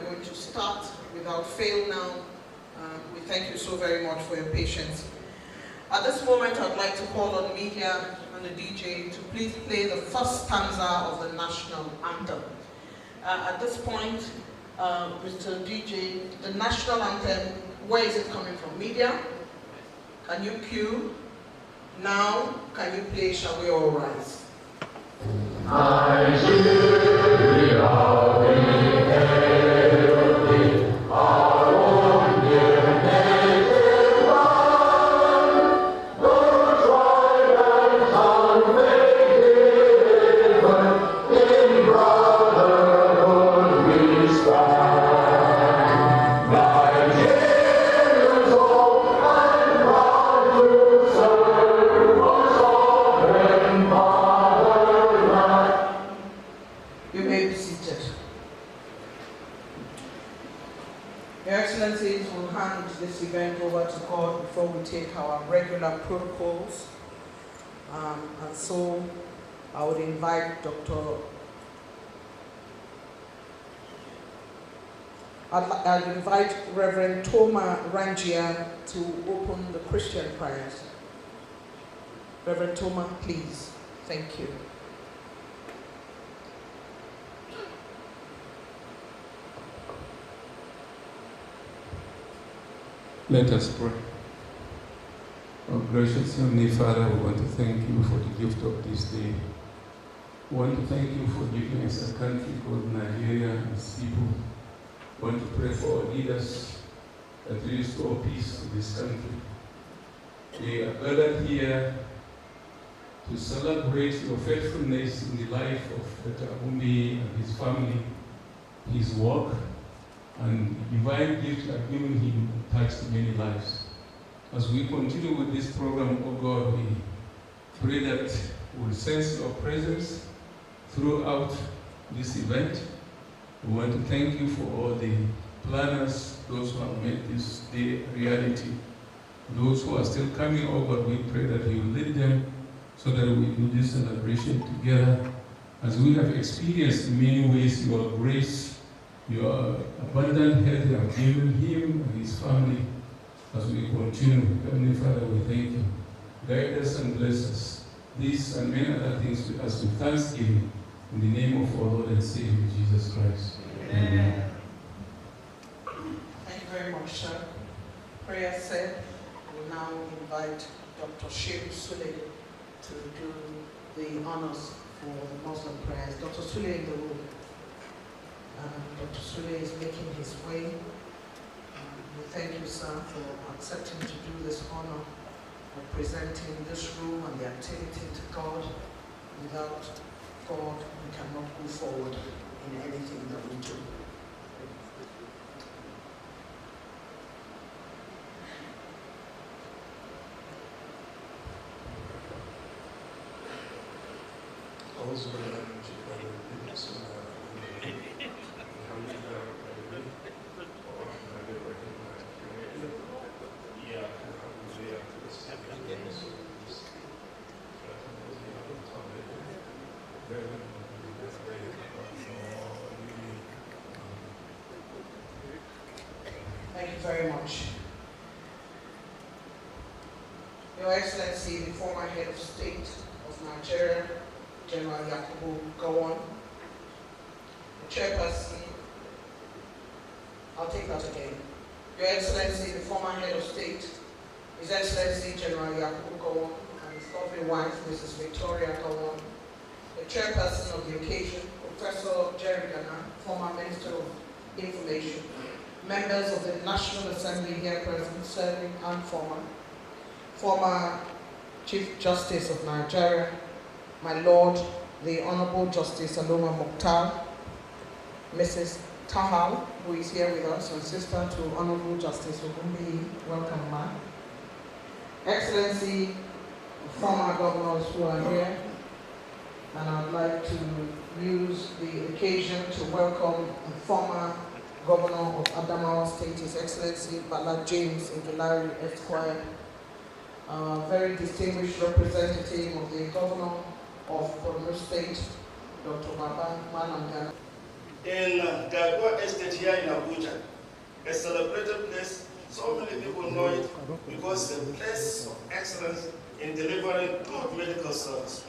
we're going to start without fail now. We thank you so very much for your patience. At this moment, I'd like to call on media and the DJ to please play the first stanza of the national anthem. At this point, Mr. DJ, the national anthem, where is it coming from? Media? Can you cue? Now, can you play Shall We All Rise? Protocols, and so I would invite I'd invite Reverend Toma Rangia to open the Christian prayers. Reverend Toma, please. Thank you. Let us pray. Oh, gracious Heavenly Father, we want to thank you for the gift of this day. We want to thank you for giving us a country called Nigeria and its people. We want to pray for our leaders that you restore peace to this country. We are gathered here to celebrate your faithfulness in the life of Dr. Abumbi and his family, his work, and the divine gift you have given him touched many lives. As we continue with this program, oh God, we pray that we'll sense your presence throughout this event. We want to thank you for all the planners, those who have made this day a reality. Those who are still coming, oh God, we pray that you lead them so that we do this celebration together. As we have experienced in many ways your grace, your abundant health you have given him and his family. As we continue, Heavenly Father, we thank you. Guide us and bless us. These and many other things we ask with thanksgiving in the name of our Lord and Savior, Jesus Christ. Amen. Thank you very much, sir. Prayer said, we will now invite Dr. Shehu Sule to do the honors for the Muslim prayers. Dr. Sule in the room. Dr. Sule is making his way. We thank you, sir, for accepting to do this honor of presenting this room and the activity to God. Without God, we cannot move forward in anything that we do. Thank you very much. Your Excellency, the former head of state of Nigeria, General Yakubu Gowon, the chairperson, I'll take that again. Your Excellency, the former head of state, His Excellency General Yakubu Gowon, and his lovely wife, Mrs. Victoria Gowon, the chairperson of the occasion, Professor Jerry Gana, former Minister of Information, members of the National Assembly here present, serving and former Chief Justice of Nigeria, my Lord, the Honorable Justice Aloma Mokhtar, Mrs. Tahal, who is here with us, and sister to Honorable Justice Ogumbi, welcome, ma'am. Excellency, former governors who are here, and I'd like to use the occasion to welcome the former Governor of Adamawa State, His Excellency Bala James Ngilari Esquire, very distinguished representative of the Governor of Borno State, Dr. Baba Manangana. In Gagwa Estate here in Abuja, a celebrated place. So many people know it because it's a place of excellence in delivering good medical service.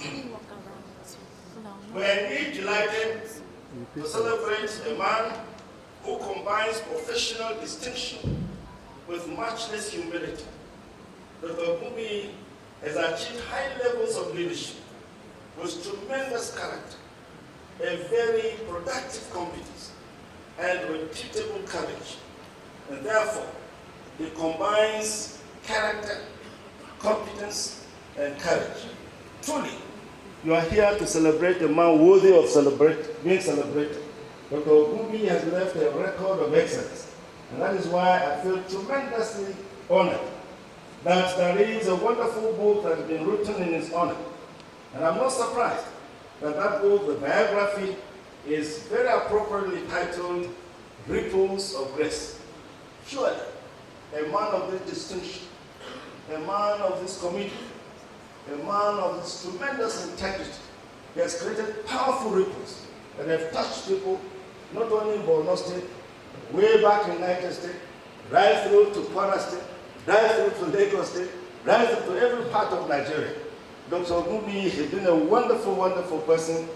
We are indeed delighted to celebrate a man who combines professional distinction with matchless humility. Dr. Ogumbi has achieved high levels of leadership with tremendous character, a very productive competence, and reputable courage. And therefore, he combines character, competence, and courage. Truly, you are here to celebrate a man worthy of being celebrated. Dr. Ogumbi has left a record of excellence, and that is why I feel tremendously honored that there is a wonderful book that has been written in his honor. And I'm not surprised that that book, the biography, is very appropriately titled Ripples of Grace. Surely, a man of this distinction, a man of this commitment, a man of this tremendous integrity, he has created powerful ripples that have touched people, not only in Borno State, way back in United States, right through to Kwara State, right through to Lagos State, right through to every part of Nigeria. Dr. Ogumbi has been a wonderful, wonderful person.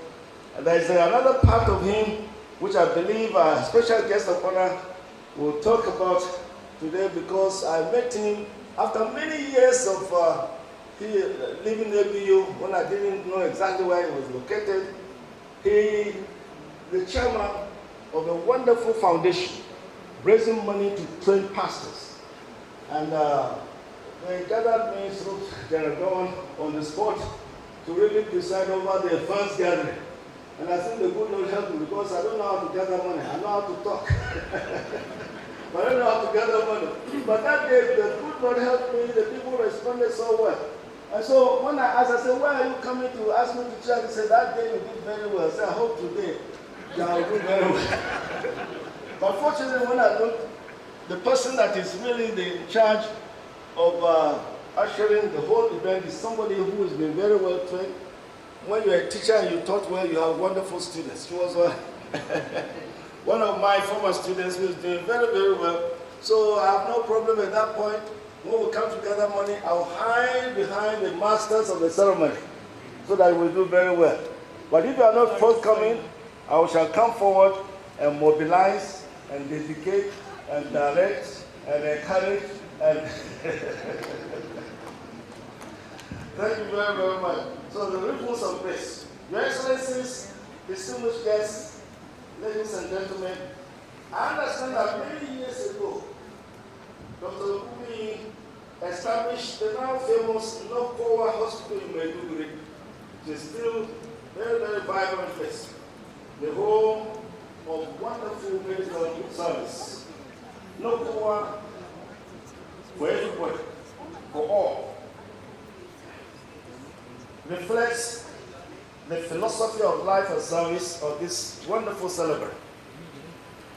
And there is another part of him which I believe our special guest of honor will talk about today, because I met him after many years of living in ABU when I didn't know exactly where he was located. He, the chairman of a wonderful foundation, raising money to train pastors. And they gathered me through General Dawn on the spot to really preside over the funds gathering. And I think the good Lord helped me, because I don't know how to gather money. I know how to talk. But I don't know how to gather money. But that day, the good Lord helped me. The people responded so well. And so when I asked, I said, why are you coming to ask me to church? He said, that day you did very well. I said, I hope today you will do very well. But fortunately, when I looked, the person that is really in charge of ushering the whole event is somebody who has been very well trained. When you're a teacher and you taught well, you have wonderful students. She was one of my former students who is doing very, very well. So I have no problem at that point. When we come to gather money, I'll hide behind the masters of the ceremony so that we'll do very well. But if you are not forthcoming, I shall come forward and mobilize and dedicate and direct and encourage and thank you very, very much. So the ripples of grace. Your Excellencies, distinguished guests, ladies and gentlemen, I understand that many years ago, Dr. Ogumbi established the now famous Nokowa Hospital in Maiduguri, which is still very, very vibrant place. The home of wonderful medical service. Nokowa for everybody, for all, reflects the philosophy of life and service of this wonderful celebrant.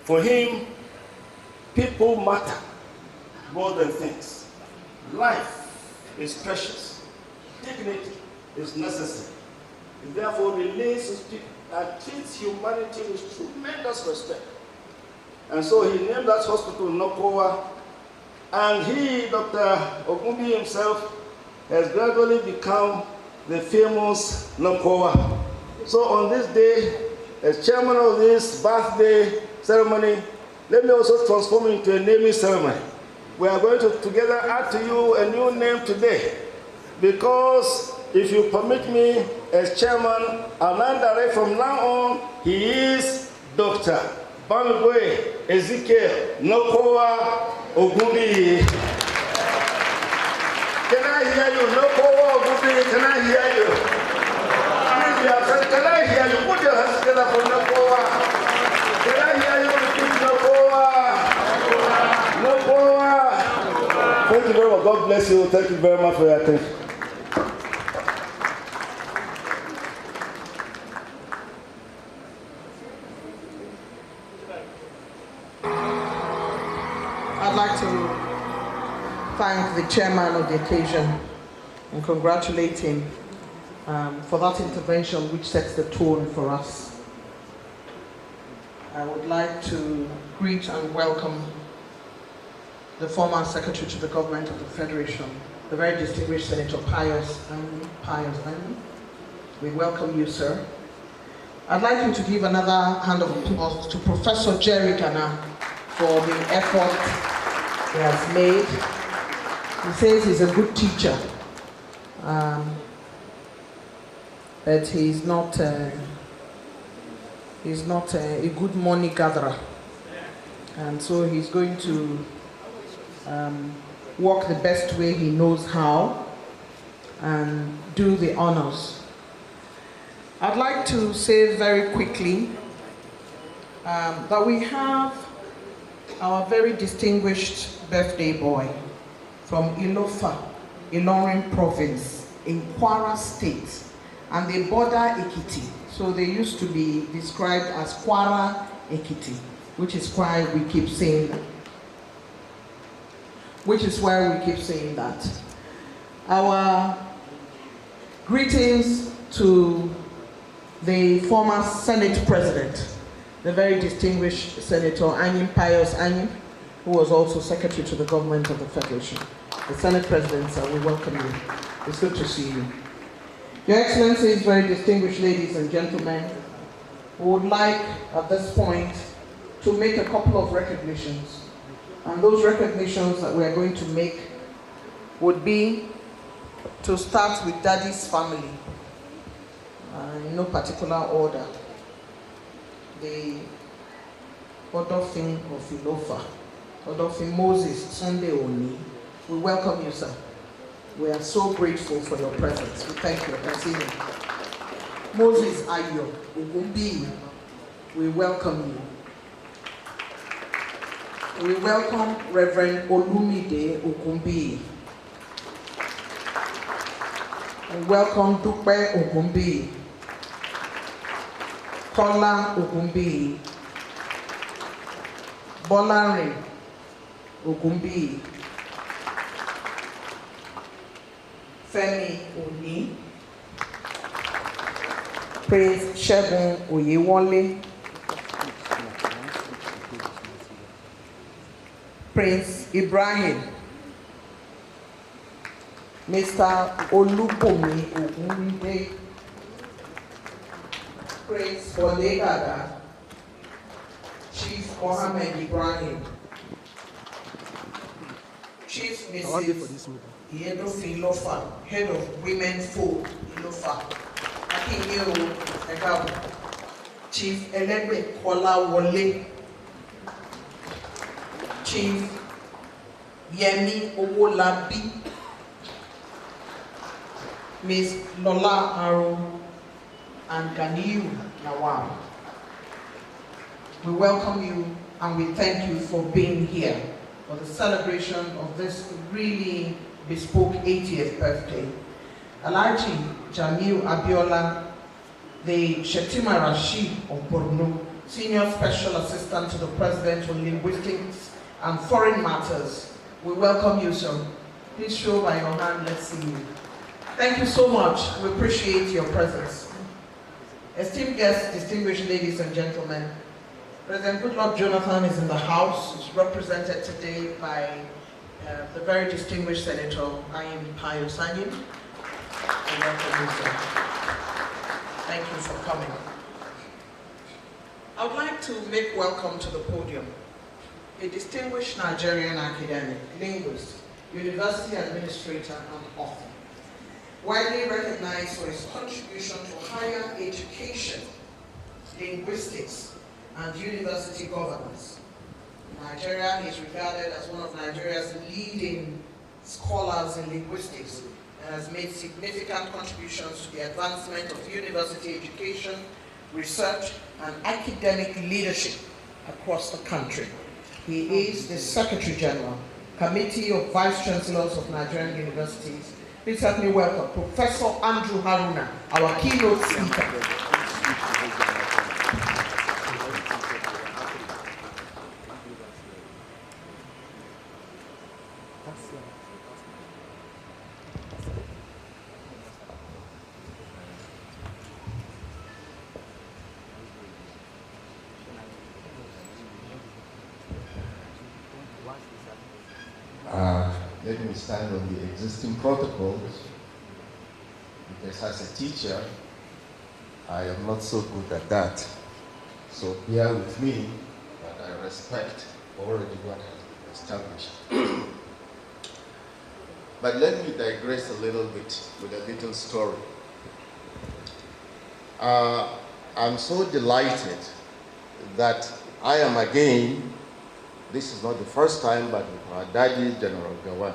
For him, people matter more than things. Life is precious. Dignity is necessary. He therefore relates with people and treats humanity with tremendous respect. And so he named that hospital Nokowa. And he, Dr. Ogumbi himself, has gradually become the famous Nokowa. So on this day, as chairman of this birthday ceremony, let me also transform into a naming ceremony. We are going to together add to you a new name today, because if you permit me as chairman, I'll now direct from now on, he is Dr. Bamigwe Ezekiel Nokowa Ogumbi. Can I hear you? Nokowa Ogumbi, can I hear you? Please, dear friends, can I hear you? Put your hands together for Nokowa. Can I hear you repeat Nokowa? Nokowa. Thank you very much. God bless you. Thank you very much for your attention. I'd like to thank the chairman of the occasion and congratulate him for that intervention which sets the tone for us. I would like to greet and welcome the former Secretary to the Government of the Federation, the very distinguished Senator Pius Anyi. We welcome you, sir. I'd like you to give another hand of applause to Professor Jerry Ghana for the effort he has made. He says he's a good teacher, but he's not a good money gatherer. And so he's going to work the best way he knows how and do the honors. I'd like to say very quickly that we have our very distinguished birthday boy from Ilofa, Ilorin province in Kwara State, and they border Ekiti. So they used to be described as Kwara Ekiti, which is why we keep saying that. Our greetings to the former Senate President, the very distinguished Senator Pius Anyi, who was also Secretary to the Government of the Federation. The Senate President, sir, we welcome you. It's good to see you. Your Excellencies, very distinguished ladies and gentlemen, we would like at this point to make a couple of recognitions. And those recognitions that we are going to make would be to start with Daddy's family, in no particular order. The Odofin of Ilofa, Odofin Moses Sunday Oni, we welcome you, sir. We are so grateful for your presence. We thank you. Continue. Moses Ayo Ugumbi, we welcome you. We welcome Reverend Olumide Ugumbi. We welcome Dupe Ugumbi, Kola Ugumbi, Bolare Ugumbi, Femi Oni, Prince Shegun Oyewole, Prince Ibrahim, Mr. Olubomi Ogunride, Prince Olegada, Chief Mohammed Ibrahim, Chief Mrs. Iedofin Ilofa, Head of Women Folk Ilofa, Akinyo Egabu, Chief Elegbe Kola Wole, Chief Yemi Owolabi, Ms. Lola Aro, and Ganiyu Nawal. We welcome you and we thank you for being here for the celebration of this really bespoke 80th birthday. Alhaji Jamil Abiola, the Shetima Rashid of Borno, Senior Special Assistant to the President on Linguistics and Foreign Matters. We welcome you, sir. Please show by your hand, let's see you. Thank you so much. We appreciate your presence. Esteemed guests, distinguished ladies and gentlemen, President Goodluck Jonathan is in the house. He's represented today by the very distinguished Senator Pius Anyi. Welcome you, sir. Thank you for coming. I would like to make welcome to the podium a distinguished Nigerian academic, linguist, university administrator, and author, widely recognized for his contribution to higher education, linguistics, and university governance. In Nigeria, he is regarded as one of Nigeria's leading scholars in linguistics and has made significant contributions to the advancement of university education, research, and academic leadership across the country. He is the Secretary General, Committee of Vice Chancellors of Nigerian Universities. Please help me welcome Professor Andrew Haruna, our keynote speaker. Let me stand on the existing protocols, because as a teacher, I am not so good at that. So bear with me, but I respect already what has been established. But let me digress a little bit with a little story. I'm so delighted that I am again, this is not the first time, but with our daddy, General Gawan.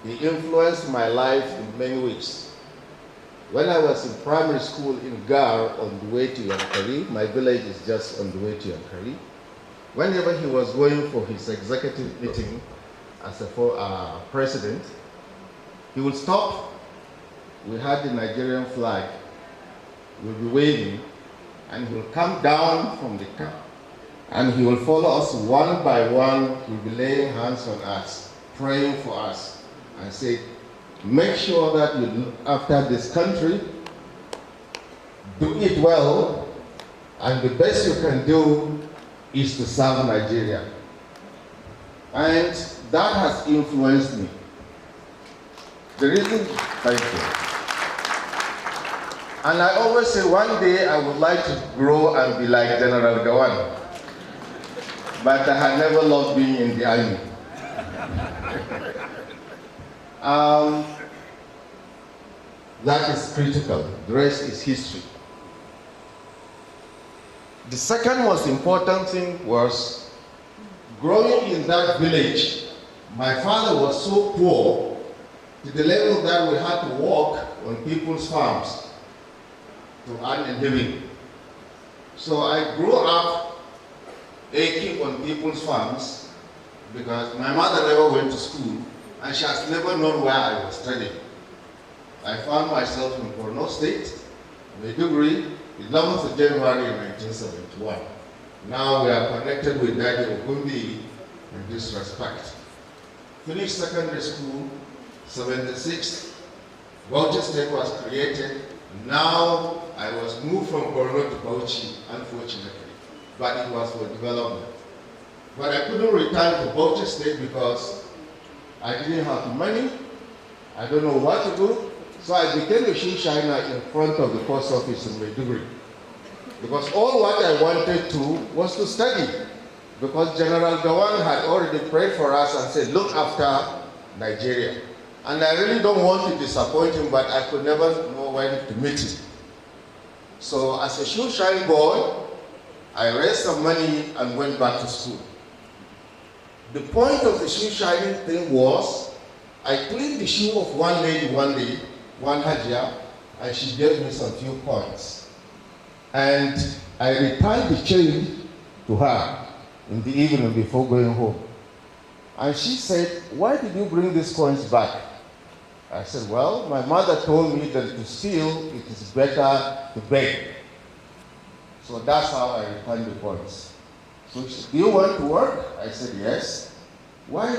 He influenced my life in many ways. When I was in primary school in Gar on the way to Yankari, my village is just on the way to Yankari, whenever he was going for his executive meeting as a president, he would stop. We had the Nigerian flag, we'll be waving, and he will come down from the car, and he will follow us one by one. He will be laying hands on us, praying for us, and say, make sure that you look after this country, do it well, and the best you can do is to serve Nigeria. And that has influenced me. The reason, thank you. And I always say one day I would like to grow and be like General Gawan. But I had never loved being in the army. That is critical. The rest is history. The second most important thing was growing in that village. My father was so poor to the level that we had to walk on people's farms to earn a living. So I grew up aching on people's farms because my mother never went to school and she has never known where I was studying. I found myself in Borno State, Maiduguri, 11th of January 1971. Now we are connected with Daddy Ogundi in this respect. Finished secondary school, 76. Bauchi State was created. Now I was moved from Borno to Bauchi, unfortunately, but it was for development. But I couldn't return to Bauchi State because I didn't have money. I don't know what to do. So I became a shoe shiner in front of the post office in Maiduguri. Because all what I wanted to was to study. Because General Gawan had already prayed for us and said, look after Nigeria. And I really don't want to disappoint him, but I could never know when to meet him. So as a shoe shine boy, I raised some money and went back to school. The point of the shoe shining thing was, I cleaned the shoe of one lady one day, one Hajia, and she gave me some few coins. And I returned the change to her in the evening before going home. And she said, why did you bring these coins back? I said, well, my mother told me that to steal, it is better to beg. So that's how I returned the coins. So she said, do you want to work? I said, yes. Why?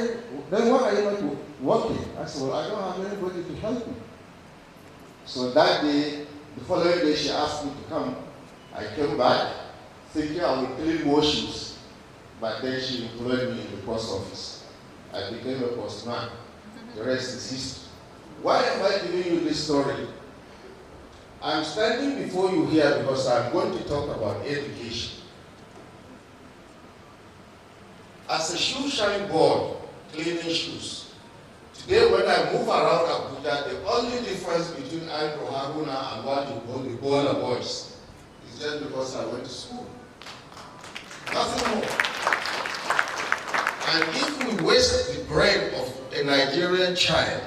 Then why are you not working? I said, well, I don't have anybody to help me. So that day, the following day, she asked me to come. I came back thinking I would clean more shoes. But then she employed me in the post office. I became a postman. The rest is history. Why am I giving you this story? I'm standing before you here because I'm going to talk about education. As a shoe shine boy, cleaning shoes, today when I move around Abuja, the only difference between Andrew Haruna and what you call the Bola boys is just because I went to school. Nothing more. And if we waste the brain of a Nigerian child,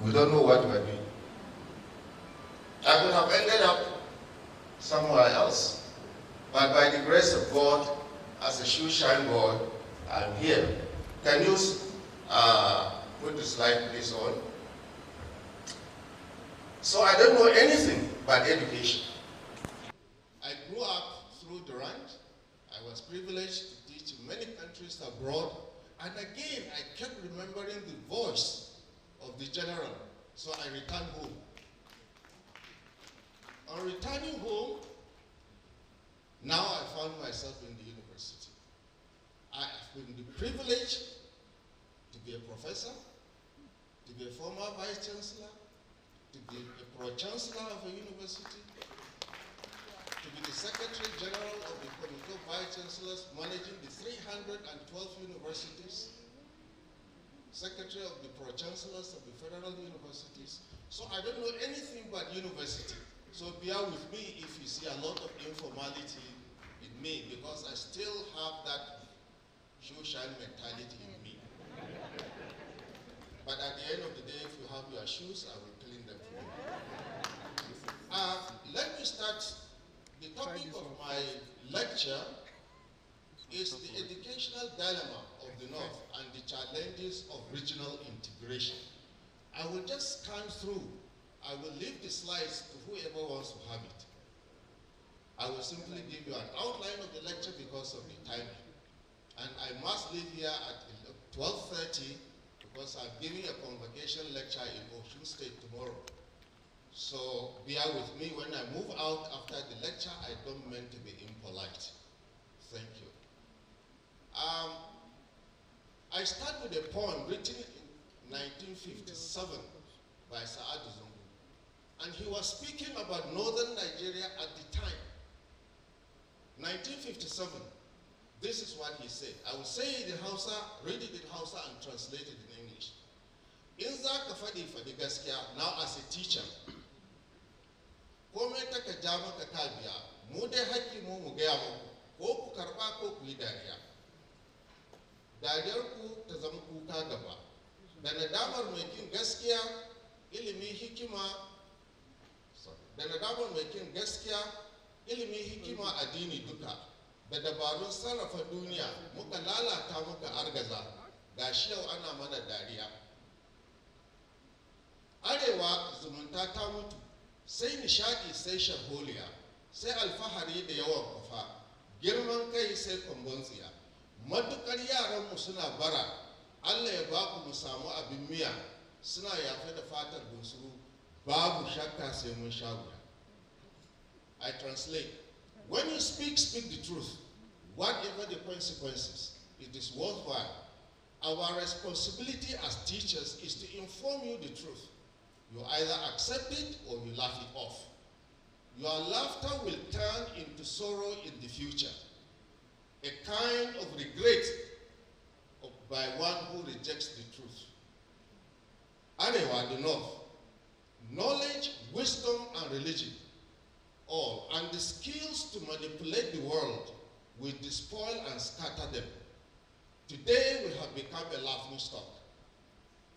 we don't know what we're doing. I could have ended up somewhere else. But by the grace of God, as a shoe shine boy, I'm here. Can you put the slide please on? So I don't know anything but education. I grew up through Durant. I was privileged to teach in many countries abroad. And again, I kept remembering the voice of the general. So I returned home. On returning home, now I found myself in the university. I have been privileged to be a professor, to be a former vice chancellor, to be a pro-chancellor of a university, to be the secretary general of the committee of vice chancellors managing the 312 universities, secretary of the pro-chancellors of the federal universities. So I don't know anything but university. So bear with me if you see a lot of informality in me, because I still have that shoe shine mentality in me. But at the end of the day, if you have your shoes, I will clean them for you. Let me start. The topic of my lecture is the educational dilemma of the North and the challenges of regional integration. I will just scan through. I will leave the slides to whoever wants to have it. I will simply give you an outline of the lecture because of the timing. And I must leave here at 12:30 because I'm giving a convocation lecture in Osun State tomorrow. So bear with me. When I move out after the lecture, I don't mean to be impolite. Thank you. I start with a poem written in 1957 by Sa'adu Zungu. And he was speaking about northern Nigeria at the time. 1957. This is what he said. I will say it in Hausa, read it in Hausa, and translate it in English. In za ka faɗi faɗi gaskiya, now as a teacher, komai ta ka ja maka ka biya, mu dai haƙƙi mu gaya muku, ko ku karɓa ko ku yi dariya. Dariyar ku ta zama kuka gaba. Da nadamar mai kin gaskiya, ilimi hikima, da nadamar mai kin gaskiya, ilimi hikima addini duka. Da dabarun sarrafa duniya muka lalata muka argaza, gashi yau ana mana dariya. Arewa zumunta ta mutu, sai nishadi sai sharholiya, sai alfahari da yawan kufa, girman kai sai kwambon tsiya. Matukar yaranmu suna bara, Allah ya baku mu samu abin miya, suna yafe da fatar bunsuru, babu shakka sai mun sha wuya. I translate. When you speak, speak the truth. Whatever the consequences, it is worthwhile. Our responsibility as teachers is to inform you the truth. You either accept it or you laugh it off. Your laughter will turn into sorrow in the future, a kind of regret by one who rejects the truth. Arewa, the North, knowledge, wisdom, and religion, all, and the skills to manipulate the world will despoil and scatter them. Today we have become a laughing stock.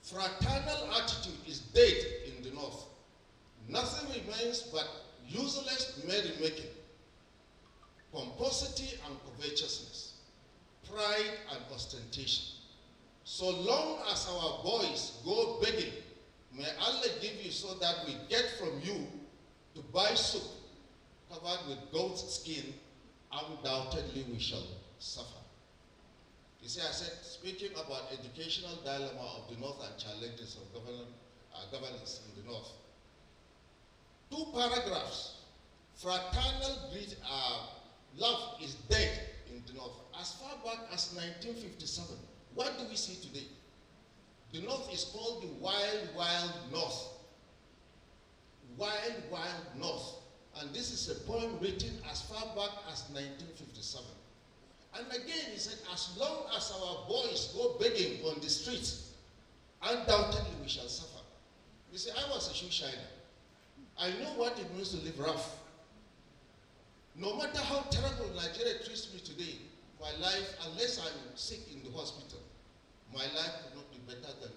Fraternal attitude is dead in the North. Nothing remains but useless merrymaking, pomposity and covetousness, pride and ostentation. So long as our boys go begging, may Allah give you so that we get from you to buy soup covered with goat's skin, undoubtedly we shall suffer. You see, I said, speaking about educational dilemma of the North and challenges of governance in the North. 2 paragraphs. Fraternal love is dead in the North. As far back as 1957, what do we see today? The North is called the Wild, Wild North. Wild, Wild North. And this is a poem written as far back as 1957. And again, he said, as long as our boys go begging on the streets, undoubtedly we shall suffer. You see, I was a shoe shiner. I know what it means to live rough. No matter how terrible Nigeria treats me today, my life, unless I'm sick in the hospital, my life will not be better than,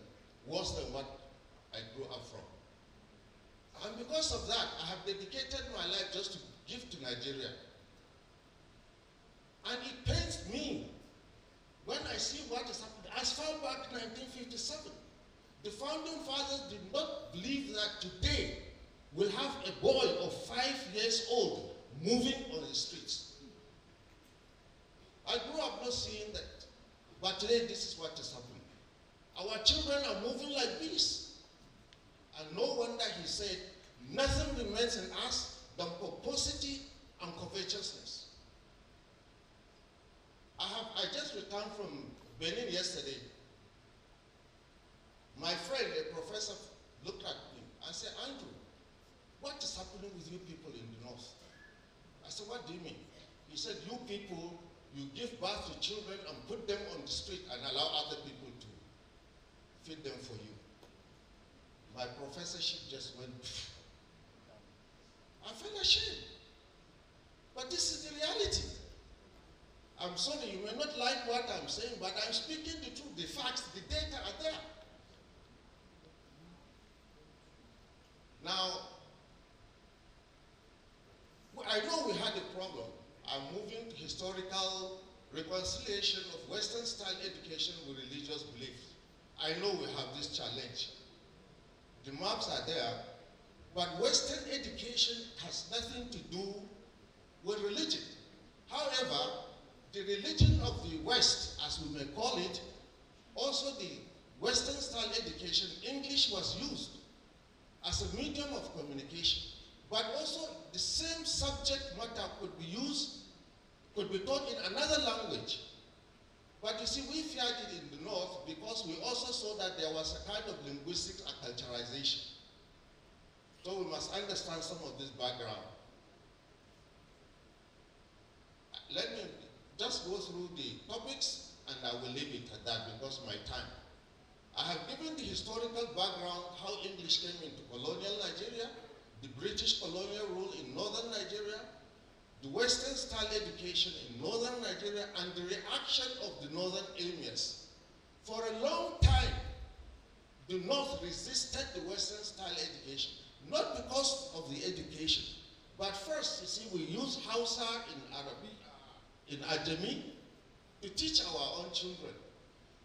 worse than what I grew up from. And because of that, I have dedicated my life just to give to Nigeria. And it pains me when I see what is happening. As far back 1957, the founding fathers did not believe that today we'll have a boy of 5 years old moving on the streets. I grew up not seeing that. But today, this is what is happening. Our children are moving like bees. And no wonder he said, nothing remains in us than pomposity and covetousness. I just returned from Benin yesterday. My friend, a professor, looked at me and said, Andrew, what is happening with you people in the north? I said, what do you mean? He said, you people, you give birth to children and put them on the street and allow other people to feed them for you. My professorship just went, pfft. I felt ashamed. But this is the reality. I'm sorry, you may not like what I'm saying, but I'm speaking the truth. The facts, the data are there. Now, I know we had a problem. I'm moving to historical reconciliation of Western style education with religious beliefs. I know we have this challenge. The maps are there, but Western education has nothing to do with religion. However, the religion of the West, as we may call it, also the Western style education, English was used as a medium of communication. But also the same subject matter could be used, could be taught in another language. But you see, we feared it in the north because we also saw that there was a kind of linguistic acculturation. So we must understand some of this background. Let me just go through the topics and I will leave it at that because of my time. I have given the historical background, how English came into colonial Nigeria, the British colonial rule in northern Nigeria, the Western style education in northern Nigeria, and the reaction of the northern emirs. For a long time, the north resisted the Western style education, not because of the education, but first, you see, we use Hausa in Arabic, in Ajami, to teach our own children.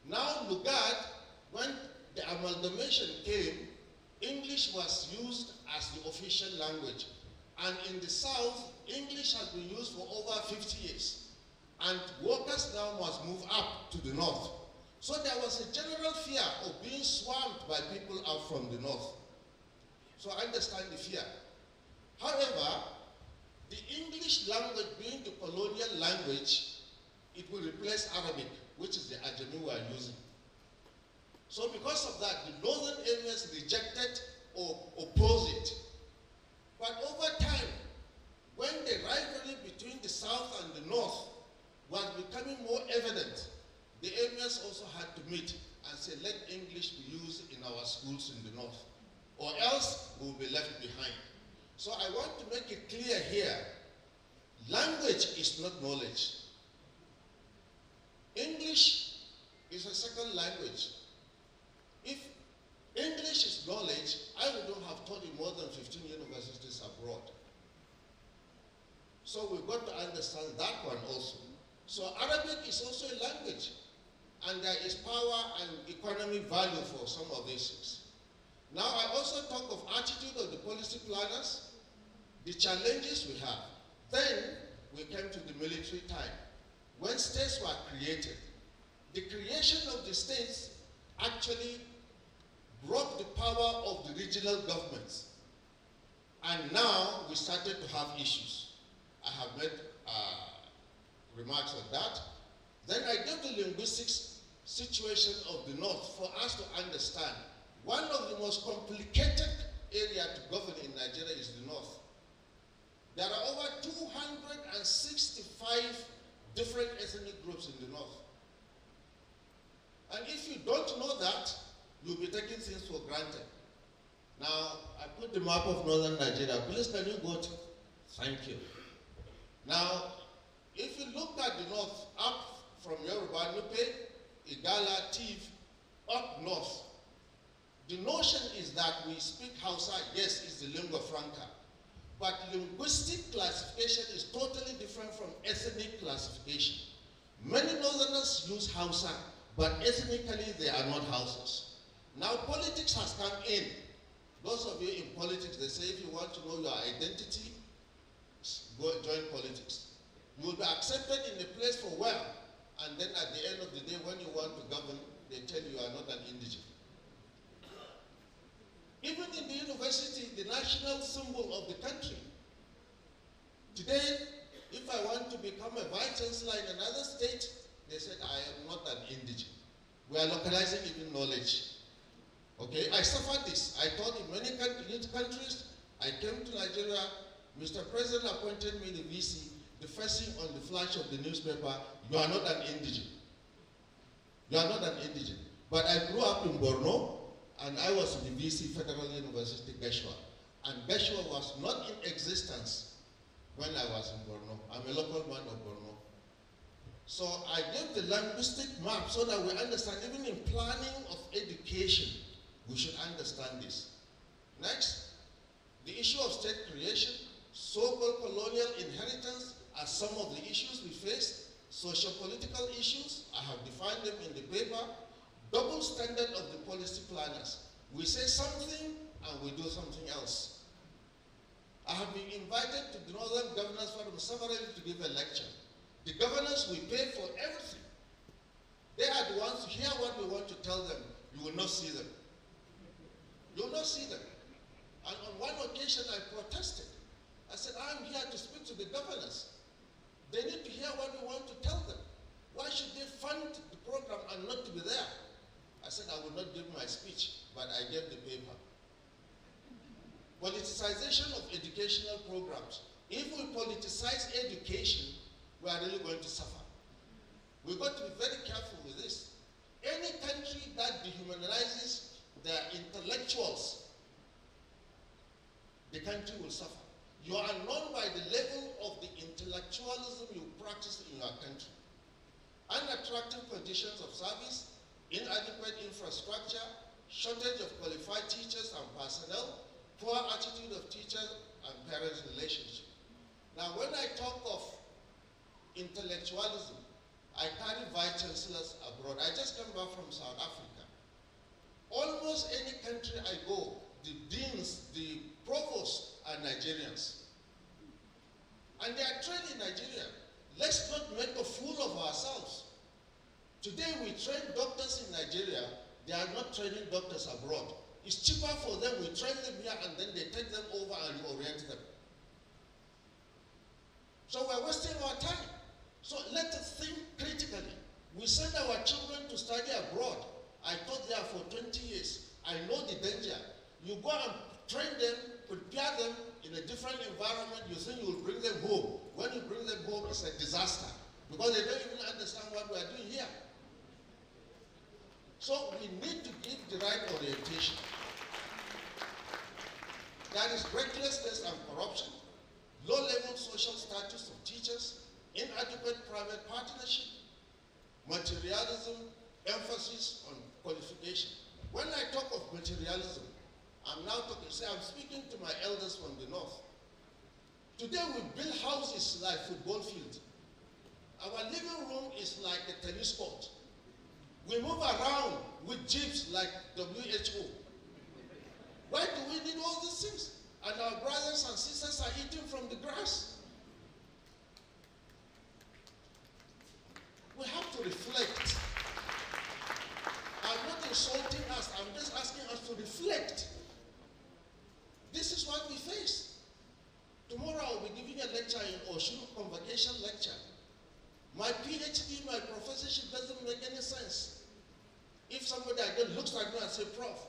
Now, Lugard, when the amalgamation came, English was used as the official language. And in the South, English has been used for over 50 years. And workers now must move up to the North. So there was a general fear of being swamped by people out from the North. So I understand the fear. However, the English language being the colonial language, it will replace Arabic, which is the Ajami we are using. So because of that, the northern areas rejected or opposed it. But over time, when the rivalry between the south and the north was becoming more evident, the areas also had to meet and say, let English be used in our schools in the north, or else we will be left behind. So I want to make it clear here, language is not knowledge. English is a second language. If English is knowledge, I wouldn't have taught in more than 15 universities abroad. So we've got to understand that one also. So Arabic is also a language, and there is power and economic value for some of these things. Now I also talk of attitude of the policy planners, the challenges we have. Then we came to the military time, when states were created. The creation of the states actually broke the power of the regional governments. And now we started to have issues. I have made remarks on that. Then I gave the linguistics situation of the North for us to understand. One of the most complicated areas to govern in Nigeria is the North. There are over 265 different ethnic groups in the North. And if you don't know that, you'll be taking things for granted. Now, I put the map of northern Nigeria. Please, can you go to? Thank you. Now, if you look at the north, up from Yoruba, Nupe, Igala, Tiv, up north, the notion is that we speak Hausa. Yes, it's the lingua franca. But linguistic classification is totally different from ethnic classification. Many northerners use Hausa, but ethnically they are not Hausas. Now politics has come in. Those of you in politics, they say if you want to know your identity, go join politics. You will be accepted in the place for well, and then at the end of the day, when you want to govern, they tell you are not an indigent. Even in the university, the national symbol of the country. Today, if I want to become a vice chancellor in another state, they said I am not an indigent. We are localizing even knowledge. Okay, I suffered this. I taught in many countries. I came to Nigeria. Mr. President appointed me the VC. The first thing on the flash of the newspaper, you are not an indigent. You are not an indigent. But I grew up in Borno, and I was in the VC Federal University, Geshwa. And Geshwa was not in existence when I was in Borno. I'm a local man of Borno. So I gave the linguistic map so that we understand, even in planning of education, we should understand this. Next, the issue of state creation, so-called colonial inheritance are some of the issues we face. Socio-political issues, I have defined them in the paper. Double standard of the policy planners. We say something and we do something else. I have been invited to the Northern Governors Forum severally to give a lecture. The governors, we pay for everything. They are the ones to hear what we want to tell them. You will not see them. You will not see them. And on one occasion I protested. I said, I'm here to speak to the governors. They need to hear what we want to tell them. Why should they fund the program and not to be there? I said I will not give my speech, but I gave the paper. Politicization of educational programs. If we politicize education, we are really going to suffer. We've got to be very careful with this. Any country that dehumanizes their intellectuals, the country will suffer. You are known by the level of the intellectualism you practice in your country. Unattractive conditions of service, inadequate infrastructure, shortage of qualified teachers and personnel, poor attitude of teachers and parents' relationship. Now, when I talk of intellectualism, I carry vice chancellors abroad. I just came back from South Africa. Almost any country I go, the deans, the provosts are Nigerians. And they are trained in Nigeria. Let's not make a fool of ourselves. Today we train doctors in Nigeria. They are not training doctors abroad. It's cheaper for them. We train them here and then they take them over and orient them. So we're wasting our time. So let us think critically. We send our children to study abroad. I taught there for 20 years. I know the danger. You go and train them, prepare them in a different environment. You think you will bring them home. When you bring them home, it's a disaster because they don't even understand what we are doing here. So we need to give the right orientation. There is recklessness and corruption, low-level social status of teachers, inadequate private partnership, materialism, emphasis on qualification. When I talk of materialism, I'm now talking, I'm speaking to my elders from the north. Today we build houses like football fields. Our living room is like a tennis court. We move around with jeeps like WHO. Why do we need all these things? And our brothers and sisters are eating from the grass. We have to reflect. I'm not insulting us, I'm just asking us to reflect. This is what we face. Tomorrow I'll be giving a lecture in Oshun, convocation lecture. My PhD, my professorship doesn't make any sense. If somebody again looks at me and says, Prof,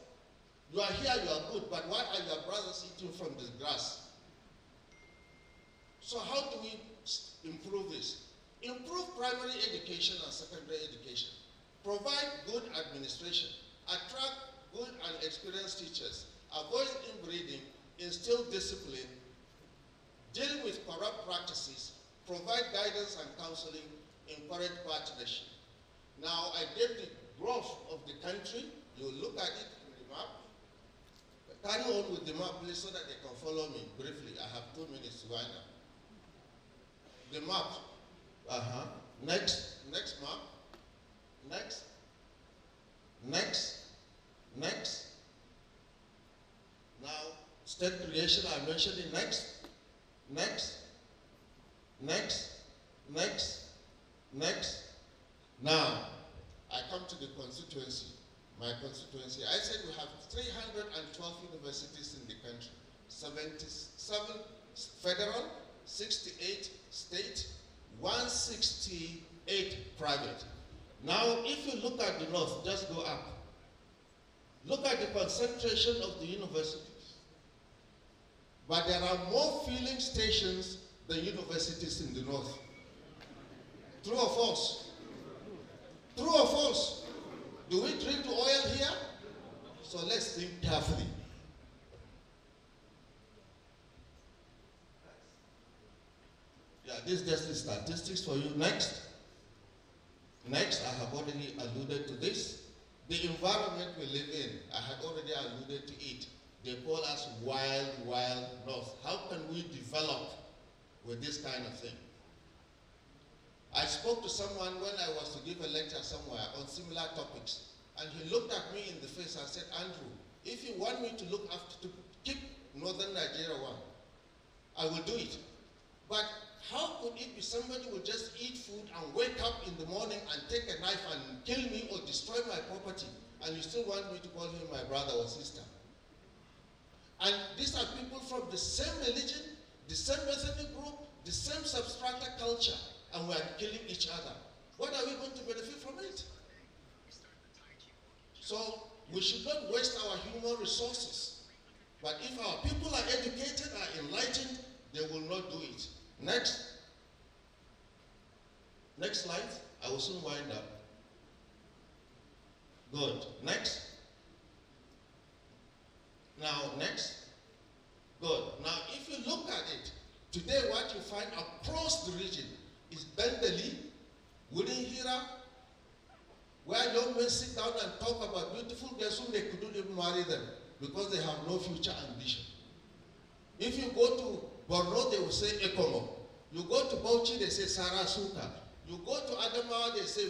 you are here, you are good, but why are your brothers eating from this grass? So how do we improve this? Improve primary education and secondary education. Provide good administration. Attract good and experienced teachers. Avoid inbreeding. Instill discipline. Deal with corrupt practices. Provide guidance and counseling. Encourage partnership. Now, I gave the growth of the country. You look at it in the map. Carry on with the map, please, so that they can follow me briefly. I have 2 minutes to wind up. The map. Next map. Next. Now, state creation, I mentioned it. Next. Now, I come to the constituency. My constituency. I said we have 312 universities in the country. 77 federal, 68 state, 168 private. Now, if you look at the north, just go up. Look at the concentration of the universities. But there are more filling stations than universities in the north. True or false? True or false? Do we drink the oil here? So let's think carefully. Yeah, this is just the statistics for you. Next, I have already alluded to this. The environment we live in, I had already alluded to it. They call us wild, wild north. How can we develop with this kind of thing? I spoke to someone when I was to give a lecture somewhere on similar topics, and he looked at me in the face and said, Andrew, if you want me to look after, to keep northern Nigeria warm, I will do it. But how could it be somebody will just eat food and wake up in the morning and take a knife and kill me or destroy my property, and you still want me to call him my brother or sister? And these are people from the same religion, the same ethnic group, the same substrata culture, and we are killing each other. What are we going to benefit from it? So we should not waste our human resources. But if our people are educated, are enlightened, they will not do it. Next slide. I will soon wind up. Good. Next. Now, next. Good. Now, if you look at it, today what you find across the region is Bendeli, Hira, where young men sit down and talk about beautiful girls whom they couldn't even marry them because they have no future ambition. If you go to Borno, they will say Ekomo. You go to Bauchi, they say Sarasuka. You go to Adamawa, they say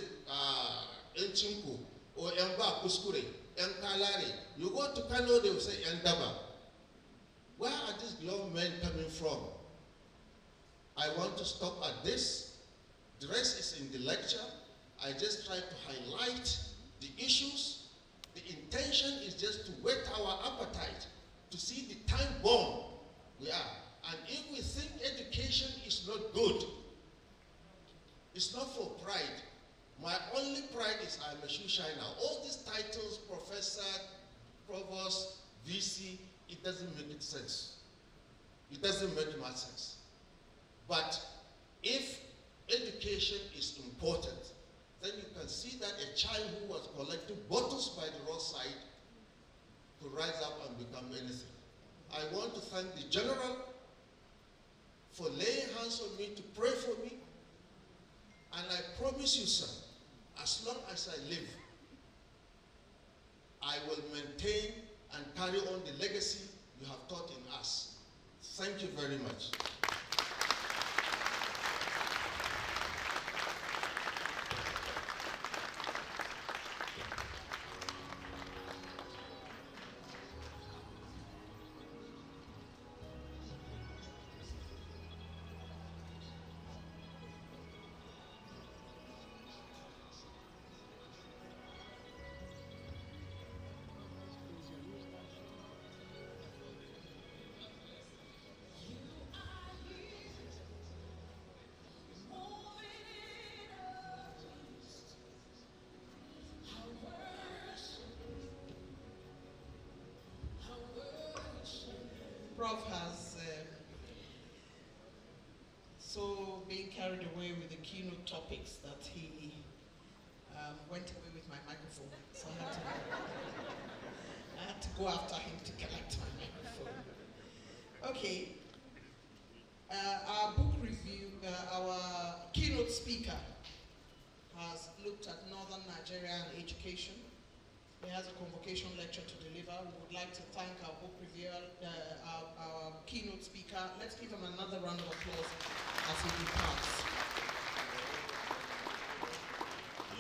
Enchinku or Emba Kuskure, Enkalari. You go to Kano, they will say Endaba. Where are these young men coming from? I want to stop at this. The rest is in the lecture. I just try to highlight the issues. The intention is just to whet our appetite to see the time bomb we are. And if we think education is not good, it's not for pride. My only pride is I'm a shoe shiner. All these titles, professor, provost, VC, it doesn't make sense. It doesn't make much sense. But if education is important, then you can see that a child who was collecting bottles by the roadside could rise up and become anything. I want to thank the general for laying hands on me to pray for me. And I promise you, sir, as long as I live, I will maintain and carry on the legacy you have taught in us. Thank you very much. Prof has so been carried away with the keynote topics that he went away with my microphone. So I had to go after him to collect my microphone. Okay. Our book review, our keynote speaker has looked at Northern Nigeria and education. He has a convocation lecture to deliver. We would like to thank our book reviewer, our keynote speaker. Let's give him another round of applause as he departs.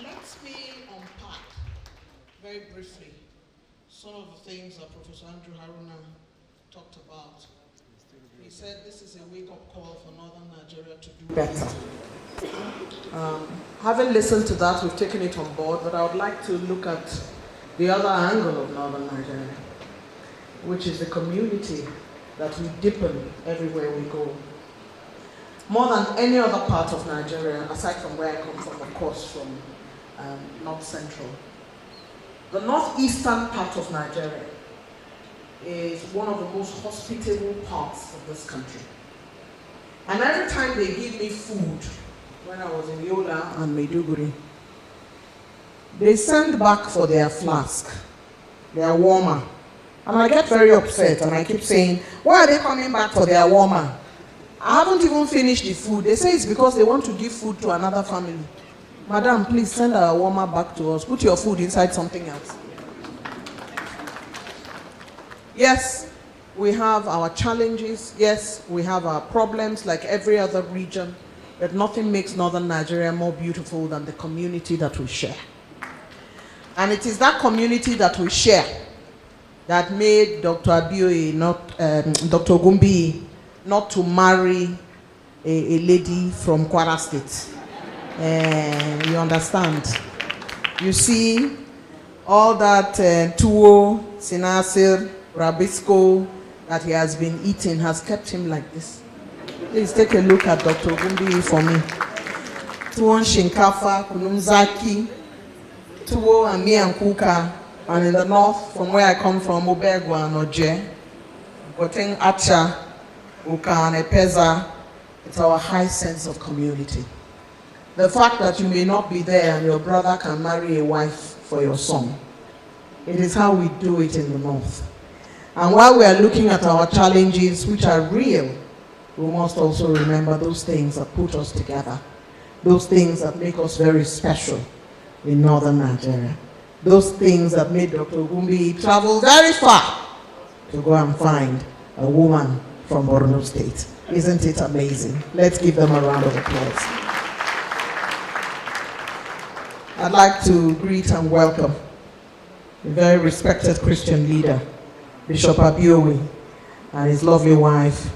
Let me unpack very briefly some of the things that Professor Andrew Haruna talked about. He said this is a wake-up call for Northern Nigeria to do better. Having listened to that, we've taken it on board, but I would like to look at the other angle of Northern Nigeria, which is the community that we deepen everywhere we go. More than any other part of Nigeria, aside from where I come from, of course, from North Central. The northeastern part of Nigeria is one of the most hospitable parts of this country. And every time they give me food, when I was in Yola and Maiduguri, they send back for their flask, their warmer. And I get very upset and I keep saying, why are they coming back for their warmer? I haven't even finished the food. They say it's because they want to give food to another family. Madam, please send our warmer back to us. Put your food inside something else. Yes, we have our challenges. Yes, we have our problems like every other region. But nothing makes Northern Nigeria more beautiful than the community that we share. And it is that community that we share that made Dr. Abioye, Dr. Ogumbi, not to marry a lady from Kwara State. You understand? You see, all that tuwo, sinasir, rabisco that he has been eating has kept him like this. Please take a look at Dr. Ogumbi for me. Tuwon shinkafa, kunumzaki, tuwo and miyan kuka, and in the north, from where I come from, Obegwa and Oje, Goteng Acha, Uka and Epeza. It's our high sense of community. The fact that you may not be there and your brother can marry a wife for your son. It is how we do it in the north. And while we are looking at our challenges, which are real, we must also remember those things that put us together. Those things that make us very special in Northern Nigeria. Those things that made Dr. Ogumbi travel very far to go and find a woman from Borno State. Isn't it amazing? Let's give them a round of applause. I'd like to greet and welcome a very respected Christian leader, Bishop Abioye, and his lovely wife,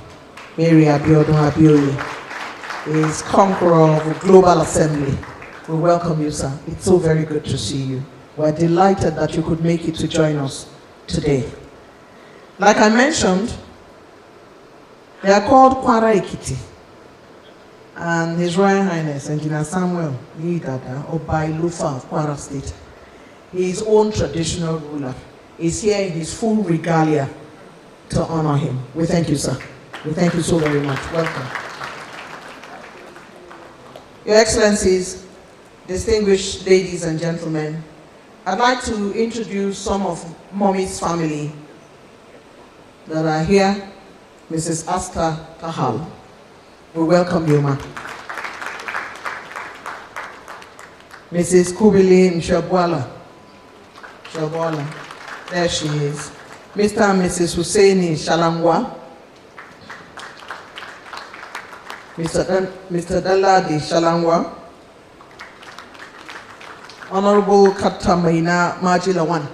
Mary Abiodun Abioye, is conqueror of the Global Assembly. We welcome you, sir. It's so very good to see you. We're delighted that you could make it to join us today. Like I mentioned, they are called Kwara Ekiti. And His Royal Highness, Engineer Samuel Yidada, Oba Ilufa of Kwara State, his own traditional ruler, is here in his full regalia to honor him. We thank you, sir. We thank you so very much. Welcome. Your Excellencies, distinguished ladies and gentlemen, I'd like to introduce some of Mommy's family that are here. Mrs. Asta Tahal. We welcome you, ma. Mrs. Kubili Nshabwala. There she is. Mr. and Mrs. Husseini Shalangwa. Mr. Daladi Shalangwa. Honorable Katamaina Majilawan.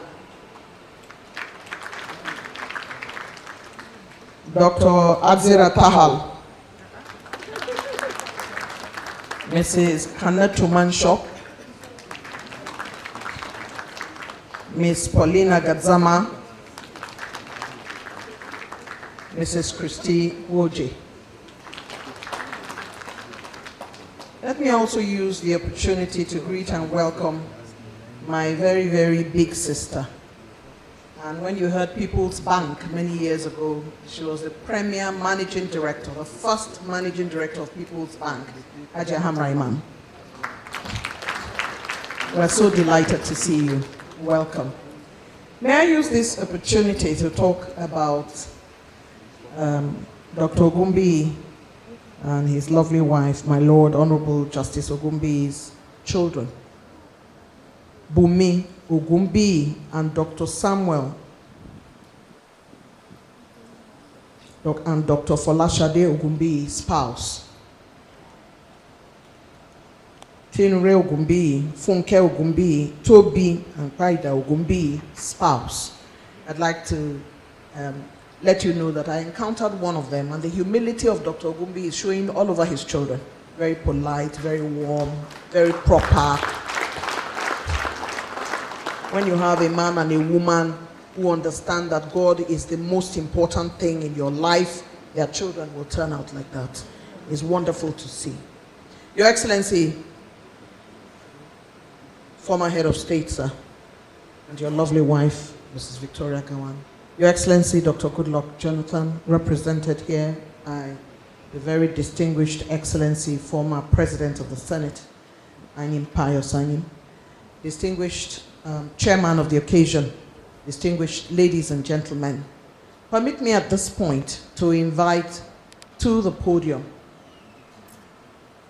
Dr. Adzira Tahal. Mrs. Kanatu Manshop. Miss Paulina Gadzama. Mrs. Christy Woji. Let me also use the opportunity to greet and welcome my very, very big sister. And when you heard People's Bank many years ago, she was the premier managing director, the first managing director of People's Bank, Haja Hamraiman. We're so delighted to see you. Welcome. May I use this opportunity to talk about Dr. Ogumbi and his lovely wife, my Lord Honorable Justice Ogumbi's children. Bumi Ogumbi and Dr. Samuel and Dr. Folashade Ogumbi, spouse. Tinure Ogumbi, Funke Ogumbi, Toby and Paida Ogumbi, spouse. I'd like to let you know that I encountered one of them, and the humility of Dr. Ogumbi is showing all over his children. Very polite, very warm, very proper. When you have a man and a woman who understand that God is the most important thing in your life, their children will turn out like that. It's wonderful to see. Your Excellency, former head of state, sir, and your lovely wife, Mrs. Victoria Gawan. Your Excellency, Dr. Goodluck Jonathan, represented here by the very distinguished Excellency, former President of the Senate, Anyim Pius Anyim, distinguished Chairman of the occasion, distinguished ladies and gentlemen. Permit me at this point to invite to the podium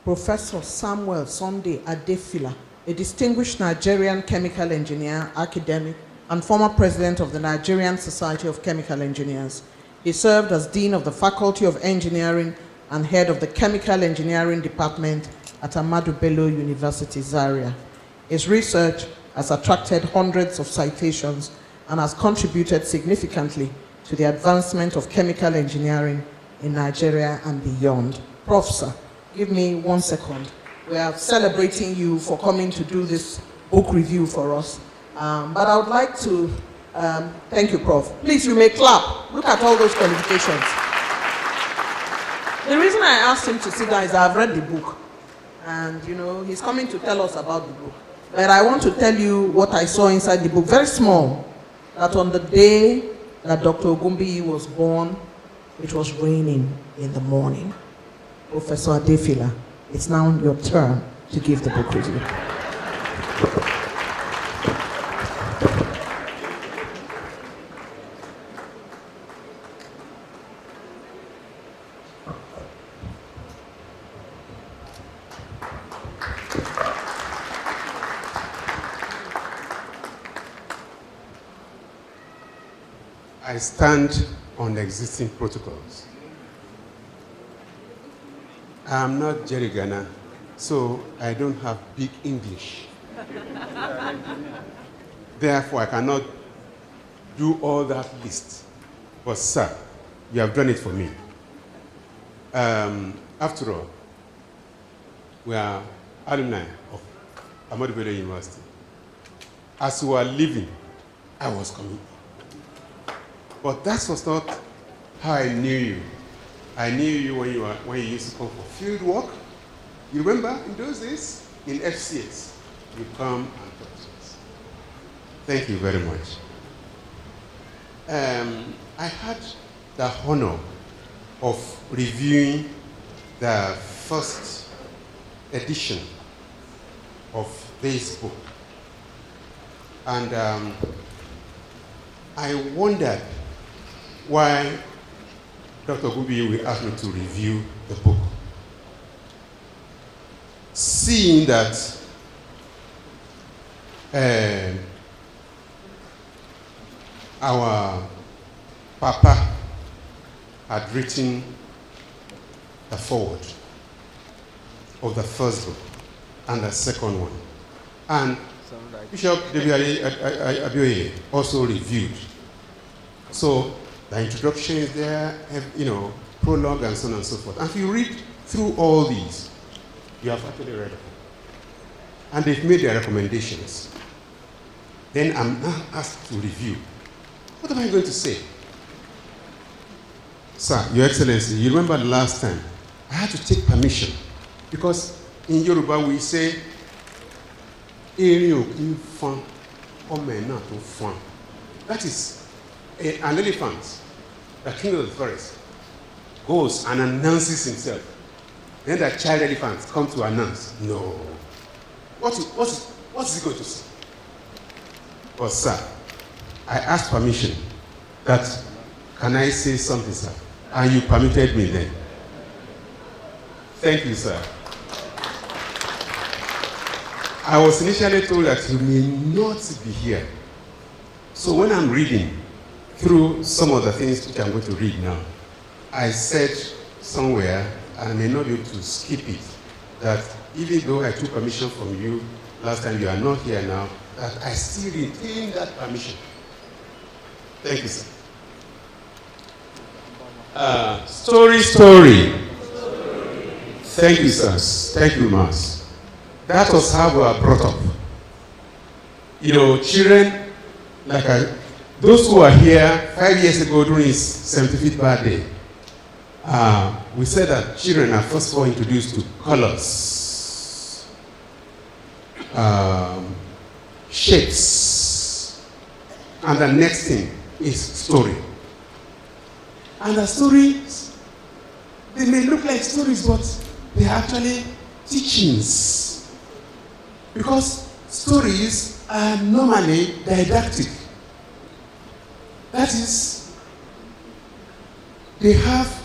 Professor Samuel Sunday Adefila, a distinguished Nigerian chemical engineer, academic, and former president of the Nigerian Society of Chemical Engineers. He served as Dean of the Faculty of Engineering and head of the Chemical Engineering Department at Ahmadu Bello University, Zaria. His research has attracted hundreds of citations and has contributed significantly to the advancement of chemical engineering in Nigeria and beyond. Prof, sir, give me 1 second. We are celebrating you for coming to do this book review for us. But I would like to thank you, Prof. Please, you may clap. Look at all those qualifications. The reason I asked him to sit down is I've read the book. And, you know, he's coming to tell us about the book. But I want to tell you what I saw inside the book, very small, that on the day that Dr. Ogumbi was born, it was raining in the morning. Professor Adefila, it's now your turn to give the book review. I stand on existing protocols. I'm not Jerry Ghana, so I don't have big English. Therefore, I cannot do all that list. But sir, you have done it for me. After all, we are alumni of Ahmadu Bello University. As we were leaving, I was coming. But that was not how I knew you. I knew you when you used to come for field work. You remember in those days, in FCS, you come and talk to us. Thank you very much. I had the honor of reviewing the first edition of this book. And I wondered why Dr. Gubi will ask me to review the book. Seeing that our Papa had written the foreword of the first book and the second one. And Bishop Abioye also reviewed. So the introduction is there, prologue and so on and so forth. And if you read through all these, you have actually read them. And they've made their recommendations. Then I'm now asked to review. What am I going to say? Sir, Your Excellency, you remember the last time I had to take permission because in Yoruba we say, that is an elephant, the king of the forest, goes and announces himself. Then the child elephant comes to announce. No. What is he going to say? But sir, I asked permission that, can I say something, sir? And you permitted me then. Thank you, sir. I was initially told that you may not be here. So when I'm reading through some of the things which I'm going to read now, I said somewhere, and I may not be able to skip it, that even though I took permission from you last time, you are not here now, that I still retain that permission. Thank you, sir. Story. Thank you, sir. Thank you, Mas. That was how we were brought up. Children, those who were here 5 years ago during his 75th birthday, we said that children are first of all introduced to colors, shapes, And the next thing is story. And the stories, they may look like stories, but they are actually teachings. Because stories are normally didactic. That is, they have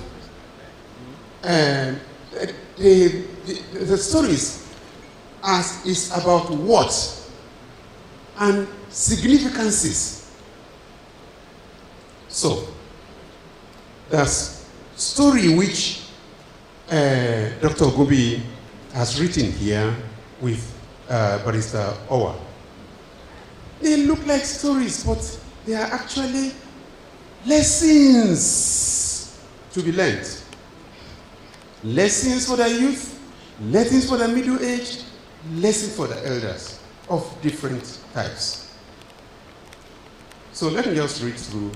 the stories is about what and significances. So, the story which Dr. Ogunbiyi has written here with Barrister Owa, they look like stories, but they are actually lessons to be learned. Lessons for the youth, lessons for the middle-aged, lessons for the elders of different types. So let me just read through,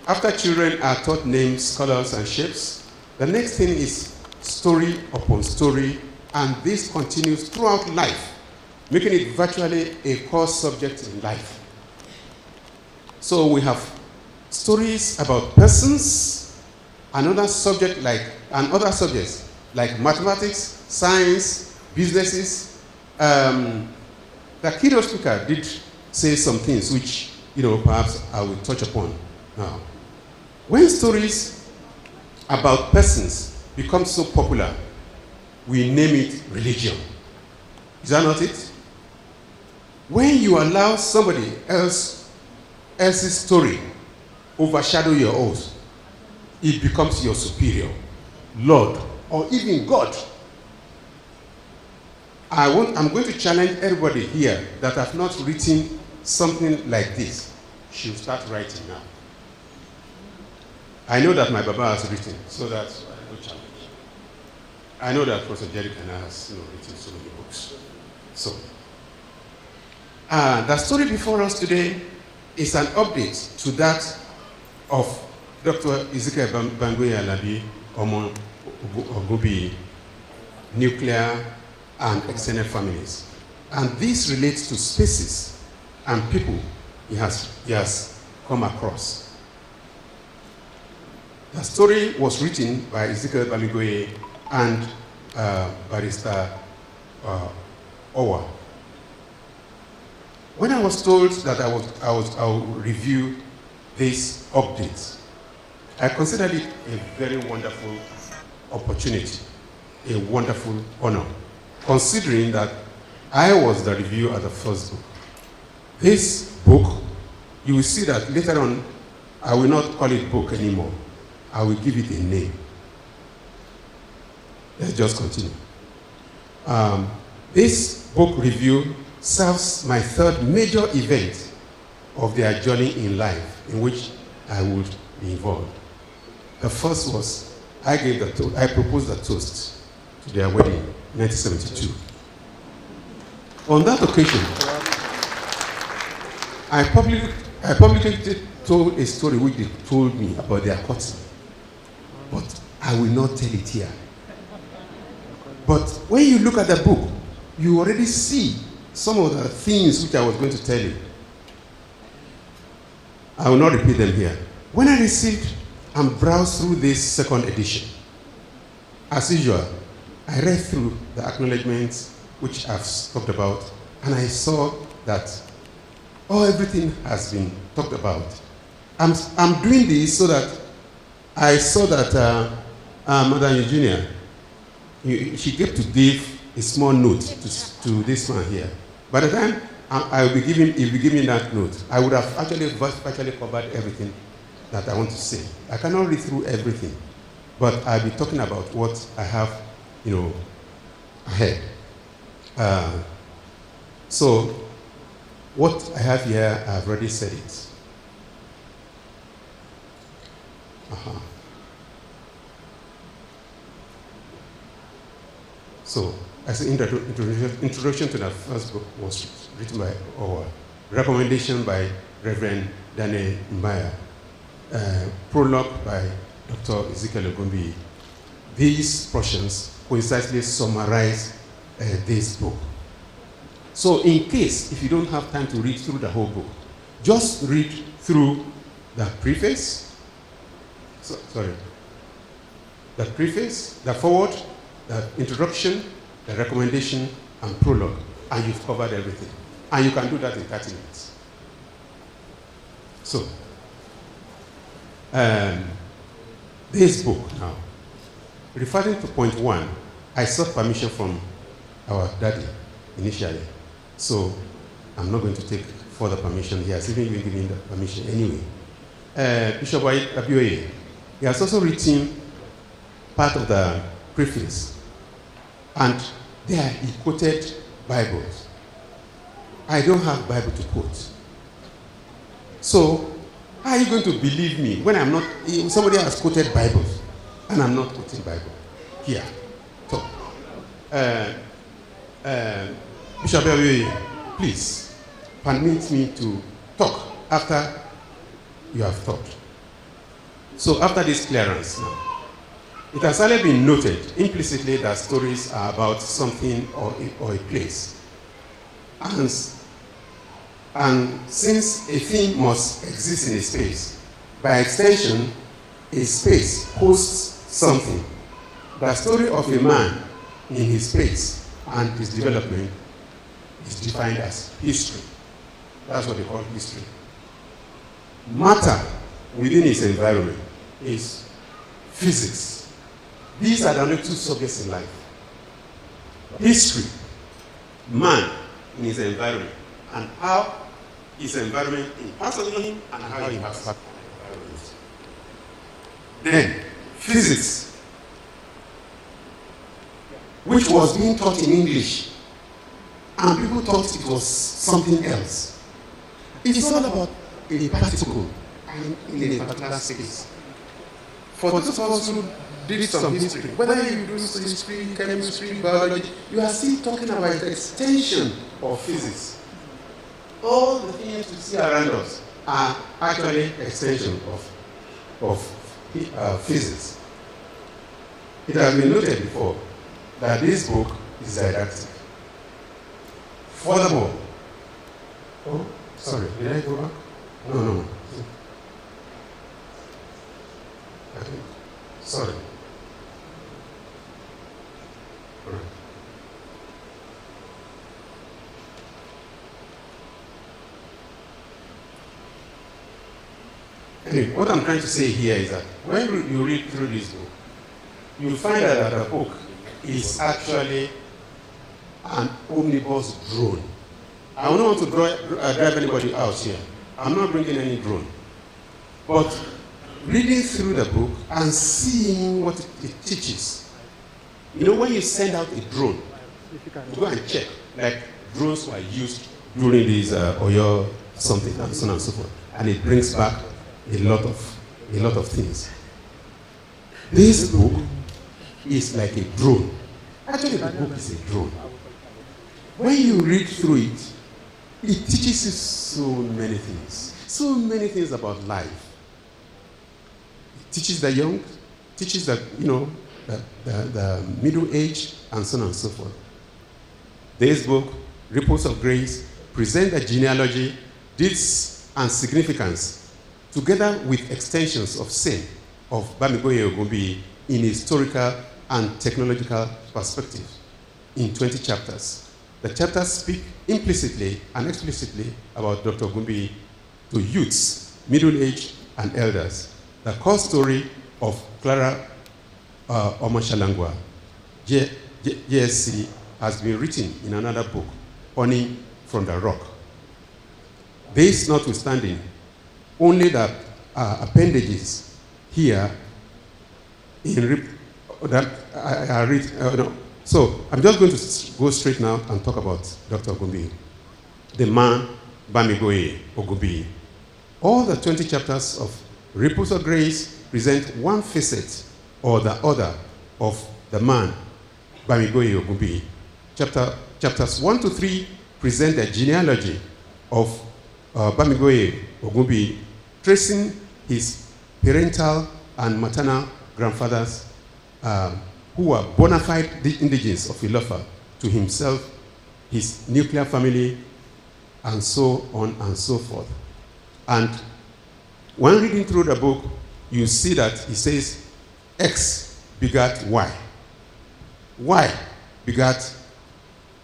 After children are taught names, colors, and shapes, the next thing is story upon story, and this continues throughout life, making it virtually a core subject in life. So we have stories about persons, and other subjects like mathematics, science, businesses. The keynote speaker did say some things which, perhaps I will touch upon now. When stories about persons become so popular, we name it religion. Is that not it? When you allow somebody else's story overshadow your own, it becomes your superior, Lord, or even God. I'm going to challenge everybody here that have not written something like this. Should start writing now. I know that my Baba has written, so that's a good challenge. I know that Professor Jerry Kana has written so many books. So, the story before us today is an update to that of Dr. Ezekiel Bangoye Alabi Ogunbiyi, nuclear and extended families. And this relates to spaces and people he has come across. The story was written by Ezekiel Bangoye and Barrister Owa. When I was told that I would review this update, I considered it a very wonderful opportunity, a wonderful honor, considering that I was the reviewer of the first book. This book, you will see that later on, I will not call it book anymore. I will give it a name. Let's just continue. This book review serves my third major event of their journey in life in which I would be involved. The first was I proposed a toast to their wedding in 1972. On that occasion, I publicly told a story which they told me about their courtship, but I will not tell it here. But when you look at the book, you already see some of the things which I was going to tell you. I will not repeat them here. When I received and browsed through this second edition, as usual, I read through the acknowledgements which I've talked about, and I saw that everything has been talked about. I'm doing this so that I saw that Madam Eugenia, she gave to Dave a small note to this man here. By the time he'll be giving that note, I would have actually virtually covered everything that I want to say. I cannot read through everything, but I'll be talking about what I have, ahead. So, what I have here, I've already said it. So, as an introduction to the first book was written by Owa, recommendation by Reverend Daniel Mbaya, prologue by Dr. Ezekiel Ogunbiyi. These portions coincidentally summarize this book. So in case, if you don't have time to read through the whole book, just read through the preface, the preface, the forward, the introduction, the recommendation, and prologue, and you've covered everything. And you can do that in 30 minutes. So, this book now, referring to point 1, I sought permission from our daddy initially. So, I'm not going to take further permission. He has even been given the permission anyway. Bishop Abioye, he has also written part of the preface, and there he quoted Bibles. I don't have Bible to quote. So, how are you going to believe me when I'm not, somebody has quoted Bibles, and I'm not quoting Bible here? So, Bishop Abioye, please, permit me to talk after you have talked. So after this clearance now, it has already been noted implicitly that stories are about something or a place. And since a thing must exist in a space, by extension, a space hosts something. The story of a man in his space and his development is defined as history. That's what they call history. Matter within its environment is physics. These are the only 2 subjects in life. History, man in his environment, and how his environment impacts on him and how he impacts on the environment. Then, physics, which was being taught in English, and people thought it was something else. It is all about a particle in a particular space. For those of us who did some history, whether you do history, chemistry, biology, you are still talking about the extension of physics. All the things we see around us are actually extension of physics. It has been noted before that this book is didactic. Furthermore, oh, sorry, did I go back? No. Sorry. All right. Anyway, what I'm trying to say here is that when you read through this book, you'll find that the book is actually an omnibus drone. I don't want to drive anybody out here. I'm not bringing any drone. But reading through the book and seeing what it teaches. You know, when you send out a drone, you go and check, like drones were used during these Oyo something and so on and so forth, and it brings back a lot of things. This book is like a drone. Actually, the book is a drone. When you read through it, it teaches you so many things about life. It teaches the young, teaches the middle age, and so on and so forth. This book, Ripples of Grace, presents the genealogy, deeds, and significance, together with extensions of sin of Bamigoye Ogunbiyi in historical and technological perspective in 20 chapters. The chapters speak implicitly and explicitly about Dr. Ogunbiyi to youths, middle-aged, and elders. The core story of Clara Omashalangwa, JSC, has been written in another book, Honey from the Rock. This notwithstanding, only the appendages here So I'm just going to go straight now and talk about Dr. Ogunbiyi, the man Bamigoye Ogunbiyi. All the 20 chapters of Ripples of Grace present one facet or the other of the man Bamigoye Ogunbiyi. Chapters 1 to 3 present the genealogy of Bamigoye Ogunbiyi, tracing his parental and maternal grandfathers who were bona fide indigenes of Ilofa to himself, his nuclear family, and so on and so forth. And when reading through the book, you see that it says X begat Y. Y begat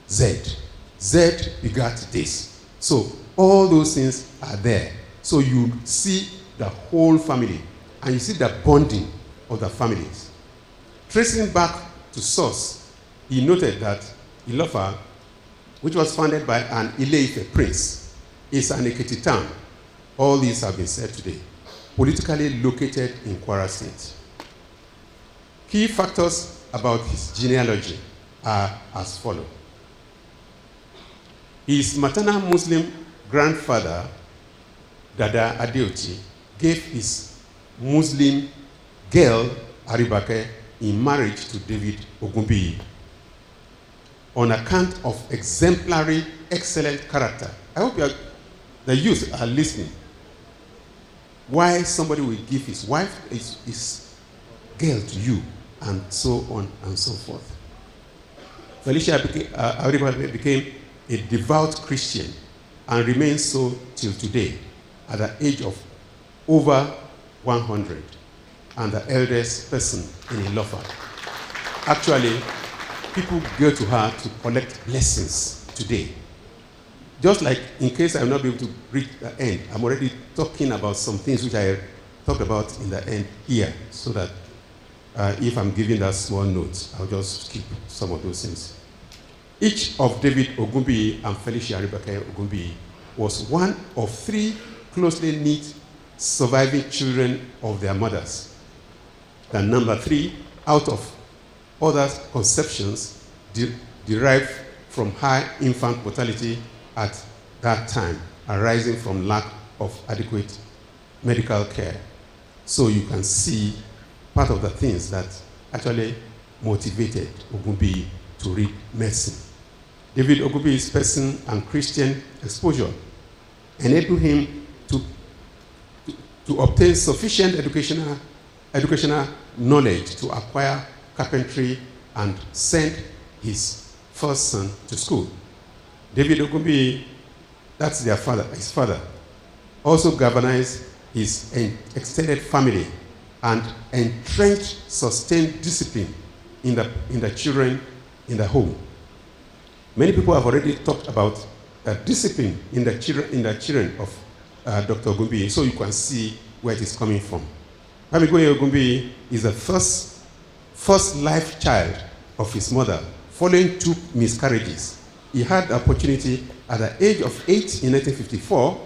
Z. Z begat this. So all those things are there. So you see the whole family, and you see the bonding of the families. Tracing back to source, he noted that Ilofa, which was founded by an Ile-Ife prince, is an Ekiti town. All these have been said today. Politically located in Kwara State. Key factors about his genealogy are as follows. His maternal Muslim grandfather, Dada Adeoti, gave his Muslim girl, Aribake, in marriage to David Ogunbiyi on account of exemplary, excellent character. I hope the youth are listening. Why somebody will give his wife, his girl to you, and so on and so forth. Felicia Aribake became a devout Christian and remains so till today at the age of over 100 and the eldest person in Ilofa. Actually, people go to her to collect blessings today. Just like in case I will not be able to reach the end, I'm already talking about some things which I talked about in the end here, so that if I'm giving that small note, I'll just skip some of those things. Each of David Ogunbiyi and Felicia Aribake Ogunbiyi was one of 3 closely knit surviving children of their mothers. The number 3 out of other conceptions derived from high infant mortality at that time, arising from lack of adequate medical care. So you can see part of the things that actually motivated Ogunbiyi to read medicine. David Ogunbiyi's person and Christian exposure enabled him to obtain sufficient educational knowledge to acquire carpentry and send his first son to school. David Ogunbiyi, that's his father, also galvanized his extended family and entrenched sustained discipline in the children in the home. Many people have already talked about the discipline in the children of Dr. Ogunbiyi, so you can see where it is coming from. Bamigoye Ogunbiyi is the first life child of his mother, following 2 miscarriages. He had the opportunity at the age of 8 in 1954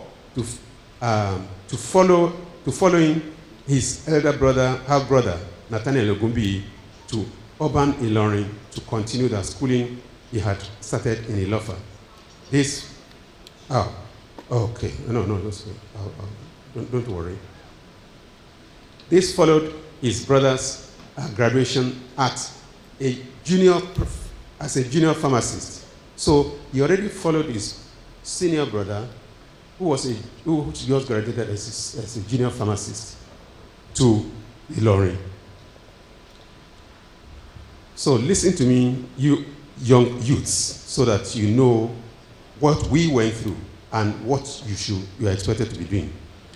to following his elder brother, half-brother, Nathaniel Ogunbiyi, to urban Ilorin to continue the schooling he had started in Ilofa. Don't worry. This followed his brother's graduation as a junior pharmacist. So he already followed his senior brother, who just graduated as a junior pharmacist, to Ilorin. So listen to me, you young youths, so that you know what we went through and what you are expected to be doing.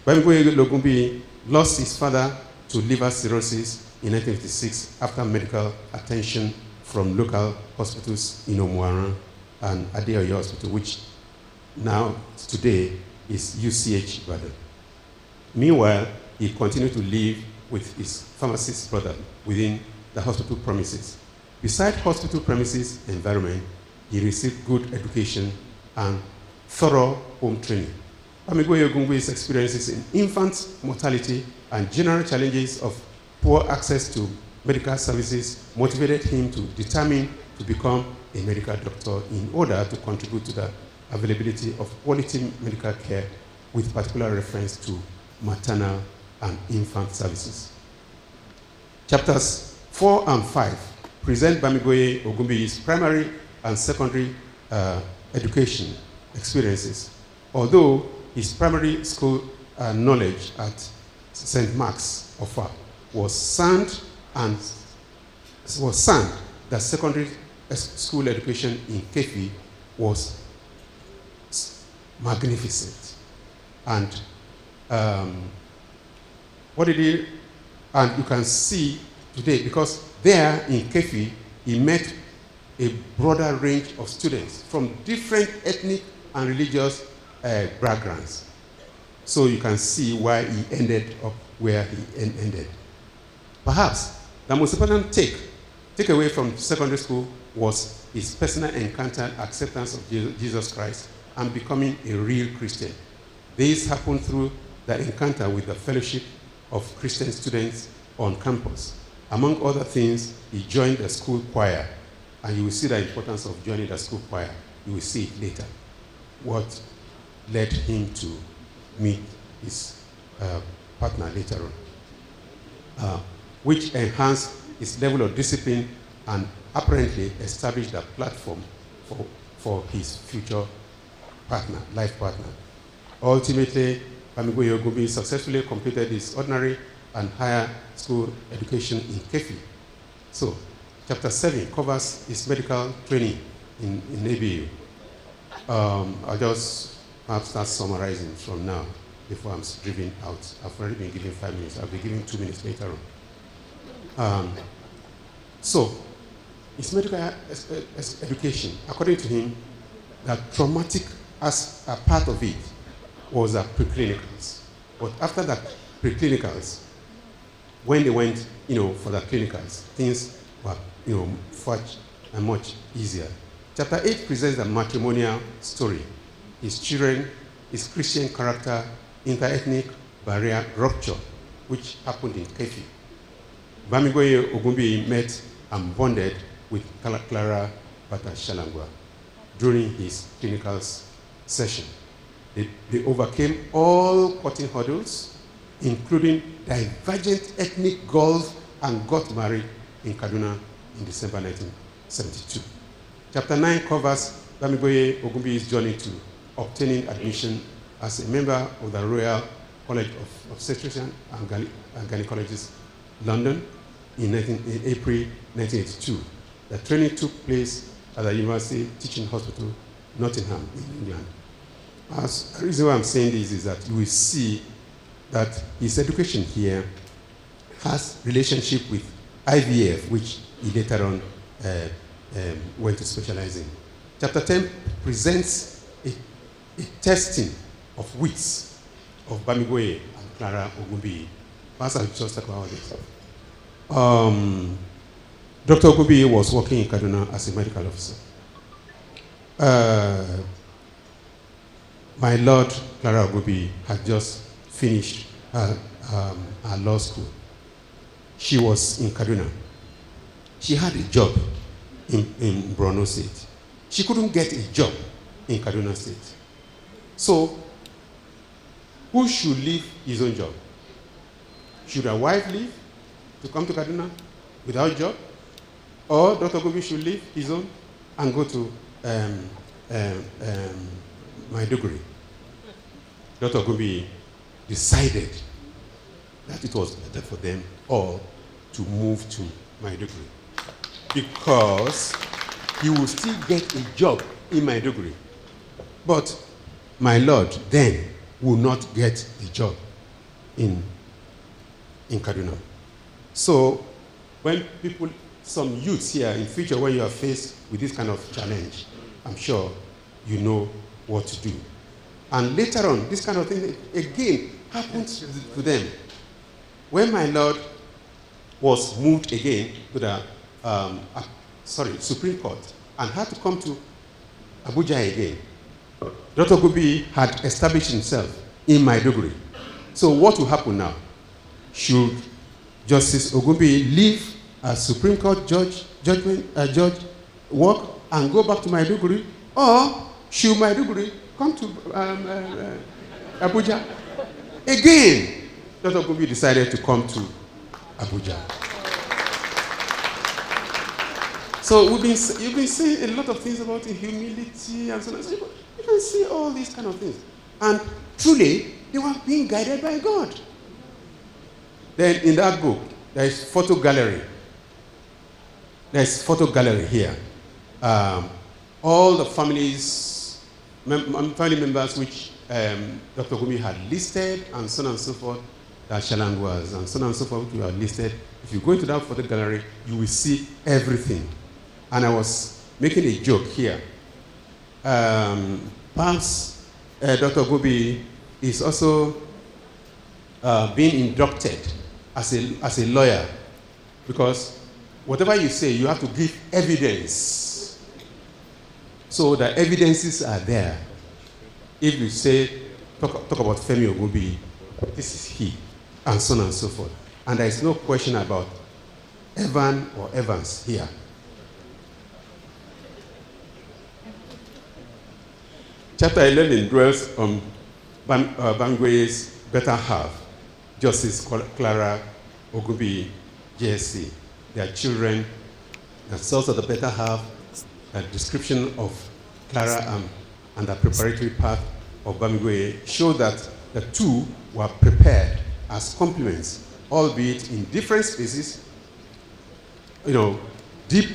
Bamigoye Ogunbiyi lost his father to liver cirrhosis in 1956 after medical attention from local hospitals in Omuaran and Adeoyo Hospital, which now today is UCH Ibadan. Meanwhile, he continued to live with his pharmacist brother within the hospital premises. Beside hospital premises environment, he received good education and thorough home training. Bamigoye Ogunbiyi's experiences in infant mortality and general challenges of poor access to medical services motivated him to determine to become a medical doctor in order to contribute to the availability of quality medical care with particular reference to maternal and infant services. Chapters 4 and 5 present Bamigoye Ogunbiyi's primary and secondary education experiences. Although his primary school knowledge at St. Mark's Offa was sound, the secondary school education in Kefi was magnificent. And what did he, and you can see today, because there in Kefi, he met a broader range of students from different ethnic and religious backgrounds. So you can see why he ended up where he ended. Perhaps the most important takeaway from secondary school was his personal encounter, acceptance of Jesus Christ, and becoming a real Christian. This happened through the encounter with the fellowship of Christian students on campus. Among other things, he joined the school choir, and you will see the importance of joining the school choir. You will see it later. What led him to meet his partner later on, which enhanced his level of discipline and apparently established a platform for his future partner, life partner. Ultimately, Bamigboye Ogunbiyi successfully completed his ordinary and higher school education in Kefi. So, chapter 7 covers his medical training in ABU. I'll just perhaps start summarizing from now before I'm driven out. I've already been given 5 minutes. I'll be giving 2 minutes later on. So, his medical education, according to him, the traumatic as a part of it was the preclinicals. But after the preclinicals, when they went, for the clinicals, things were, much easier. Chapter 8 presents the matrimonial story. His children, his Christian character, inter-ethnic barrier rupture, which happened in Kefi. Bamigboye Ogunbiyi met and bonded with Clara Bata Shalangwa during his clinical session. They overcame all cutting hurdles, including divergent ethnic goals, and got married in Kaduna in December 1972. Chapter 9 covers Bamigboye Ogunbiyi's journey to obtaining admission as a member of the Royal College of Obstetricians and Gynecologists, London, in April 1982. The training took place at the University Teaching Hospital, Nottingham, in England. The reason why I'm saying this is that you will see that his education here has relationship with IVF, which he later on went to specialize in. Chapter 10 presents a testing of wits of Bamigboye and Clara Ogunbiyi. Pastor, just talk about this. Dr. Ogunbiyi was working in Kaduna as a medical officer. My Lord, Clara Ogunbiyi, had just finished her law school. She was in Kaduna. She had a job in Borno State. She couldn't get a job in Kaduna State. So, who should leave his own job? Should a wife leave to come to Kaduna without job? Or Dr. Ogunbiyi should leave his own and go to Maiduguri? Dr. Ogunbiyi decided that it was better for them all to move to Maiduguri, because he would still get a job in Maiduguri. But my Lord then would not get the job in Kaduna. So when some youths here in future, when you are faced with this kind of challenge, I'm sure you know what to do. And later on, this kind of thing again happened to them. When my Lord was moved again to the Supreme Court and had to come to Abuja again, Dr. Ogunbiyi had established himself in Maiduguri. So what will happen now? Should Justice Ogunbiyi leave as Supreme Court judge work and go back to Maiduguri, or should Maiduguri come to Abuja? Again, Dr. Ogunbiyi decided to come to Abuja. So you've been saying a lot of things about humility and so on. So you can see all these kind of things. And truly, they were being guided by God. Then in that book, there is photo gallery. There's photo gallery here. All the family members which Dr. Gumi had listed, and so on and so forth, that Shalang was, and so on and so forth, which were listed. If you go into that photo gallery, you will see everything. And I was making a joke here. Perhaps Dr. Gumi is also being inducted as a lawyer, because whatever you say, you have to give evidence. So the evidences are there. If you say, talk about Femi Ogunbiyi, this is he, and so on and so forth. And there is no question about Evan or Evans here. Chapter 11 dwells on Bamigwe's better half, Justice Clara Ogunbiyi, JSC, their children, the source of the better half, a description of Clara and the preparatory path of Bamigwe show that the two were prepared as complements, albeit in different spaces, deep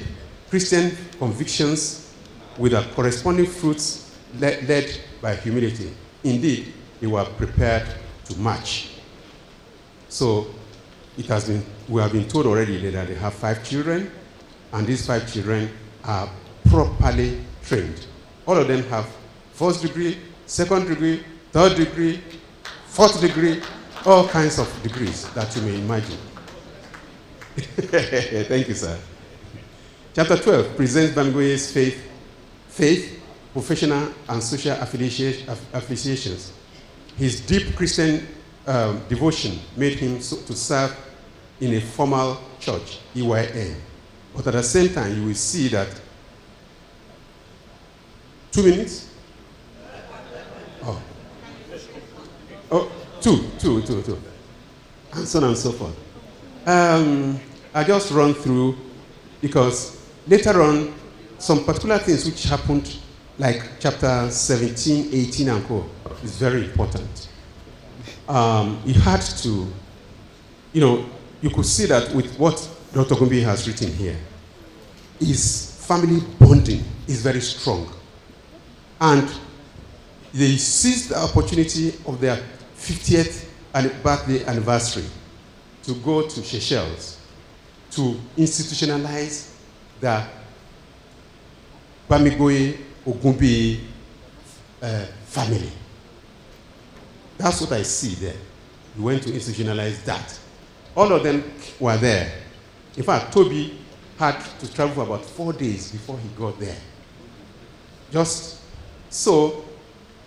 Christian convictions with the corresponding fruits led by humility. Indeed, they were prepared to match. So we have been told already that they have 5 children, and these 5 children are properly trained. All of them have 1st degree, 2nd degree, 3rd degree, 4th degree, all kinds of degrees that you may imagine. Thank you, sir. Chapter 12 presents Bamigwe's faith, professional and social affiliations. His deep Christian devotion made him to serve in a formal church, EYN. But at the same time, you will see that 2 minutes? Two. And so on and so forth. I just run through because later on, some particular things which happened, like chapter 17, 18, and co, is very important. He had to, you could see that with what Dr. Gumbi has written here, his family bonding is very strong. And they seized the opportunity of their 50th birthday anniversary to go to Seychelles to institutionalize the Bamigwe Ogunbiyi family. That's what I see there. We went to institutionalize that. All of them were there. In fact, Toby had to travel for about 4 days before he got there. Just so,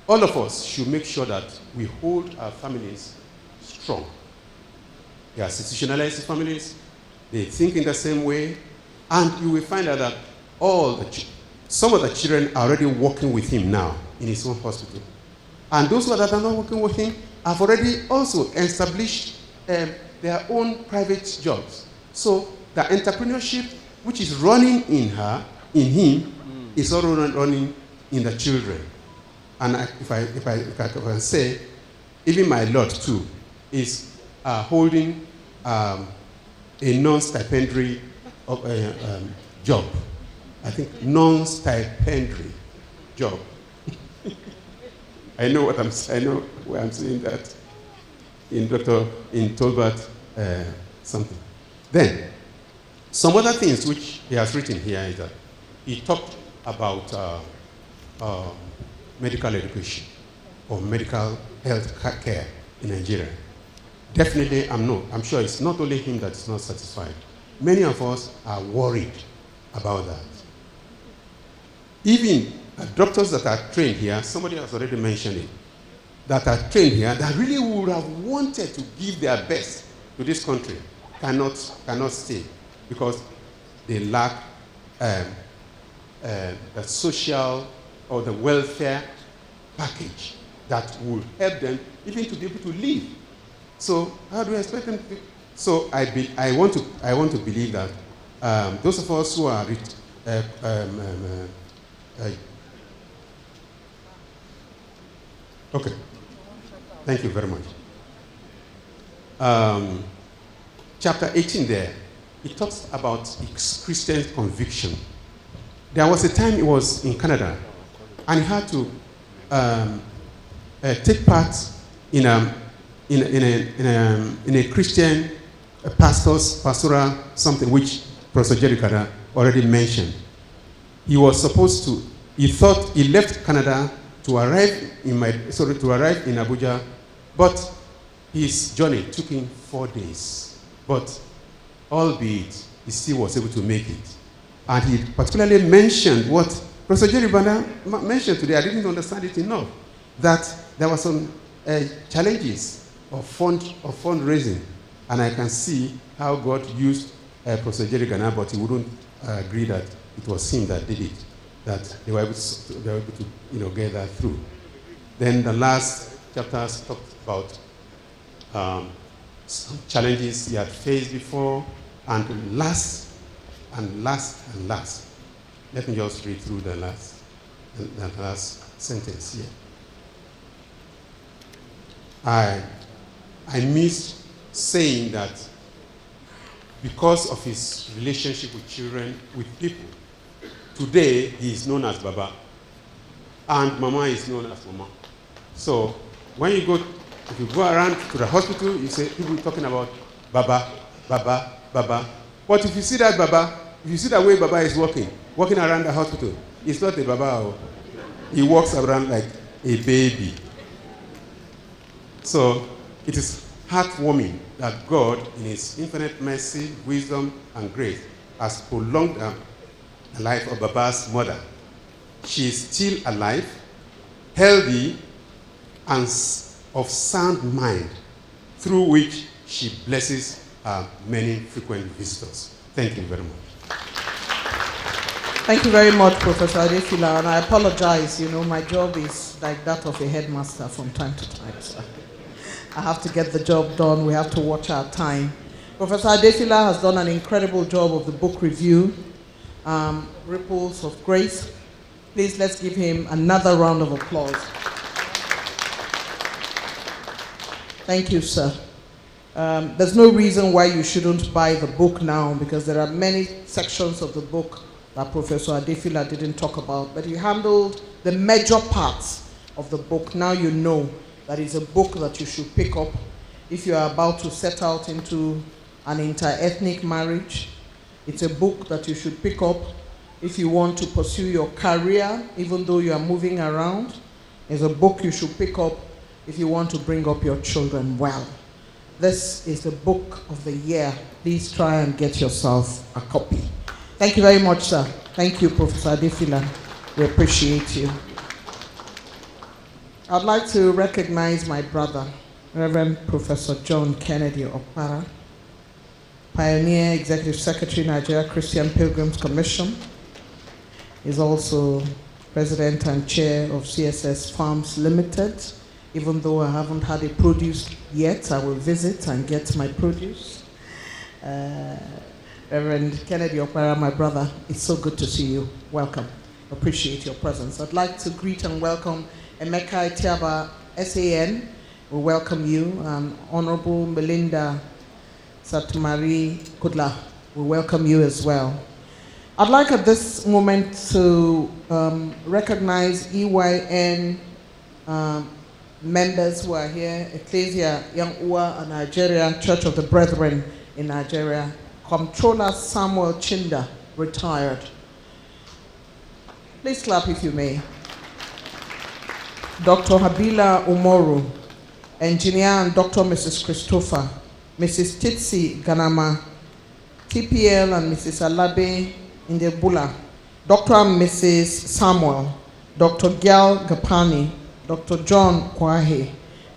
all of us should make sure that we hold our families strong. They are institutionalized families. They think in the same way. And you will find out that some of the children are already working with him now in his own hospital. And those that are not working with him have already also established their own private jobs. So the entrepreneurship which is running in him, is also running in the children. And if I can say, even my Lord too is holding a non-stipendiary job. I think non-stipendiary job. I know where I'm saying that in Tolbert something. Then, some other things which he has written here is that he talked about medical education or medical health care in Nigeria. Definitely, I'm sure it's not only him that is not satisfied. Many of us are worried about that. Even doctors that are trained here, somebody has already mentioned it, that are trained here, that really would have wanted to give their best to this country, cannot stay because they lack the social or the welfare package that will help them even to be able to live. So how do I expect them to? So I want to believe that those of us who are okay. Thank you very much. Chapter 18 there, it talks about Christian conviction. There was a time he was in Canada, and he had to take part in a Christian pastoral something which Professor Jerry Kada already mentioned. He was supposed to. He thought he left Canada to arrive in Abuja, but his journey took him 4 days. But albeit, he still was able to make it. And he particularly mentioned what Professor Jerry Banda mentioned today. I didn't understand it enough. That there were some challenges of fundraising. And I can see how God used Professor Jerry Ghana, but he wouldn't agree that it was him that did it, that they were able to get that through. Then the last chapters talked about some challenges he had faced before, and last. Let me just read through the last sentence here. I missed saying that because of his relationship with children, with people, today he is known as Baba, and Mama is known as Mama. So if you go around to the hospital, you see people talking about Baba, Baba, Baba. But if you see that Baba, if you see the way Baba is walking around the hospital, it's not a Baba. He walks around like a baby. So it is heartwarming that God, in His infinite mercy, wisdom, and grace, has prolonged the life of Baba's mother. She is still alive, healthy, and of sound mind, through which she blesses many frequent visitors. Thank you very much. Thank you very much, Professor Adefila, and I apologize. My job is like that of a headmaster from time to time. So I have to get the job done. We have to watch our time. Professor Adefila has done an incredible job of the book review, Ripples of Grace. Please, let's give him another round of applause. Thank you, sir. There's no reason why you shouldn't buy the book now, because there are many sections of the book that Professor Adefila didn't talk about, but he handled the major parts of the book. Now you know that it's a book that you should pick up if you are about to set out into an inter-ethnic marriage. It's a book that you should pick up if you want to pursue your career, even though you are moving around. It's a book you should pick up if you want to bring up your children well. This is the book of the year. Please try and get yourself a copy. Thank you very much, sir. Thank you, Professor Adefila. We appreciate you. I'd like to recognize my brother, Reverend Professor John Kennedy Okpara, Pioneer Executive Secretary, Nigeria Christian Pilgrims Commission. He's also President and Chair of CSS Farms Limited. Even though I haven't had a produce yet, I will visit and get my produce. Reverend Kennedy Okpara, my brother, it's so good to see you. Welcome. Appreciate your presence. I'd like to greet and welcome Emeka Itiaba, SAN. We welcome you. Honorable Melinda Satmari Kudla, we welcome you as well. I'd like at this moment to recognize EYN members who are here, Ecclesia Young Ua and Nigeria, Church of the Brethren in Nigeria. Comptroller Samuel Chinda, retired. Please clap if you may. Dr. Habila Umoru, Engineer and Dr. Mrs. Christopher, Mrs. Titsi Ganama, TPL and Mrs. Alabe Indebula, Dr. and Mrs. Samuel, Dr. Gyal Gapani, Dr. John Kwahe,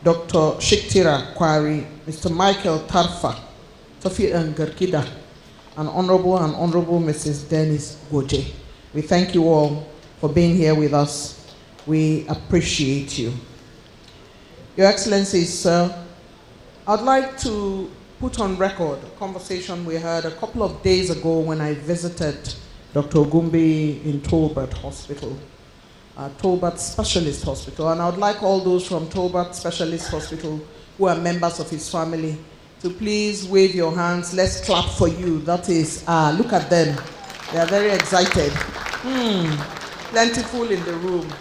Dr. Shiktira Kwari, Mr. Michael Tarfa, Sophie Ngarkida, and Honorable Mrs. Dennis Goje. We thank you all for being here with us. We appreciate you. Your Excellencies, sir, I'd like to put on record a conversation we had a couple of days ago when I visited Dr. Ogumbi in Tolbert Hospital, Tolbert Specialist Hospital, and I would like all those from Tolbert Specialist Hospital who are members of his family to please wave your hands. Let's clap for you. That is, look at them. They are very excited. Plentiful in the room.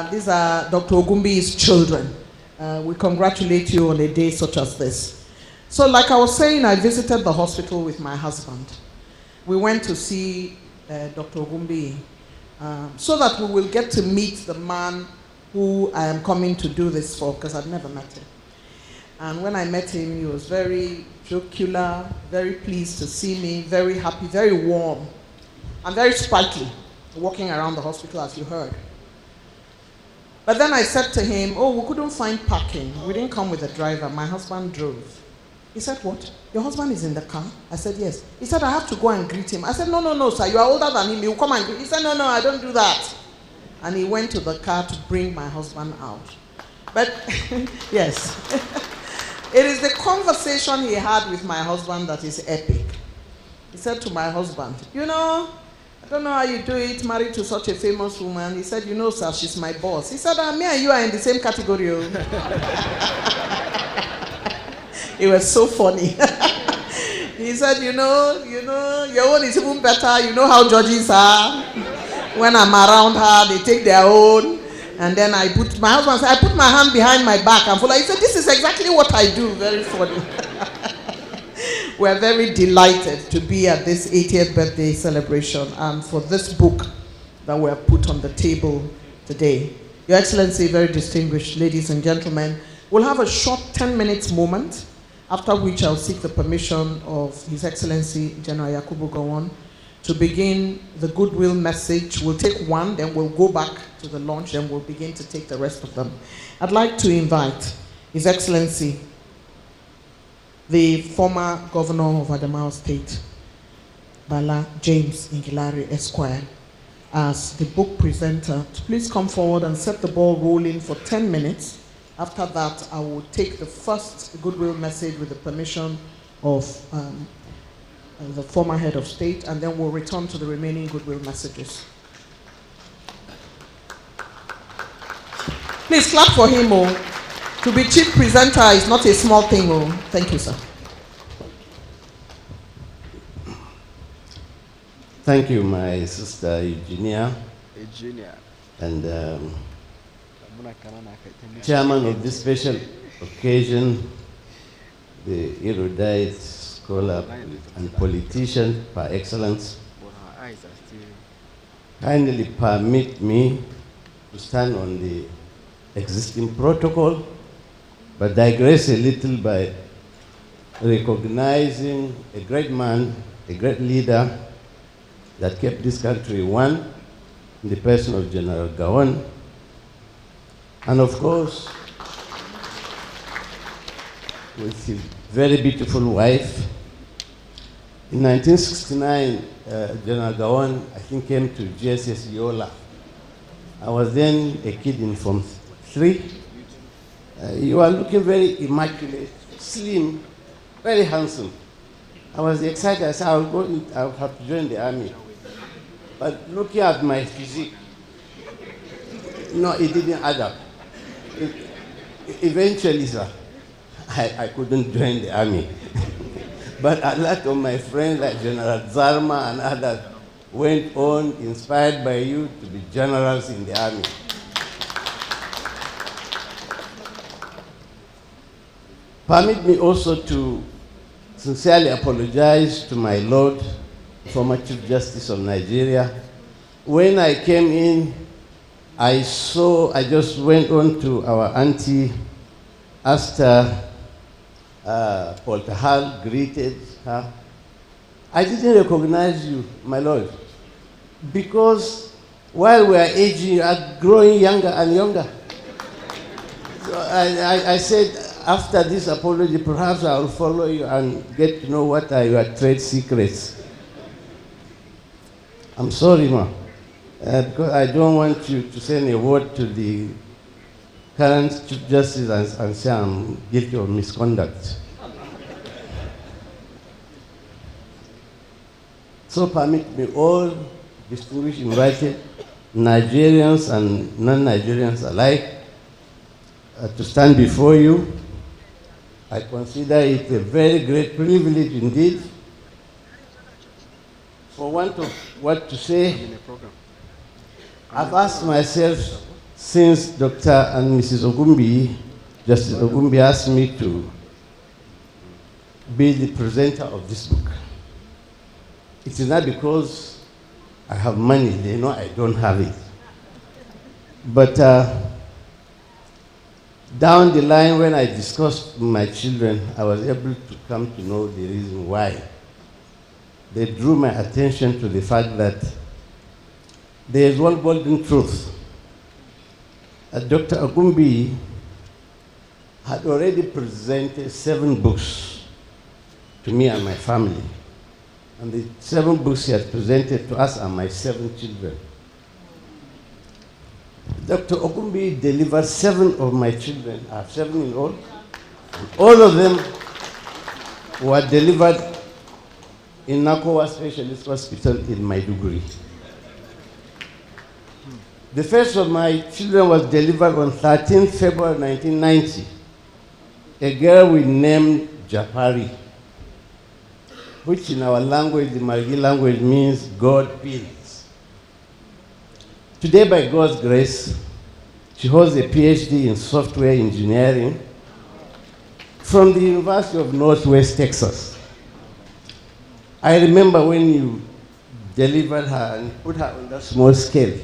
These are Dr. Ogumbi's children. We congratulate you on a day such as this. So like I was saying, I visited the hospital with my husband. We went to see Dr. Ogumbi so that we will get to meet the man who I am coming to do this for, because I've never met him. And when I met him, he was very jocular, very pleased to see me, very happy, very warm, and very sprightly, walking around the hospital as you heard. But then I said to him, oh, we couldn't find parking. We didn't come with a driver. My husband drove. He said, what? Your husband is in the car? I said, yes. He said, I have to go and greet him. I said, no, sir. You are older than him. You come and greet. He said, no, I don't do that. And he went to the car to bring my husband out. But, yes. It is the conversation he had with my husband that is epic. He said to my husband, you know, I don't know how you do it, married to such a famous woman. He said, you know, sir, she's my boss. He said, me and you are in the same category. It was so funny. He said, you know, your own is even better. You know how judges are. When I'm around her, they take their own. And then my husband said, I put my hand behind my back and follow. He said, this is exactly what I do. Very funny. We're very delighted to be at this 80th birthday celebration and for this book that we have put on the table today. Your Excellency, very distinguished ladies and gentlemen, we'll have a short 10 minutes moment, after which I'll seek the permission of His Excellency General Yakubu Gowon to begin the goodwill message. We'll take one, then we'll go back to the launch, then we'll begin to take the rest of them. I'd like to invite His Excellency, the former governor of Adamawa State, Bala James Ingilari Esquire, as the book presenter, to please come forward and set the ball rolling for 10 minutes. After that, I will take the first goodwill message with the permission of the former head of state, and then we'll return to the remaining goodwill messages. Please clap for him. To be chief presenter is not a small thing. Thank you, sir. Thank you, my sister Eugenia, and chairman of this special occasion, the erudite scholar and politician par excellence. Kindly permit me to stand on the existing protocol, but digress a little by recognizing a great man, a great leader that kept this country one, in the person of General Gowon, and of course, with his very beautiful wife. In 1969, General Gowon, I think, came to GSS Yola. I was then a kid in Form 3. You are looking very immaculate, slim, very handsome. I was excited. I said, I'll have to join the army. But looking at my physique, no, it didn't add up. Eventually, sir, I couldn't join the army. But a lot of my friends like General Zarma and others went on, inspired by you, to be generals in the army. Permit me also to sincerely apologize to my Lord, former Chief Justice of Nigeria. When I came in, I just went on to our auntie, asked her, Paul Tahal greeted her. I didn't recognize you, my Lord, because while we are aging, you are growing younger and younger. So I said, after this apology, perhaps I will follow you and get to know what are your trade secrets. I'm sorry, ma, because I don't want you to send a word to the current Chief Justice and say I'm guilty of misconduct. So permit me, all distinguished invited, Nigerians and non-Nigerians alike, to stand before you. I consider it a very great privilege indeed. For want of what to say, I've asked myself since Dr. and Mrs. Ogumbi, Justice Ogumbi, asked me to be the presenter of this book. It is not because I have money, they know I don't have it. But down the line, when I discussed with my children, I was able to come to know the reason why. They drew my attention to the fact that there is one golden truth. Dr. Ogumbi had already presented 7 books to me and my family. And the 7 books he had presented to us and my 7 children. Dr. Ogumbi delivered 7 of my children, I have 7 in all. All of them were delivered in Nakowa Specialist Hospital in Maiduguri. The first of my children was delivered on 13 February 1990. A girl we named Japari, which in our language, the Margi language, means God builds. Today, by God's grace, she holds a PhD in software engineering from the University of Northwest Texas. I remember when you delivered her and put her on that small scale.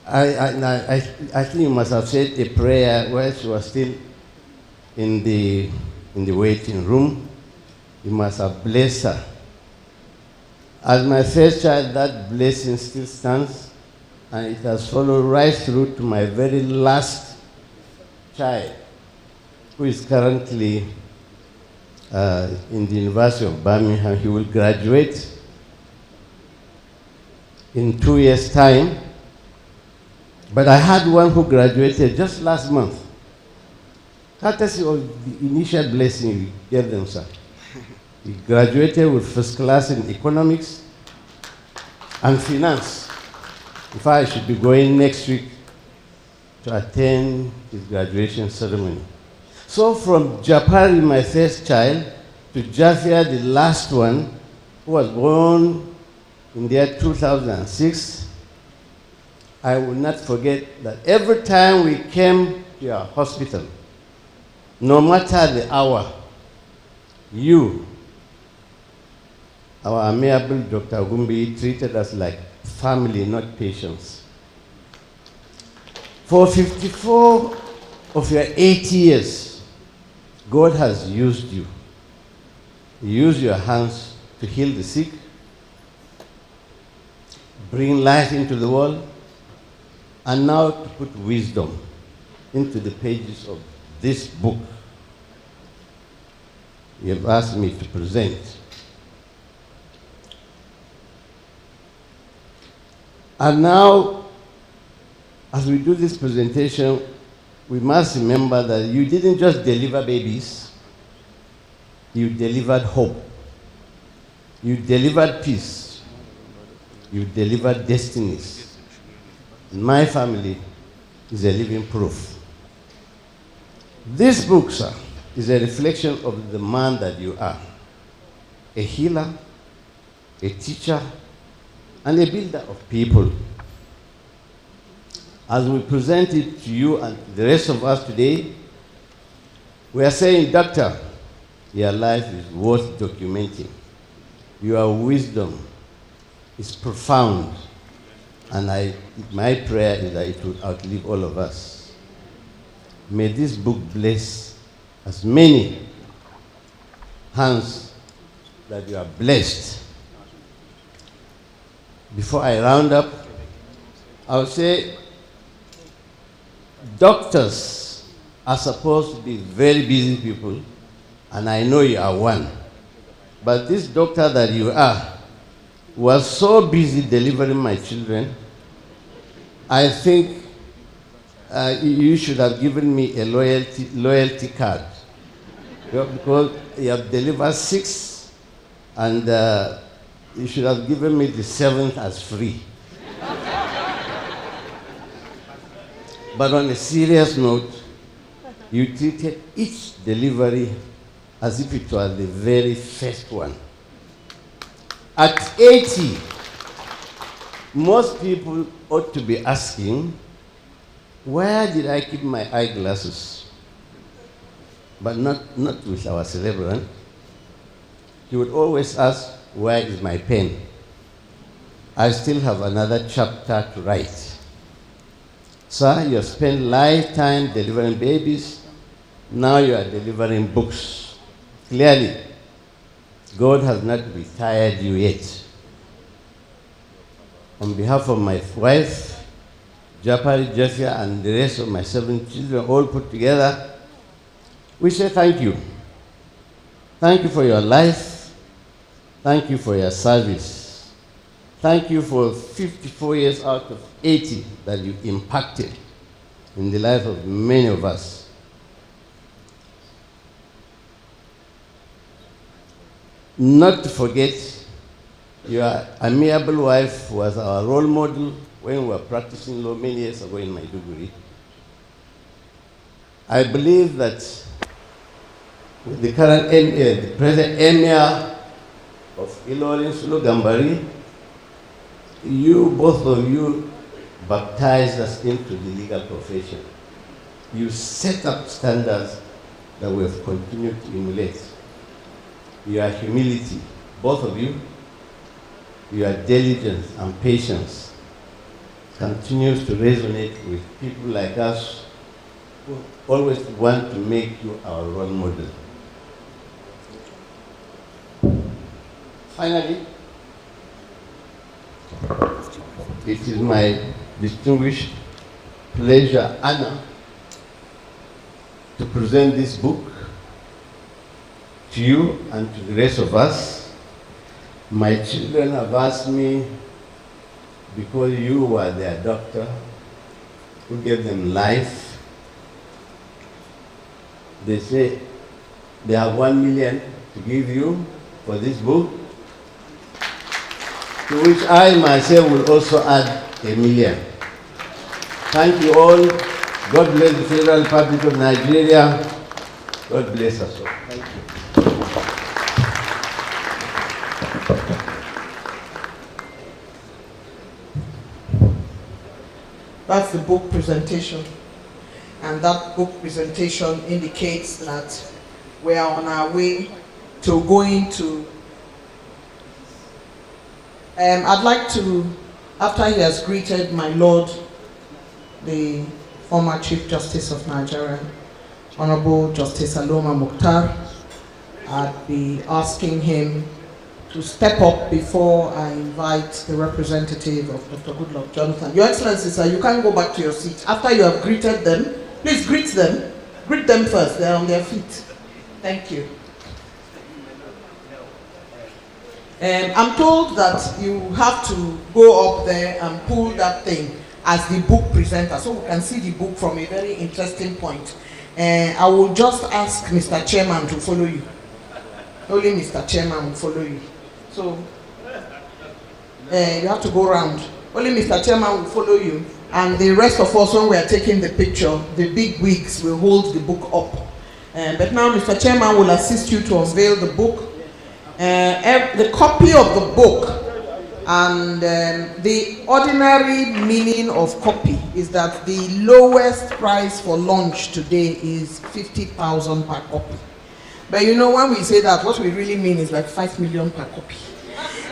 I think you must have said a prayer while she was still in the waiting room. You must have blessed her. As my first child, that blessing still stands, and it has followed right through to my very last child, who is currently in the University of Birmingham. He will graduate in 2 years' time. But I had one who graduated just last month, courtesy of the initial blessing you gave them, sir. He graduated with first class in economics and finance. In fact, I should be going next week to attend his graduation ceremony. So from Japari, my first child, to Jafia, the last one, who was born in the year 2006, I will not forget that every time we came to our hospital, no matter the hour, you, our amiable Dr. Ogumbi, treated us like family, not patients. For 54 of your 80 years, God has used you. He used your hands to heal the sick, bring life into the world, and now to put wisdom into the pages of this book you have asked me to present. And now, as we do this presentation, we must remember that you didn't just deliver babies, you delivered hope. You delivered peace. You delivered destinies. And my family is a living proof. This book, sir, is a reflection of the man that you are. A healer, a teacher, and a builder of people. As we present it to you and the rest of us today, we are saying, Doctor, your life is worth documenting. Your wisdom is profound. And my prayer is that it will outlive all of us. May this book bless as many hands that you are blessed. Before I round up, I would say doctors are supposed to be very busy people, and I know you are one. But this doctor that you are was so busy delivering my children, I think you should have given me a loyalty card. Because you have delivered 6, and you should have given me the 7th as free. But on a serious note, you treated each delivery as if it was the very first one. At 80, most people ought to be asking, where did I keep my eyeglasses? But not with our celebrant. He would always ask, where is my pen? I still have another chapter to write. Sir, you have spent lifetime delivering babies. Now you are delivering books. Clearly, God has not retired you yet. On behalf of my wife, Japari, Jeffia, and the rest of my 7 children, all put together, we say thank you. Thank you for your life. Thank you for your service. Thank you for 54 years out of 80 that you impacted in the life of many of us. Not to forget, your amiable wife was our role model when we were practicing law many years ago in Maiduguri. I believe that with the current the present emir of Ilorin, Sulu Gambari, both of you baptized us into the legal profession. You set up standards that we have continued to emulate. Your humility, both of you, your diligence and patience continues to resonate with people like us who always want to make you our role model. Finally, it is my distinguished pleasure, honor, to present this book to you and to the rest of us. My children have asked me, because you were their doctor who gave them life, they say they have 1 million to give you for this book, to which I myself will also add 1 million. Thank you all. God bless the Federal Republic of Nigeria. God bless us all. Thank you. That's the book presentation. And that book presentation indicates that we are on our way to going to I'd like to, after he has greeted my Lord, the former Chief Justice of Nigeria, Honorable Justice Aloma Mukhtar, I'd be asking him to step up before I invite the representative of Dr. Goodluck Jonathan. Your Excellency, sir, you can't go back to your seat. After you have greeted them, please greet them. Greet them first, they're on their feet. Thank you. I'm told that you have to go up there and pull that thing as the book presenter, so we can see the book from a very interesting point. I will just ask Mr. Chairman to follow you. Only Mr. Chairman will follow you. So, you have to go around. Only Mr. Chairman will follow you. And the rest of us, when we are taking the picture, the big wigs will hold the book up. But now Mr. Chairman will assist you to unveil the book. The copy of the book and the ordinary meaning of copy is that the lowest price for lunch today is 50,000 per copy. But you know, when we say that, what we really mean is like 5 million per copy.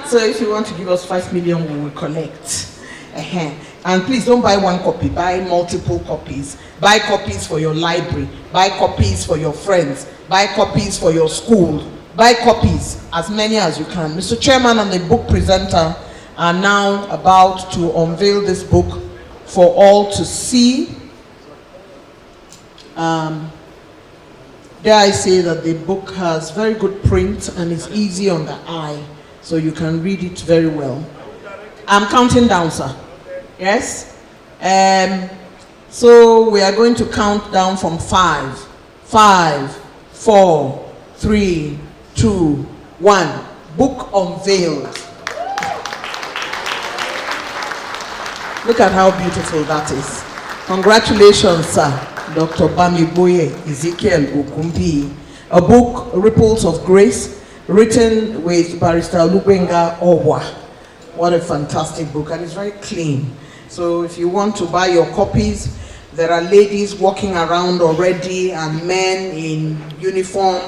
So if you want to give us 5 million, we will collect. And please don't buy one copy, buy multiple copies. Buy copies for your library, buy copies for your friends, buy copies for your school. Buy copies, as many as you can. Mr. Chairman and the book presenter are now about to unveil this book for all to see. Dare I say that the book has very good print and is easy on the eye, so you can read it very well. I'm counting down, sir. Yes? So we are going to count down from 5. 5, 4, 3, 2, 1. Book unveiled. Look at how beautiful that is. Congratulations, sir. Dr. Bamiboye Ezekiel Okumbi. A book, Ripples of Grace, written with Barrister Olubenga Owa. What a fantastic book, and it's very clean. So if you want to buy your copies, there are ladies walking around already and men in uniform.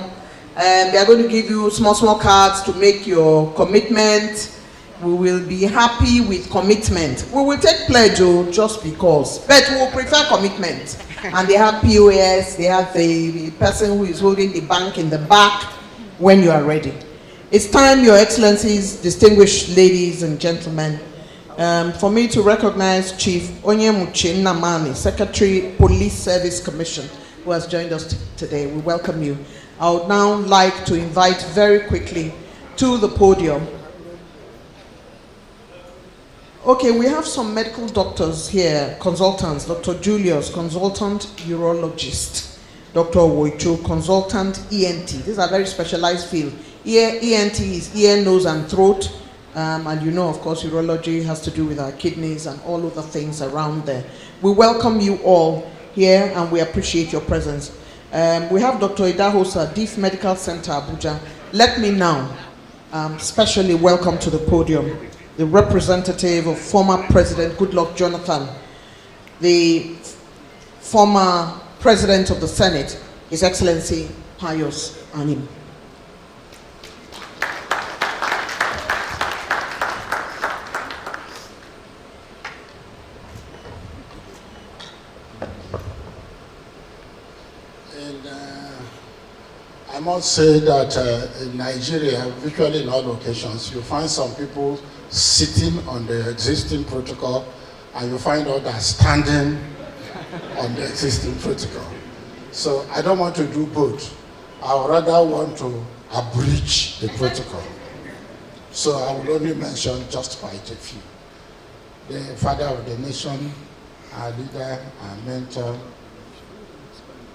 And they are going to give you small cards to make your commitment. We will be happy with commitment. We will take pledge just because, but we will prefer commitment. And they have POS, they have the person who is holding the bank in the back when you are ready. It's time, Your Excellencies, distinguished ladies and gentlemen, for me to recognize Chief Onyemuchi Nnamani, Secretary, Police Service Commission, who has joined us today. We welcome you. I would now like to invite very quickly to the podium. Okay, we have some medical doctors here, consultants. Dr. Julius, consultant urologist. Dr. Woicho, consultant ENT. These are very specialized field. ENT is ear, nose, and throat. And you know, of course, urology has to do with our kidneys and all other things around there. We welcome you all here and we appreciate your presence. We have Dr. Idahosa, Deaf Medical Center, Abuja. Let me now specially welcome to the podium the representative of former President Goodluck Jonathan, the former President of the Senate, His Excellency Pius Anim. I must say that in Nigeria, virtually in all occasions, you find some people sitting on the existing protocol and you find others standing on the existing protocol. So I don't want to do both. I would rather want to abridge the protocol. So I will only mention just quite a few. The father of the nation, our leader, our mentor,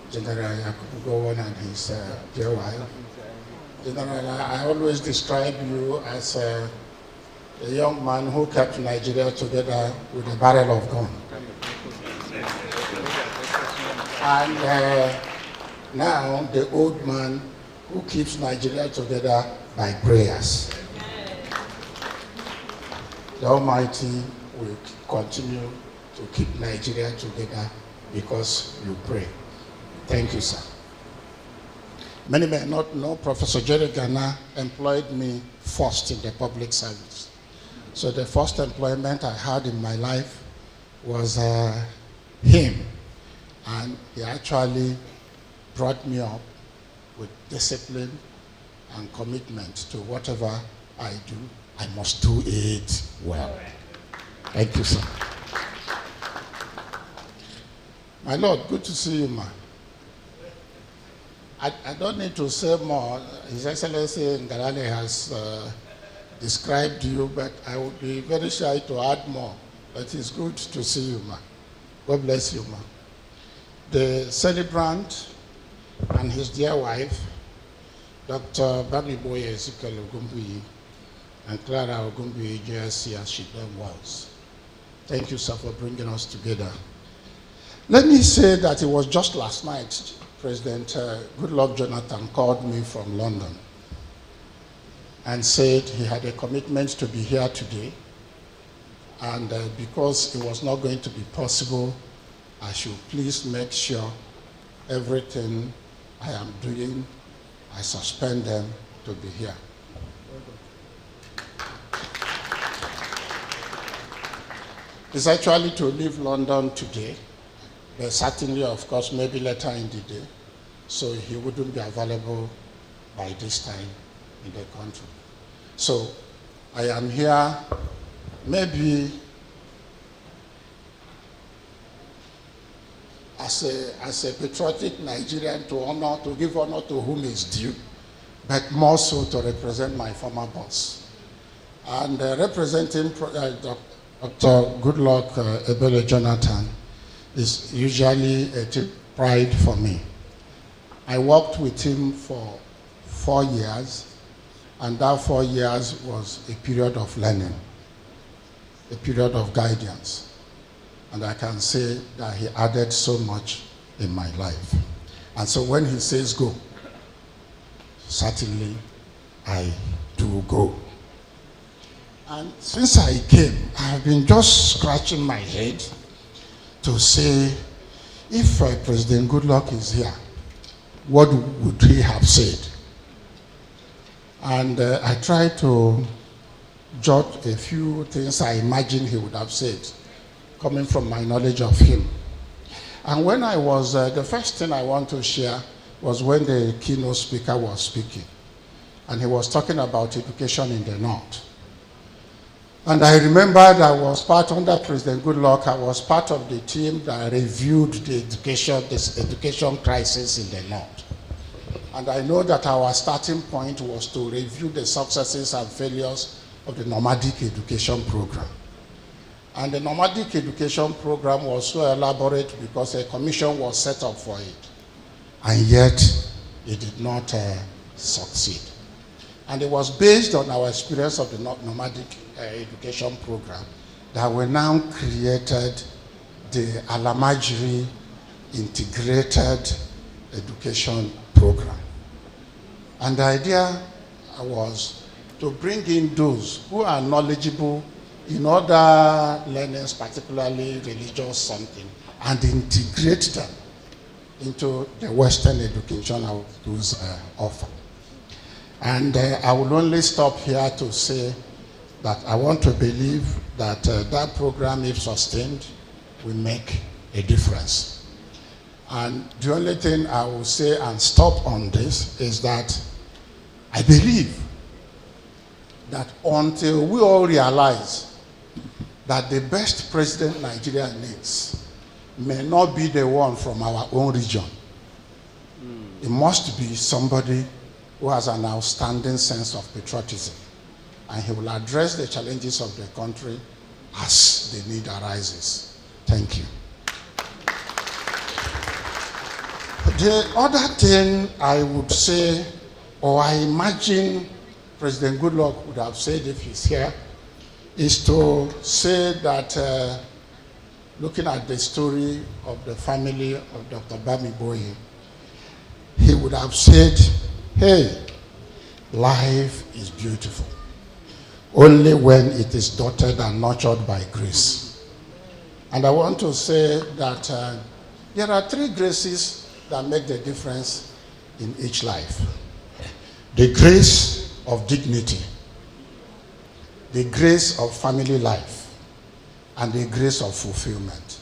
General Yakubu Gowon and his dear wife. General, I always describe you as a young man who kept Nigeria together with a barrel of gun. And now the old man who keeps Nigeria together by prayers. The Almighty will continue to keep Nigeria together because you pray. Thank you, sir. Many may not know Professor Jerry Ghana employed me first in the public service. So the first employment I had in my life was him. And he actually brought me up with discipline and commitment to whatever I do. I must do it well. Thank you, sir. My Lord, good to see you, man. I don't need to say more. His Excellency Ngarale has described you, but I would be very shy to add more. But it's good to see you, ma. God bless you, ma. The celebrant and his dear wife, Dr. Bamiboye Ezekiel Ogumbuyi and Clara Ogumbuyi JSC, as she then was. Thank you, sir, for bringing us together. Let me say that it was just last night President Goodluck Jonathan called me from London and said he had a commitment to be here today, and because it was not going to be possible, I should please make sure everything I am doing, I suspend them to be here. It's actually to leave London today, but certainly, of course, maybe later in the day, so he wouldn't be available by this time in the country. So I am here maybe as a patriotic Nigerian to give honor to whom is due, but more so to represent my former boss. And representing Dr. Goodluck Ebele Jonathan is usually a pride for me. I worked with him for 4 years, and that 4 years was a period of learning, a period of guidance. And I can say that he added so much in my life. And so when he says go, certainly I do go. And since I came, I've been just scratching my head to say, if President Goodluck is here, what would he have said? And I tried to jot a few things I imagine he would have said, coming from my knowledge of him. And when I was, the first thing I want to share was when the keynote speaker was speaking. And he was talking about education in the North. And I remembered I was part, under President Goodluck, I was part of the team that reviewed this education crisis in the North. And I know that our starting point was to review the successes and failures of the nomadic education program. And the nomadic education program was so elaborate because a commission was set up for it. And yet, it did not succeed. And it was based on our experience of the nomadic education program that we now created the Alamajiri Integrated Education Program. And the idea was to bring in those who are knowledgeable in other learnings, particularly religious something, and integrate them into the Western education our schools offer. And I will only stop here to say that I want to believe that that program, if sustained, will make a difference. And the only thing I will say and stop on this is that I believe that until we all realize that the best president Nigeria needs may not be the one from our own region. It must be somebody who has an outstanding sense of patriotism, and he will address the challenges of the country as the need arises. Thank you. The other thing I would say, or I imagine President Goodluck would have said if he's here, is to say that looking at the story of the family of Dr. Bami Boye, he would have said, hey, life is beautiful only when it is dotted and nurtured by grace. And I want to say that there are three graces that make the difference in each life. The grace of dignity, the grace of family life, and the grace of fulfillment.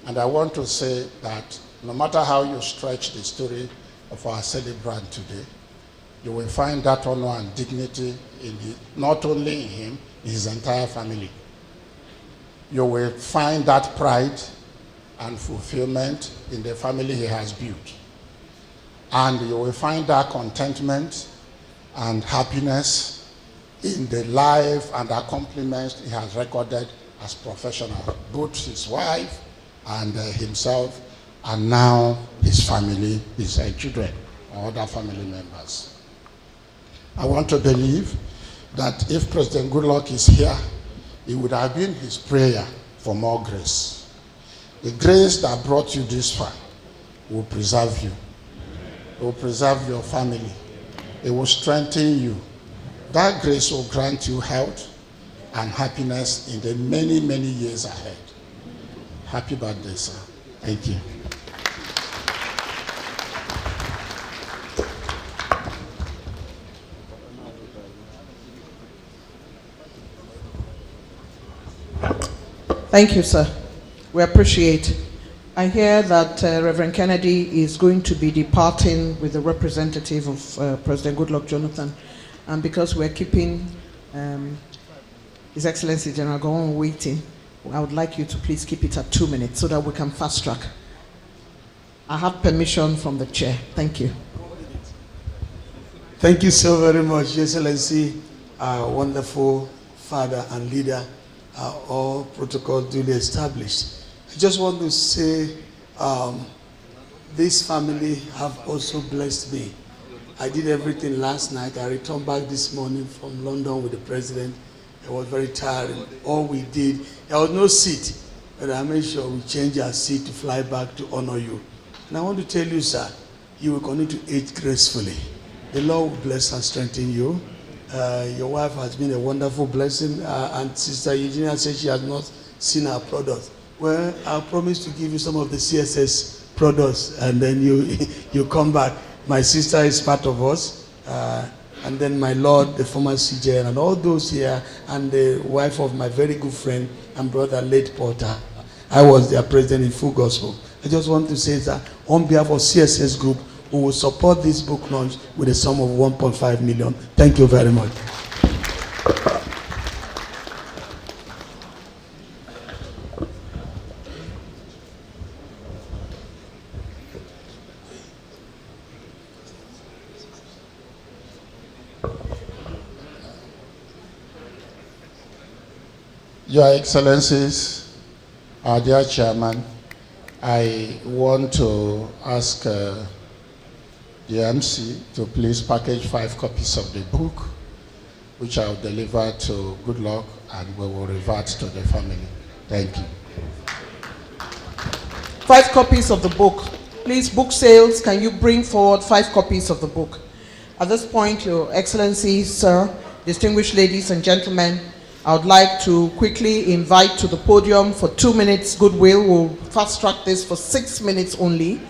And I want to say that no matter how you stretch the story of our celebrant today, you will find that honor and dignity in not only in him, in his entire family. You will find that pride and fulfillment in the family he has built. And you will find that contentment and happiness in the life and accomplishments he has recorded as professional, both his wife and himself, and now his family, his children, or other family members. I want to believe that if President Goodluck is here, it would have been his prayer for more grace. The grace that brought you this far will preserve you. It will preserve your family. It will strengthen you. That grace will grant you health and happiness in the many, many years ahead. Happy birthday, sir. Thank you. Thank you, sir. We appreciate. I hear that Reverend Kennedy is going to be departing with the representative of President Goodluck Jonathan. And because we're keeping His Excellency General Gowon waiting, I would like you to please keep it at 2 minutes so that we can fast track. I have permission from the chair. Thank you. Thank you so very much, Your Excellency, our wonderful father and leader, all protocol duly established. I just want to say this family have also blessed me. I did everything last night. I returned back this morning from London with the president. I was very tired. All we did, there was no seat, but I made sure we changed our seat to fly back to honor you. And I want to tell you, sir, you will continue to age gracefully. The Lord will bless and strengthen you. Your wife has been a wonderful blessing, and Sister Eugenia said she has not seen our products. Well, I promise to give you some of the CSS products, and then you come back. My sister is part of us, and then my Lord, the former CJ, and all those here, and the wife of my very good friend and brother, late Porter. I was their president in Full Gospel. I just want to say that on behalf of CSS Group, we will support this book launch with a sum of 1.5 million. Thank you very much. Your Excellencies, our dear Chairman, I want to ask the MC to please package 5 copies of the book, which I'll deliver to Goodluck, and we will revert to the family. Thank you. 5 copies of the book. Please, book sales, can you bring forward 5 copies of the book? At this point, Your Excellencies, sir, distinguished ladies and gentlemen, I would like to quickly invite to the podium for 2 minutes goodwill. We'll fast track this for 6 minutes only.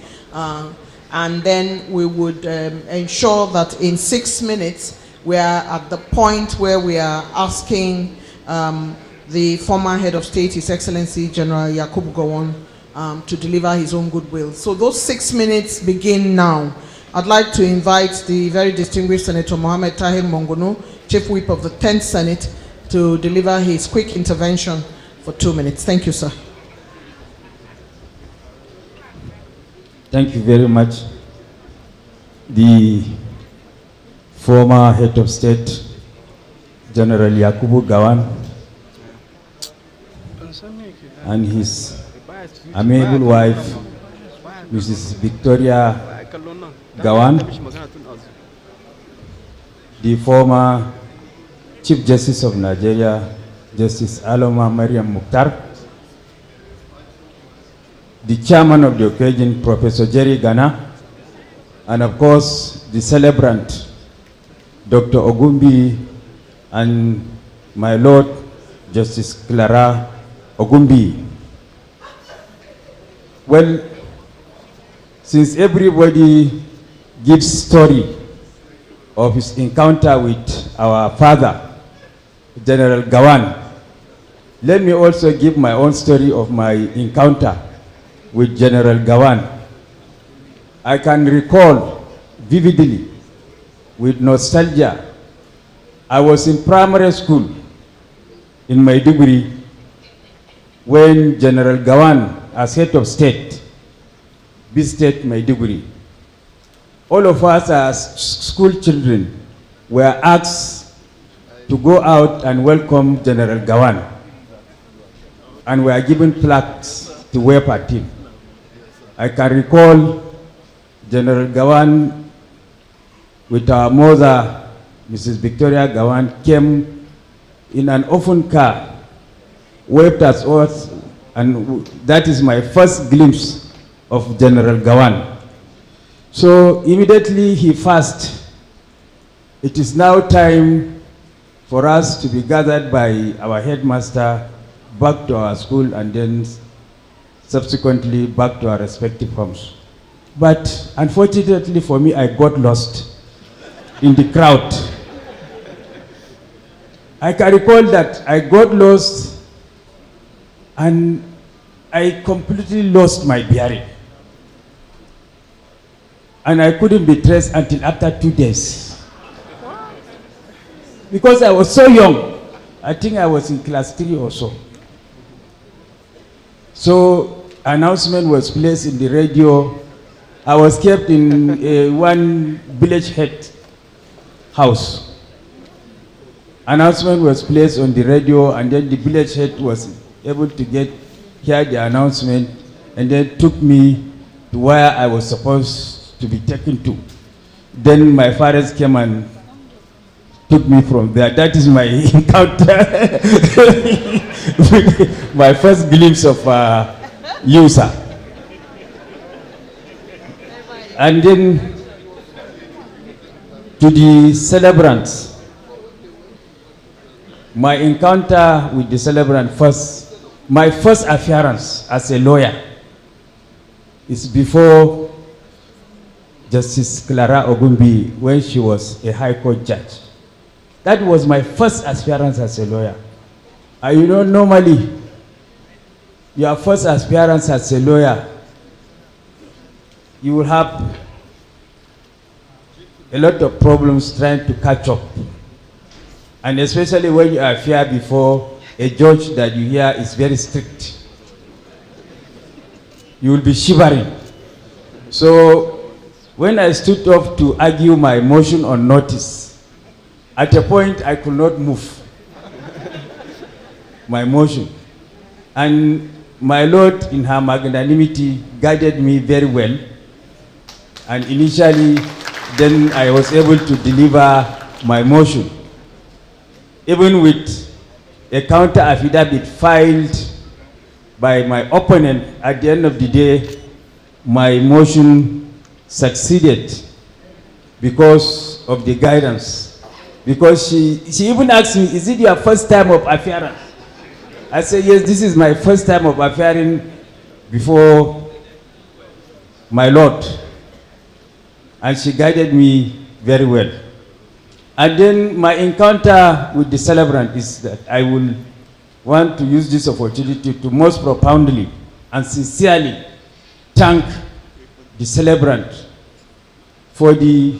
And then we would ensure that in 6 minutes, we are at the point where we are asking the former head of state, His Excellency General Yakubu Gowon, to deliver his own goodwill. So those 6 minutes begin now. I'd like to invite the very distinguished Senator Mohammed Tahir Mongono, Chief Whip of the 10th Senate, to deliver his quick intervention for 2 minutes. Thank you, sir. Thank you very much. The former head of state, General Yakubu Gowon, and his amiable wife, Mrs. Victoria Gowon, the former Chief Justice of Nigeria, Justice Aloma Mariam Mukhtar, the chairman of the occasion, Professor Jerry Gana, and of course, the celebrant, Dr. Ogumbi, and my Lord, Justice Clara Ogumbi. Well, since everybody gives story of his encounter with our father, General Gowon, let me also give my own story of my encounter with General Gowon. I can recall vividly, with nostalgia, I was in primary school in Maiduguri when General Gowon, as head of state, visited Maiduguri. All of us as school children were asked to go out and welcome General Gowon, and were given plaques to wave at him. I can recall General Gowon with our mother, Mrs. Victoria Gowon, came in an open car, waved at us, and that is my first glimpse of General Gowon. So immediately he fasted. It is now time for us to be gathered by our headmaster back to our school, and then subsequently back to our respective homes. But unfortunately for me, I got lost in the crowd. I can recall that I got lost and I completely lost my bearing. And I couldn't be traced until after 2 days. Because I was so young. I think I was in class 3 or so. So announcement was placed in the radio. I was kept in one village head house. Announcement was placed on the radio, and then the village head was able to hear the announcement, and then took me to where I was supposed to be taken to. Then my fathers came and took me from there. That is my encounter, my first glimpse of Yusa. And then to the celebrants, my encounter with the celebrant my first appearance as a lawyer is before Justice Clara Ogumbi when she was a High Court judge. That was my first appearance as a lawyer. And you know, normally, your first appearance as a lawyer, you will have a lot of problems trying to catch up. And especially when you appear before a judge that you hear is very strict. You will be shivering. So when I stood up to argue my motion on notice, at a point I could not move my motion. And my Lord, in her magnanimity, guided me very well. And initially, then I was able to deliver my motion. Even with a counter affidavit filed by my opponent, at the end of the day, my motion succeeded because of the guidance. Because she even asked me, is it your first time of appearance? I said, yes, this is my first time of appearing before my Lord. And she guided me very well. And then my encounter with the celebrant is that I will want to use this opportunity to most profoundly and sincerely thank the celebrant for the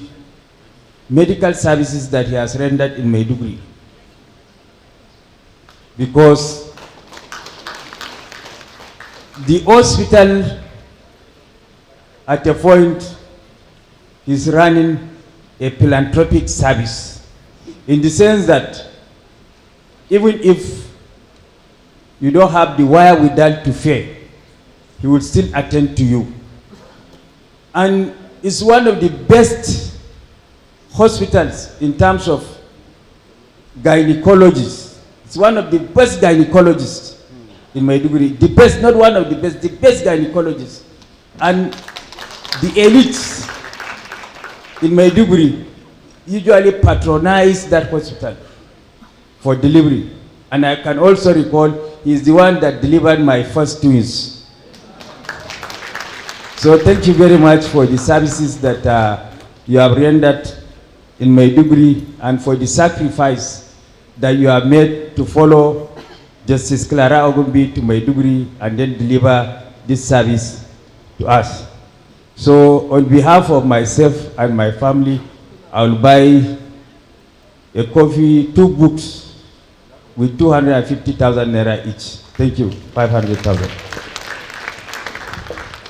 medical services that he has rendered in Maiduguri. Because the hospital at a point is running a philanthropic service in the sense that even if you don't have the wherewithal to pay, he will still attend to you. And it's one of the best hospitals in terms of gynecologists. It's one of the best gynecologists in Maiduguri. The best, not one of the best gynecologists. And the elites in Maiduguri usually patronize that hospital for delivery. And I can also recall he's the one that delivered my first twins. So thank you very much for the services that you have rendered in Maiduguri and for the sacrifice that you have made to follow Justice Clara Ogumbi to Maiduguri and then deliver this service to us. So on behalf of myself and my family, I will buy a coffee, 2 books with 250,000 naira each. Thank you. 500,000.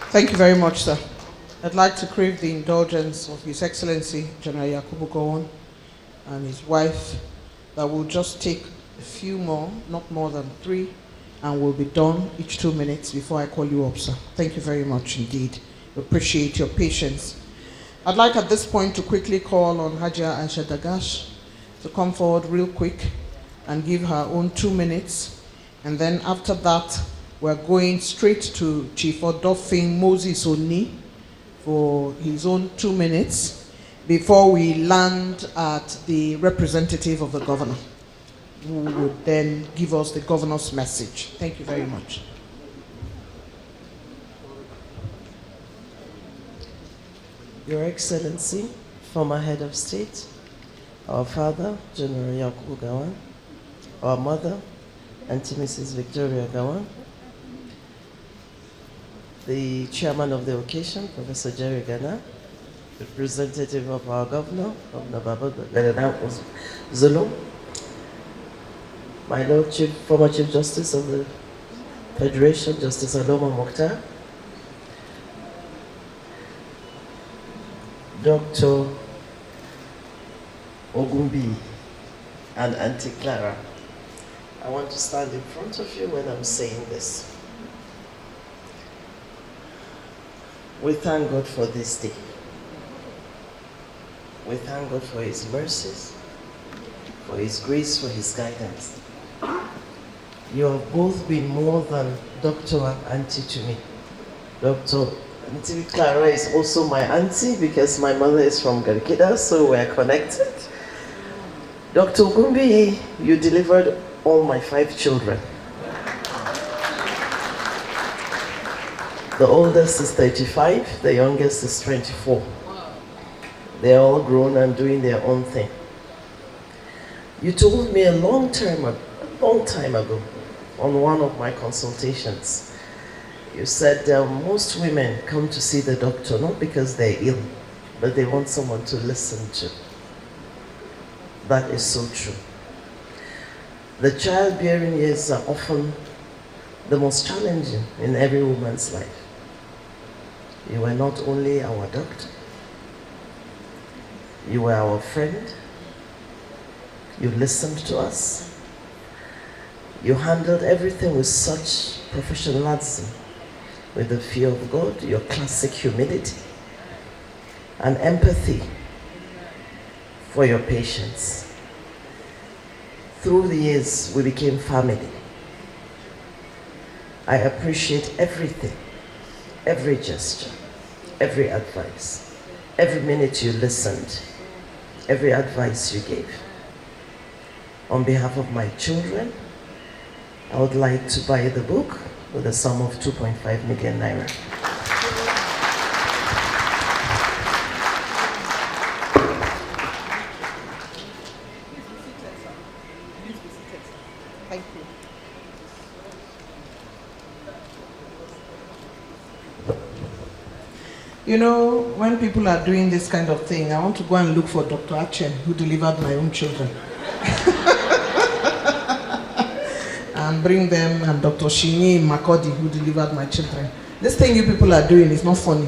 Thank you very much, sir. I'd like to crave the indulgence of His Excellency General Yakubu Gowon and his wife that will just take a few more, not more than 3, and we'll be done each 2 minutes before I call you up, sir. Thank you very much indeed. We appreciate your patience. I'd like at this point to quickly call on Hajia Aisha Dagash to come forward real quick and give her own 2 minutes. And then after that, we're going straight to Chief Odofin Moses Oni for his own 2 minutes before we land at the representative of the governor, who would then give us the governor's message. Thank you very much. Your Excellency, former Head of State, our father, General Yakubu Gowon, our mother, Auntie Mrs. Victoria Gowon, the chairman of the occasion, Professor Jerry Gana, representative of our governor, Governor Babagana Zulum, my Lord former Chief Justice of the Federation, Justice Aloma Mokhtar, Dr. Ogumbi and Auntie Clara. I want to stand in front of you when I'm saying this. We thank God for this day. We thank God for His mercies, for His grace, for His guidance. You have both been more than doctor and auntie to me. Auntie Clara is also my auntie because my mother is from Garkida, so we're connected. Dr. Gumbi, you delivered all my 5 children. The oldest is 35, the youngest is 24. They're all grown and doing their own thing. You told me a long time ago on one of my consultations, you said most women come to see the doctor not because they're ill, but they want someone to listen to. That is so true. The childbearing years are often the most challenging in every woman's life. You were not only our doctor, you were our friend, you listened to us, you handled everything with such professionalism, with the fear of God, your classic humility, and empathy for your patients. Through the years, we became family. I appreciate everything, every gesture, every advice, every minute you listened, every advice you gave. On behalf of my children, I would like to buy the book with a sum of 2.5 million naira. Thank you. You know, when people are doing this kind of thing, I want to go and look for Dr. Achen, who delivered my own children. And bring them, and Dr. Shini Makodi, who delivered my children. This thing you people are doing is not funny.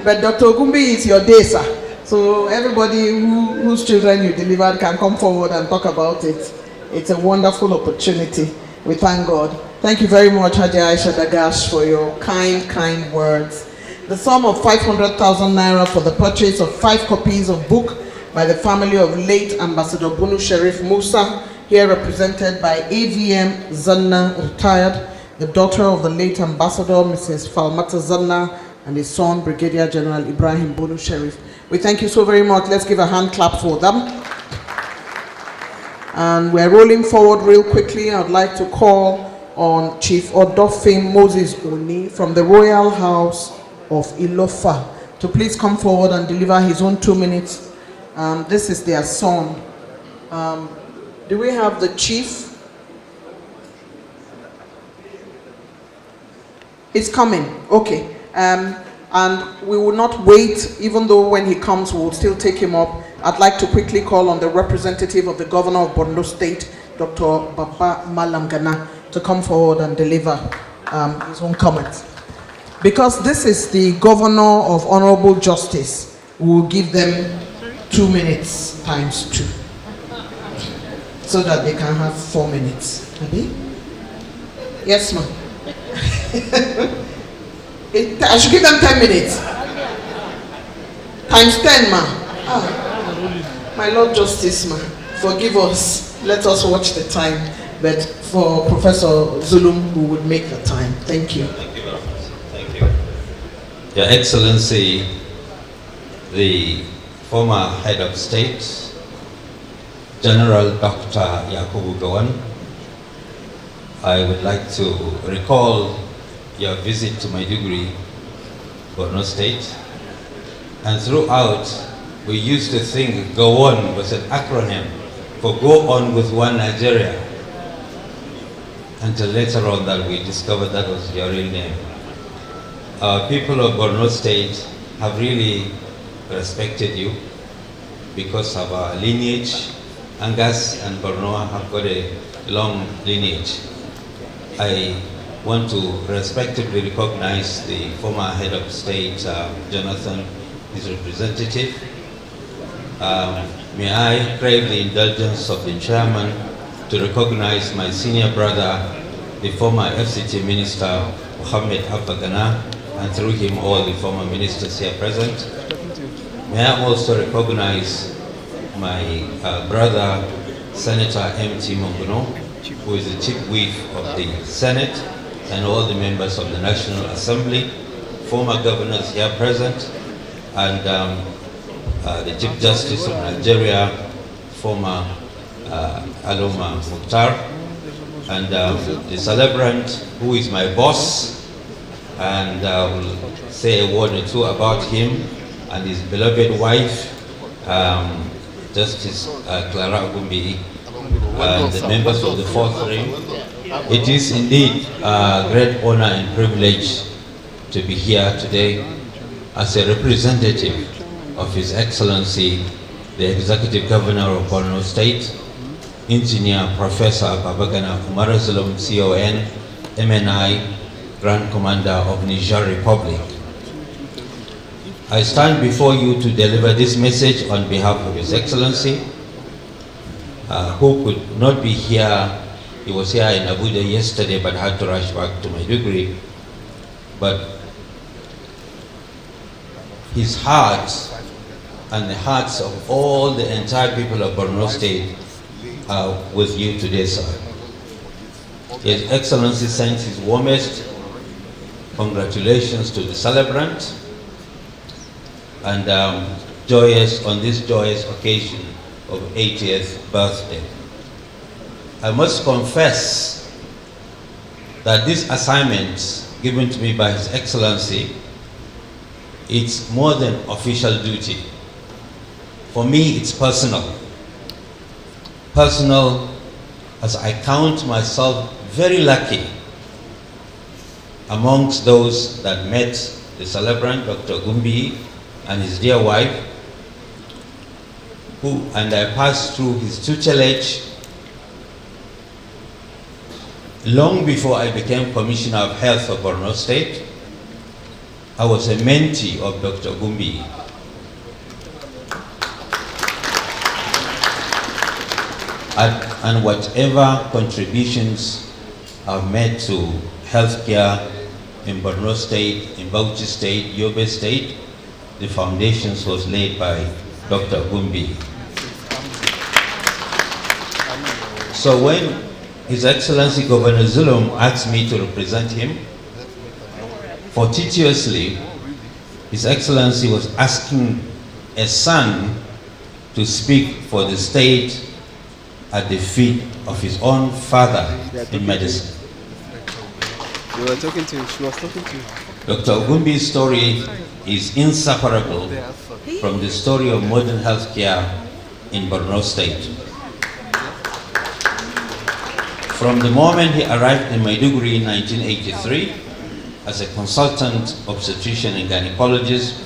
But Dr. Ogumbi, it's your day, sir. So everybody whose children you delivered can come forward and talk about it. It's a wonderful opportunity. We thank God. Thank you very much, Haji Aisha Dagash, for your kind words. The sum of 500,000 naira for the purchase of 5 copies of book by the family of late Ambassador Bunu Sharif Musa, here represented by AVM Zanna, retired, the daughter of the late Ambassador Mrs. Falmata Zanna, and his son, Brigadier General Ibrahim Bunu Sharif. We thank you so very much. Let's give a hand clap for them. And we're rolling forward real quickly. I'd like to call on Chief Odofin Moses Oni from the Royal House of Ilofa to please come forward and deliver his own 2 minutes. This is their son. Do we have the chief? He's coming. Okay. And we will not wait, even though when he comes, we will still take him up. I'd like to quickly call on the representative of the governor of Borno State, Dr. Baba Malamgana, to come forward and deliver his own comments. Because this is the governor of honorable justice, we will give them 2 minutes times 2, so that they can have 4 minutes. Abi? Yes, ma'am. I should give them 10 minutes. Times 10, ma'am. My Lord Justice, ma'am, forgive us. Let us watch the time. But for Professor Zulum, who would make the time. Thank you. Thank you very much. Thank you. Your Excellency, the former head of state, General Dr. Yakubu Gowon, I would like to recall your visit to Maiduguri, Borno State, and throughout we used to think Gowon was an acronym for Go On With One Nigeria, until later on that we discovered that was your real name. Our people of Borno State have really respected you because of our lineage. Angas and Borno have got a long lineage. I want to respectfully recognize the former head of state, Jonathan, his representative. May I crave the indulgence of the chairman to recognize my senior brother, the former FCT minister, Mohammed Abba Gana, and through him all the former ministers here present. May I also recognize my brother, Senator M.T. Monguno, who is the chief whip of the Senate, and all the members of the National Assembly, former governors here present, and the Chief Justice of Nigeria, former Aloma Mukhtar, and the celebrant, who is my boss, and I will say a word or two about him and his beloved wife, Justice Clara Gumbi, and the members of the fourth ring. It is indeed a great honor and privilege to be here today as a representative of His Excellency, the Executive Governor of Borno State, Engineer Professor Babagana Umar Zulum, CON, MNI, Grand Commander of Niger Republic. I stand before you to deliver this message on behalf of His Excellency, who could not be here. He was here in Abuja yesterday but had to rush back to Maiduguri. But his heart and the hearts of all the entire people of Borno State are with you today, sir. His Excellency sends his warmest congratulations to the celebrant and joyous on this joyous occasion of 80th birthday. I must confess that this assignment given to me by His Excellency, it's more than official duty. For me, it's personal. Personal, as I count myself very lucky amongst those that met the celebrant, Dr. Gumbi, and his dear wife, and I passed through his tutelage long before I became Commissioner of Health of Borno State. I was a mentee of Dr. Gumbi. And whatever contributions I've made to healthcare in Borno State, in Bauchi State, Yobe State, the foundations was laid by Dr. Gumbi. So when His Excellency Governor Zulum asked me to represent him, fortuitously, His Excellency was asking a son to speak for the state at the feet of his own father in medicine. You were talking to him, she was talking to him. Dr. Gumbi's story is inseparable from the story of modern healthcare in Borno State. From the moment he arrived in Maiduguri in 1983 as a consultant obstetrician and gynecologist,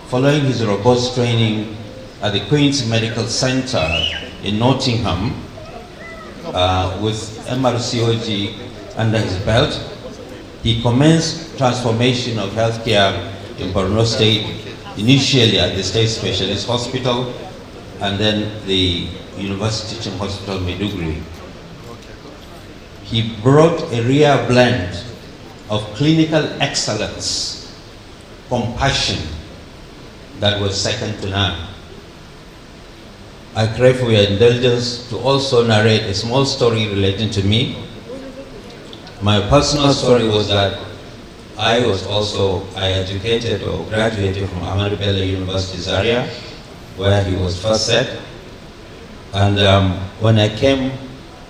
following his robust training at the Queen's Medical Center in Nottingham with MRCOG under his belt, he commenced transformation of healthcare in Borno State, initially at the State Specialist Hospital and then the University Teaching Hospital, Maiduguri. He brought a rare blend of clinical excellence, compassion that was second to none. I crave for your indulgence to also narrate a small story relating to me. My personal story was that I educated or graduated from Ahmadu Bello University Zaria, where he was first set. And when I came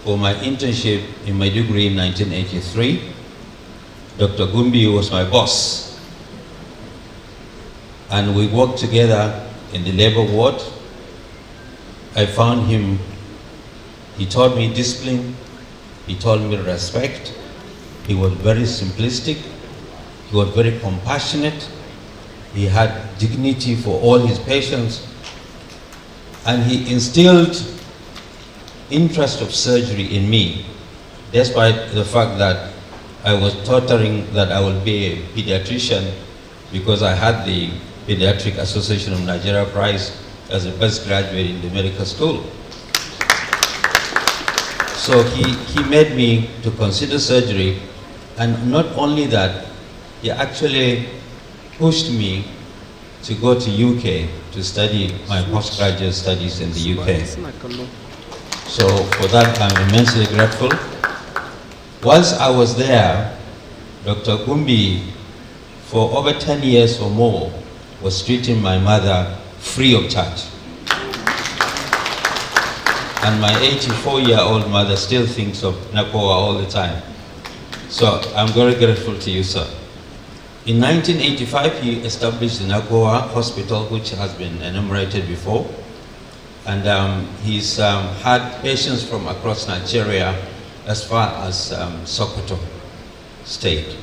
for my internship in Maiduguri in 1983, Dr. Gumbi was my boss. And we worked together in the labor ward. I found him, he taught me discipline, he taught me respect, he was very simplistic, he was very compassionate, he had dignity for all his patients, and he instilled interest of surgery in me, despite the fact that I was tottering that I would be a pediatrician because I had the Pediatric Association of Nigeria Prize as a best graduate in the medical school. So he made me to consider surgery, and not only that, he actually pushed me to go to UK to study my postgraduate studies in the UK. So for that, I'm immensely grateful. Whilst I was there, Dr. Gumbi, for over 10 years or more, was treating my mother free of charge. And my 84-year-old mother still thinks of Nakoa all the time. So I'm very grateful to you, sir. In 1985, he established the Nakoa Hospital, which has been enumerated before. And he's had patients from across Nigeria as far as Sokoto State.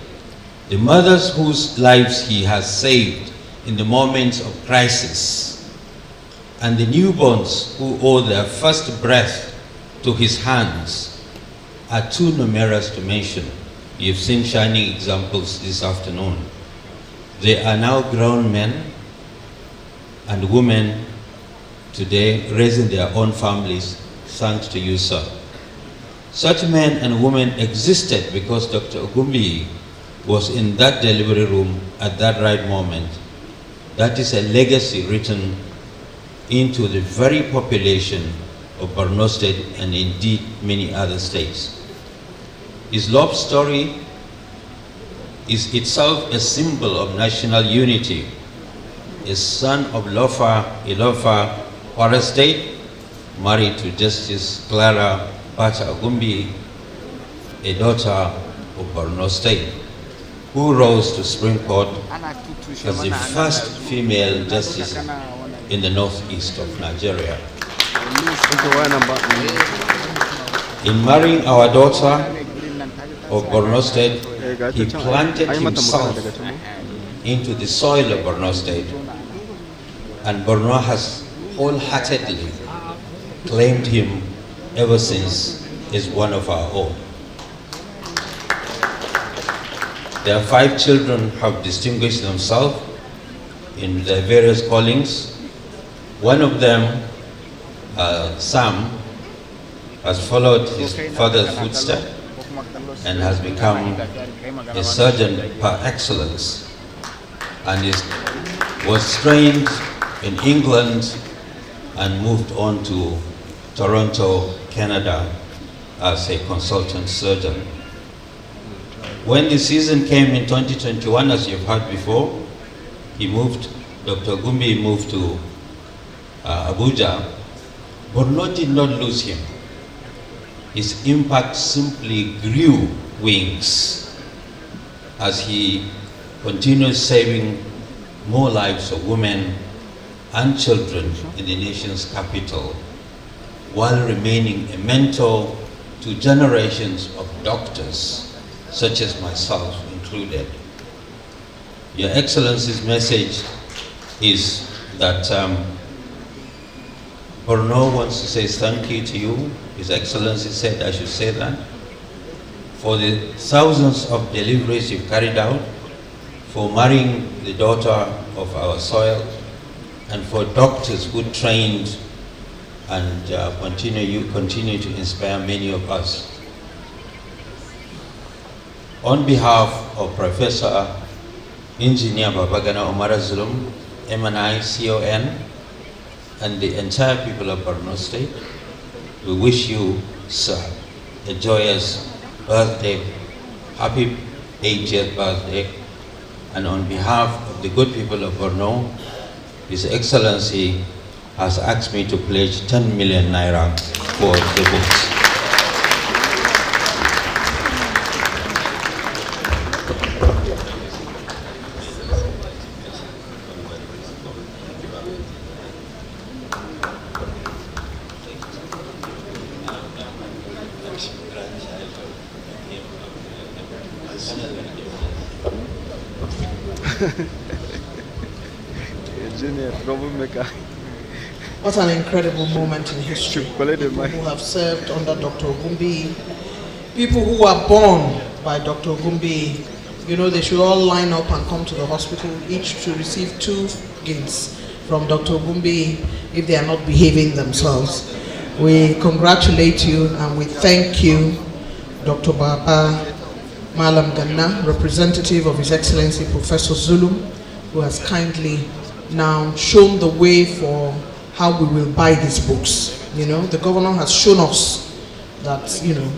The mothers whose lives he has saved in the moments of crisis, and the newborns who owe their first breath to his hands, are too numerous to mention. You've seen shining examples this afternoon. They are now grown men and women today, raising their own families, thanks to you, sir. Such men and women existed because Dr. Ogumbi was in that delivery room at that right moment. That is a legacy written into the very population of Borno State and indeed many other states. His love story is itself a symbol of national unity. A son of Lofa, Ilofa, Kwara State, married to Justice Clara Bata Ogumbi, a daughter of Borno State, who rose to Supreme Court as the first female justice in the northeast of Nigeria. In marrying our daughter of Borno State, he planted himself into the soil of Borno State, and Borno has wholeheartedly claimed him ever since as one of our own. Their 5 children have distinguished themselves in their various callings. One of them, Sam, has followed his father's footsteps and has become a surgeon par excellence, and was trained in England and moved on to Toronto, Canada as a consultant surgeon. When the season came in 2021, as you've heard before, Dr. Ogumbi moved to Abuja. Borno did not lose him. His impact simply grew wings as he continued saving more lives of women and children in the nation's capital, while remaining a mentor to generations of doctors, such as myself included. Your Excellency's message is that Borno wants to say thank you to you. His Excellency said I should say that, for the thousands of deliveries you've carried out, for marrying the daughter of our soil, and for doctors who trained and continue to inspire many of us. On behalf of Professor Engineer Babagana Omara Zulum, MNI, CON, and the entire people of Borno State, we wish you, sir, a joyous birthday, happy 80th birthday, and on behalf of the good people of Borno, His Excellency has asked me to pledge 10 million naira for the books. What an incredible moment in history. People who have served under Dr. Ogumbi, people who were born by Dr. Ogumbi, you know, they should all line up and come to the hospital, each to receive 2 guineas from Dr. Ogumbi if they are not behaving themselves. We congratulate you and we thank you, Dr. Baba Malam Ganna, representative of His Excellency Professor Zulum, who has kindly now shown the way for how we will buy these books. You know, the governor has shown us that, you know,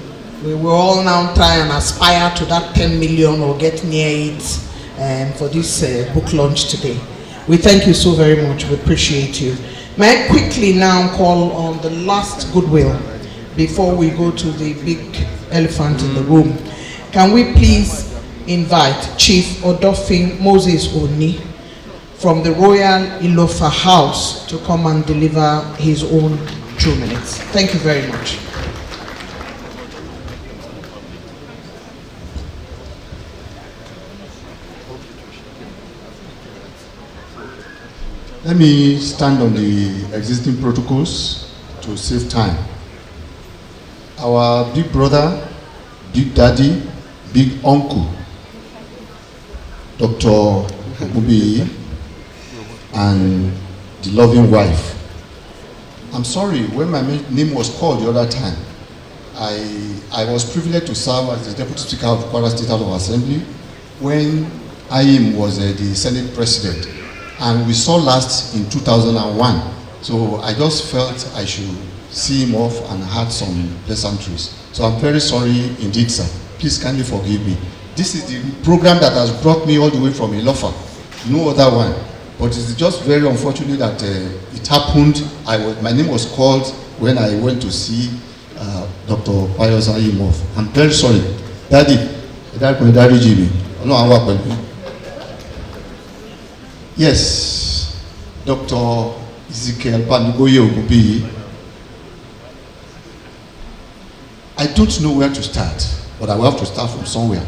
we will all now try and aspire to that 10 million or get near it for this book launch today. We thank you so very much. We appreciate you. May I quickly now call on the last goodwill before we go to the big elephant in the room. Can we please invite Chief Odofin Moses Oni from the Royal Ilofa House to come and deliver his own 2 minutes. Thank you very much. Let me stand on the existing protocols to save time. Our big brother, big daddy, big uncle, Dr. Ogubiyi, and the loving wife. I'm sorry, when my name was called the other time, I was privileged to serve as the Deputy Speaker of Kwara State House of Assembly when Ayim was the Senate President. And we saw last in 2001. So I just felt I should see him off and had some pleasantries. So I'm very sorry indeed, sir. Please kindly forgive me. This is the program that has brought me all the way from Ilofa. No other one. But it's just very unfortunate that it happened. My name was called when I went to see Dr. Pius Ayim off. I'm very sorry. Daddy, Jimmy. Yes, Dr. Ezekiel Panigoye Ogubiyi. I don't know where to start, but I will have to start from somewhere.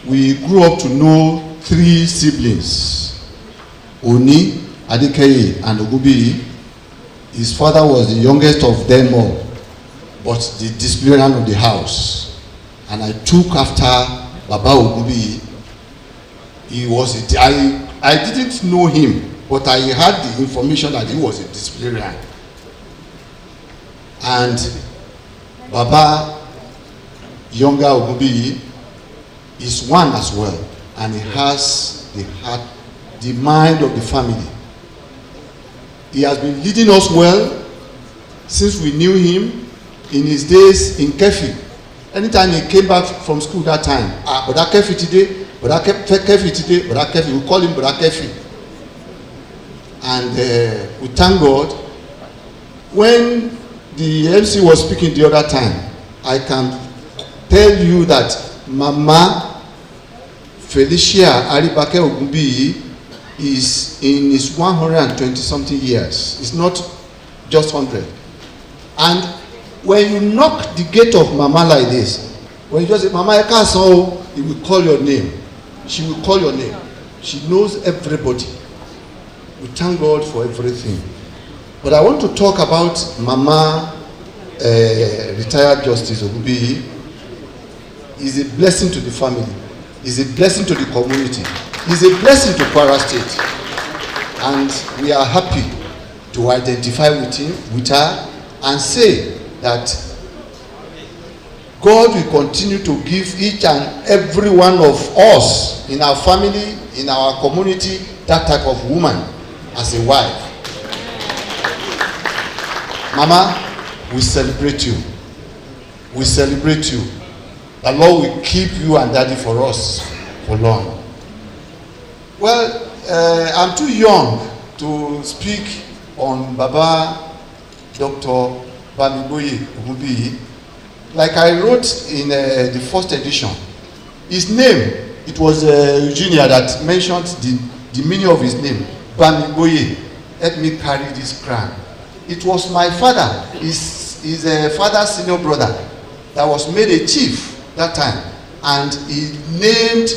We grew up to know 3 siblings, Oni, Adekeye, and Ogubiyi. His father was the youngest of them all, but the disciplinarian of the house. And I took after Baba Ogubiyi. He was I didn't know him, but I had the information that he was a disciplinarian. And Baba, younger Ogubiyi, is one as well, and he has the heart, the mind of the family. He has been leading us well since we knew him in his days in Kefi. Anytime he came back from school that time, but that Kefi today, but I Kefi today, but I Kefi, we call him Brother Kefi. And we thank God. When the MC was speaking the other time, I can tell you that Mama Felicia Aribake Ogubiyi is in his 120-something years. It's not just 100. And when you knock the gate of Mama like this, when you just say, Mama Ekaso, he will call your name. She will call your name. She knows everybody. We thank God for everything. But I want to talk about Mama, retired Justice Ogubiyi. Is a blessing to the family. Is a blessing to the community. Is a blessing to Kwara State. And we are happy to identify with her, and say that God will continue to give each and every one of us in our family, in our community, that type of woman as a wife. Mama, we celebrate you. We celebrate you. The Lord will keep you and Daddy for us for long. Well, I'm too young to speak on Baba Dr. Bamiboye Ogubiyi. Like I wrote in the first edition, his name, it was Eugenia that mentioned the meaning of his name, Bamiboye. Let me carry this crown. It was my father, his father's senior brother, that was made a chief that time, and he named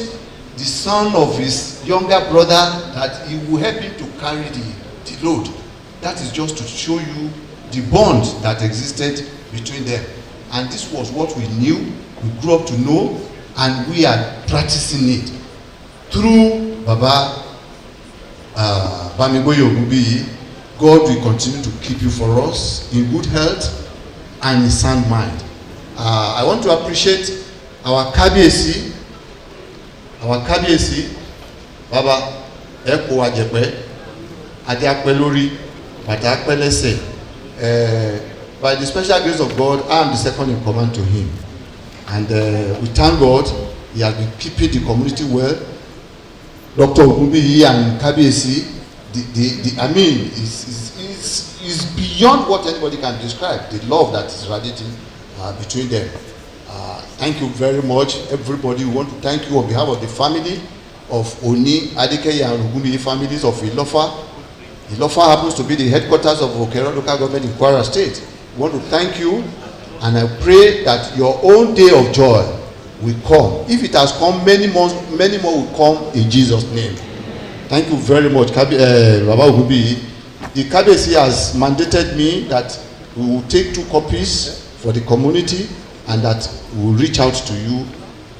the son of his younger brother that he would help him to carry the load. That is just to show you the bond that existed between them. And this was what we knew, we grew up to know, and we are practicing it through Baba Bamiboye Ogubiyi. God will continue to keep you for us in good health and in sound mind. I want to appreciate our Kabiyesi, Baba Eko Wajepe, Ade Ape Lori, Bata Ape Lese. By the special grace of God, I am the second in command to him. And we thank God, he has been keeping the community well. Dr. Ogubiyi and Kabiyesi, he's is beyond what anybody can describe, the love that is radiating between them. Thank you very much, everybody. We want to thank you on behalf of the family of Oni, Adekeye, and Ogumbi families of Ilofa. Ilofa happens to be the headquarters of Okero local government in Kwara State. We want to thank you, and I pray that your own day of joy will come. If it has come, many more will come in Jesus' name. Thank you very much, Baba Ogumbi. The Kabesi has mandated me that we will take 2 copies for the community, and that we will reach out to you,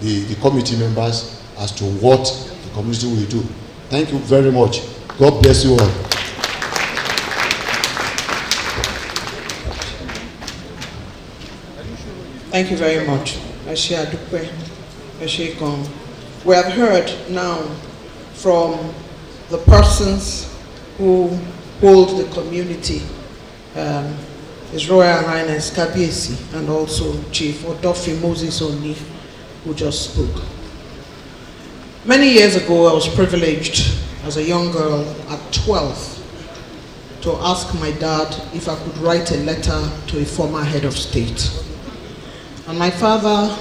the committee members, as to what the community will do. Thank you very much. God bless you all. Thank you very much. We have heard now from the persons who hold the community, His Royal Highness Kabiyesi, and also Chief Odofi Moses Oni, who just spoke. Many years ago, I was privileged as a young girl at 12 to ask my dad if I could write a letter to a former head of state. And my father,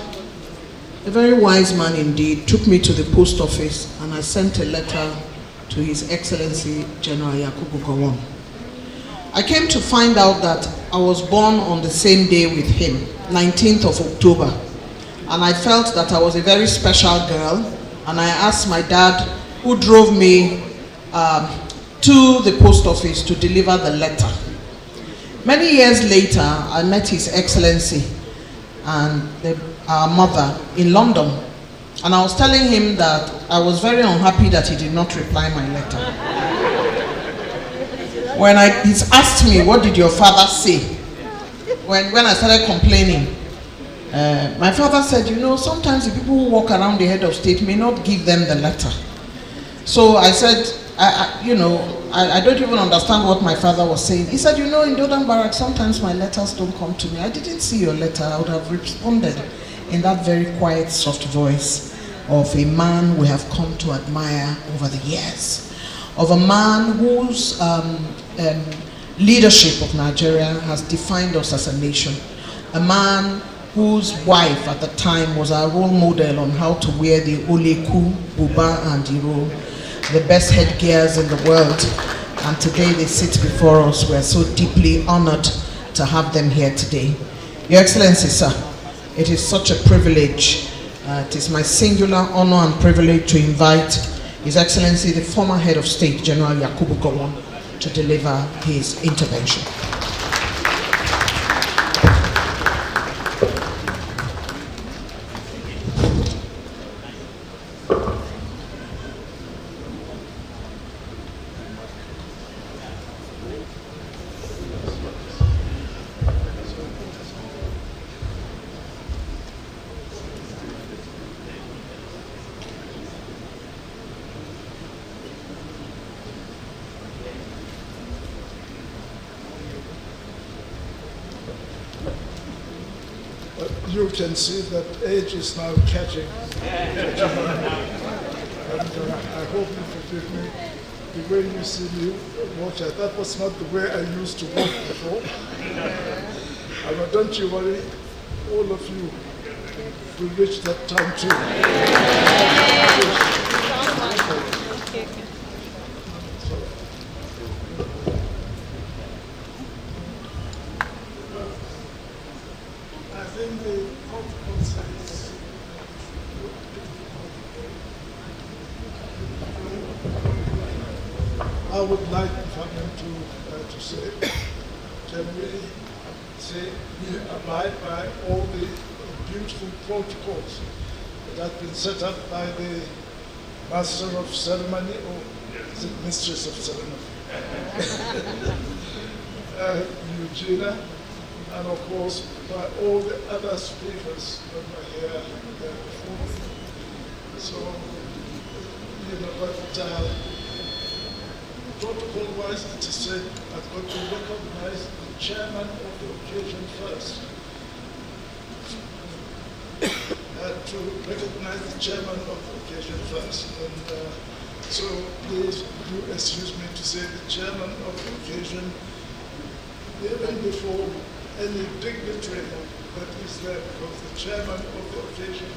a very wise man indeed, took me to the post office, and I sent a letter to His Excellency General Yakubu Gowon. I came to find out that I was born on the same day with him, 19th of October. And I felt that I was a very special girl, and I asked my dad, who drove me to the post office to deliver the letter. Many years later, I met His Excellency and our mother in London, and I was telling him that I was very unhappy that he did not reply my letter. When he asked me, what did your father say? When I started complaining, my father said, you know, sometimes the people who walk around the head of state may not give them the letter. So I said, I don't even understand what my father was saying. He said, you know, in Dodan Barrack, sometimes my letters don't come to me. I didn't see your letter. I would have responded in that very quiet, soft voice of a man we have come to admire over the years, of a man whose leadership of Nigeria has defined us as a nation, a man whose wife at the time was our role model on how to wear the Oleku, Buba, and Iro, the best headgears in the world. And today they sit before us. We are so deeply honored to have them here today. Your Excellency, sir, it is such a privilege. It is my singular honor and privilege to invite His Excellency, the former head of state, General Yakubu Gowon, to deliver his intervention. You can see that age is now catching. And I hope you forgive me. The way you see me walk, that was not the way I used to walk before. But don't you worry, all of you will reach that time too. I would like to say, can we say we abide by all the beautiful protocols that have been set up by the Master of Ceremony, or is it Mistress of Ceremony? Eugenia, and of course by all the other speakers that were here before me. So, protocol-wise, it is said, I've got to recognize the chairman of the occasion first. To recognize the chairman of the occasion first. And so please do excuse me to say the chairman of the occasion even before any dignitary that is there, because the chairman of the occasion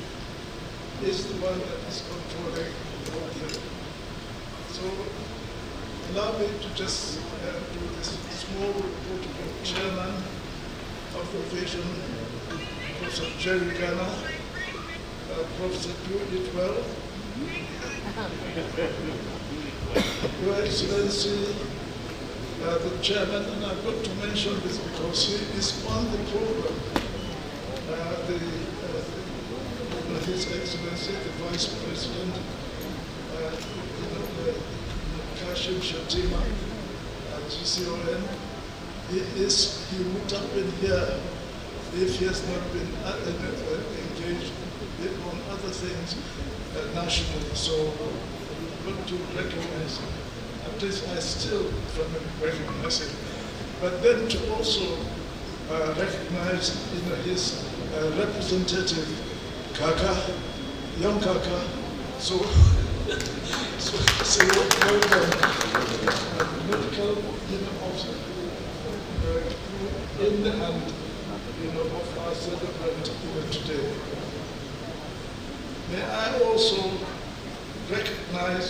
is the one that is controlling the whole thing. So allow me to just do this small report of the chairman of the occasion, Professor Jerry Ghana. Professor, do it well. Your Excellency, the chairman, and I've got to mention this because he is on the program. His Excellency, the Vice President, Kashim Shettima, GCON, he would have been here if he has not been engaged on other things nationally. So we want to recognize him. At least I still recognize him. But then to also recognize his representative, Kaka, young Kaka. So welcome, medical officer, in and of our celebrant today. May I also recognize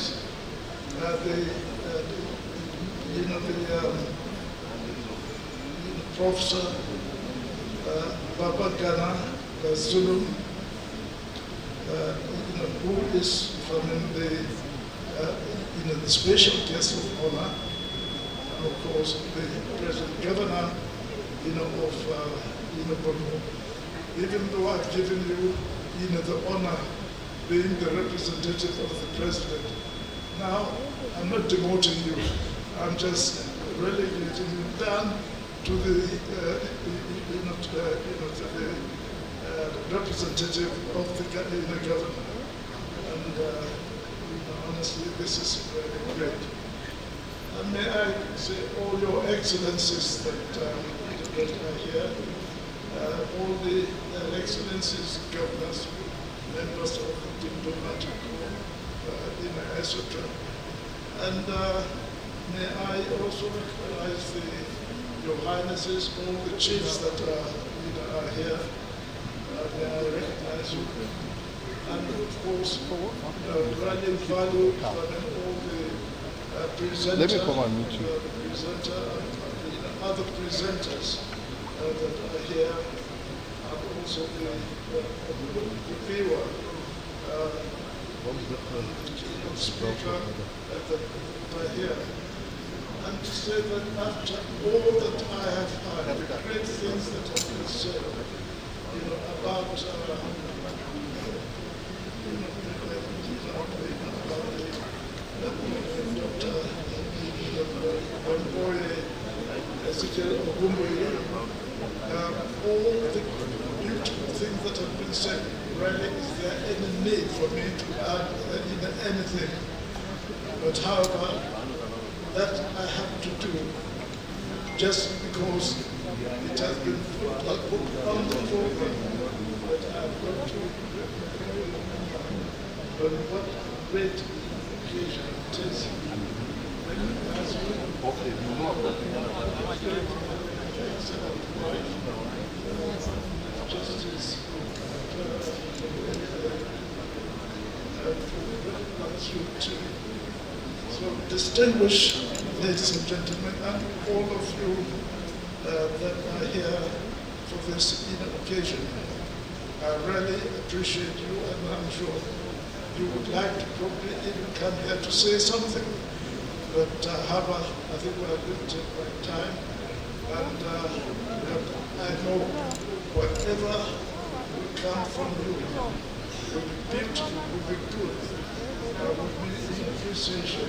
Professor Baba Ghana Zulum, who is from the special guest of honor, and of course the President Governor, of Borno. Even though I've given you, the honor being the representative of the President, now I'm not demoting you. I'm just relegating you down to the representative of the government. And honestly, this is very great. And may I say, all your excellencies that are here, all the excellencies, governors, members of the diplomatic corps, etc. And may I also recognize your highnesses, all the chiefs that are here. May I recognize you. And of course, Rally Value, all the presenters, let me come and meet you. Other presenters that are here, and also the viewer, speaker that are here. And to say that after all that I have heard, the great things that have been said, about Ezekiel Ogumboye, all the beautiful things that have been said. Really, is there any need for me to add anything? But however, that I have to do just because it has been put on the program that I've got to. But what great occasion it is. Justice, so distinguished ladies and gentlemen, and all of you that are here for this occasion, I really appreciate you, and I'm sure you would like to probably even come here to say something. But however, I think we are limited by time, and I know whatever will come from you will be beautiful, will be good, will be an appreciation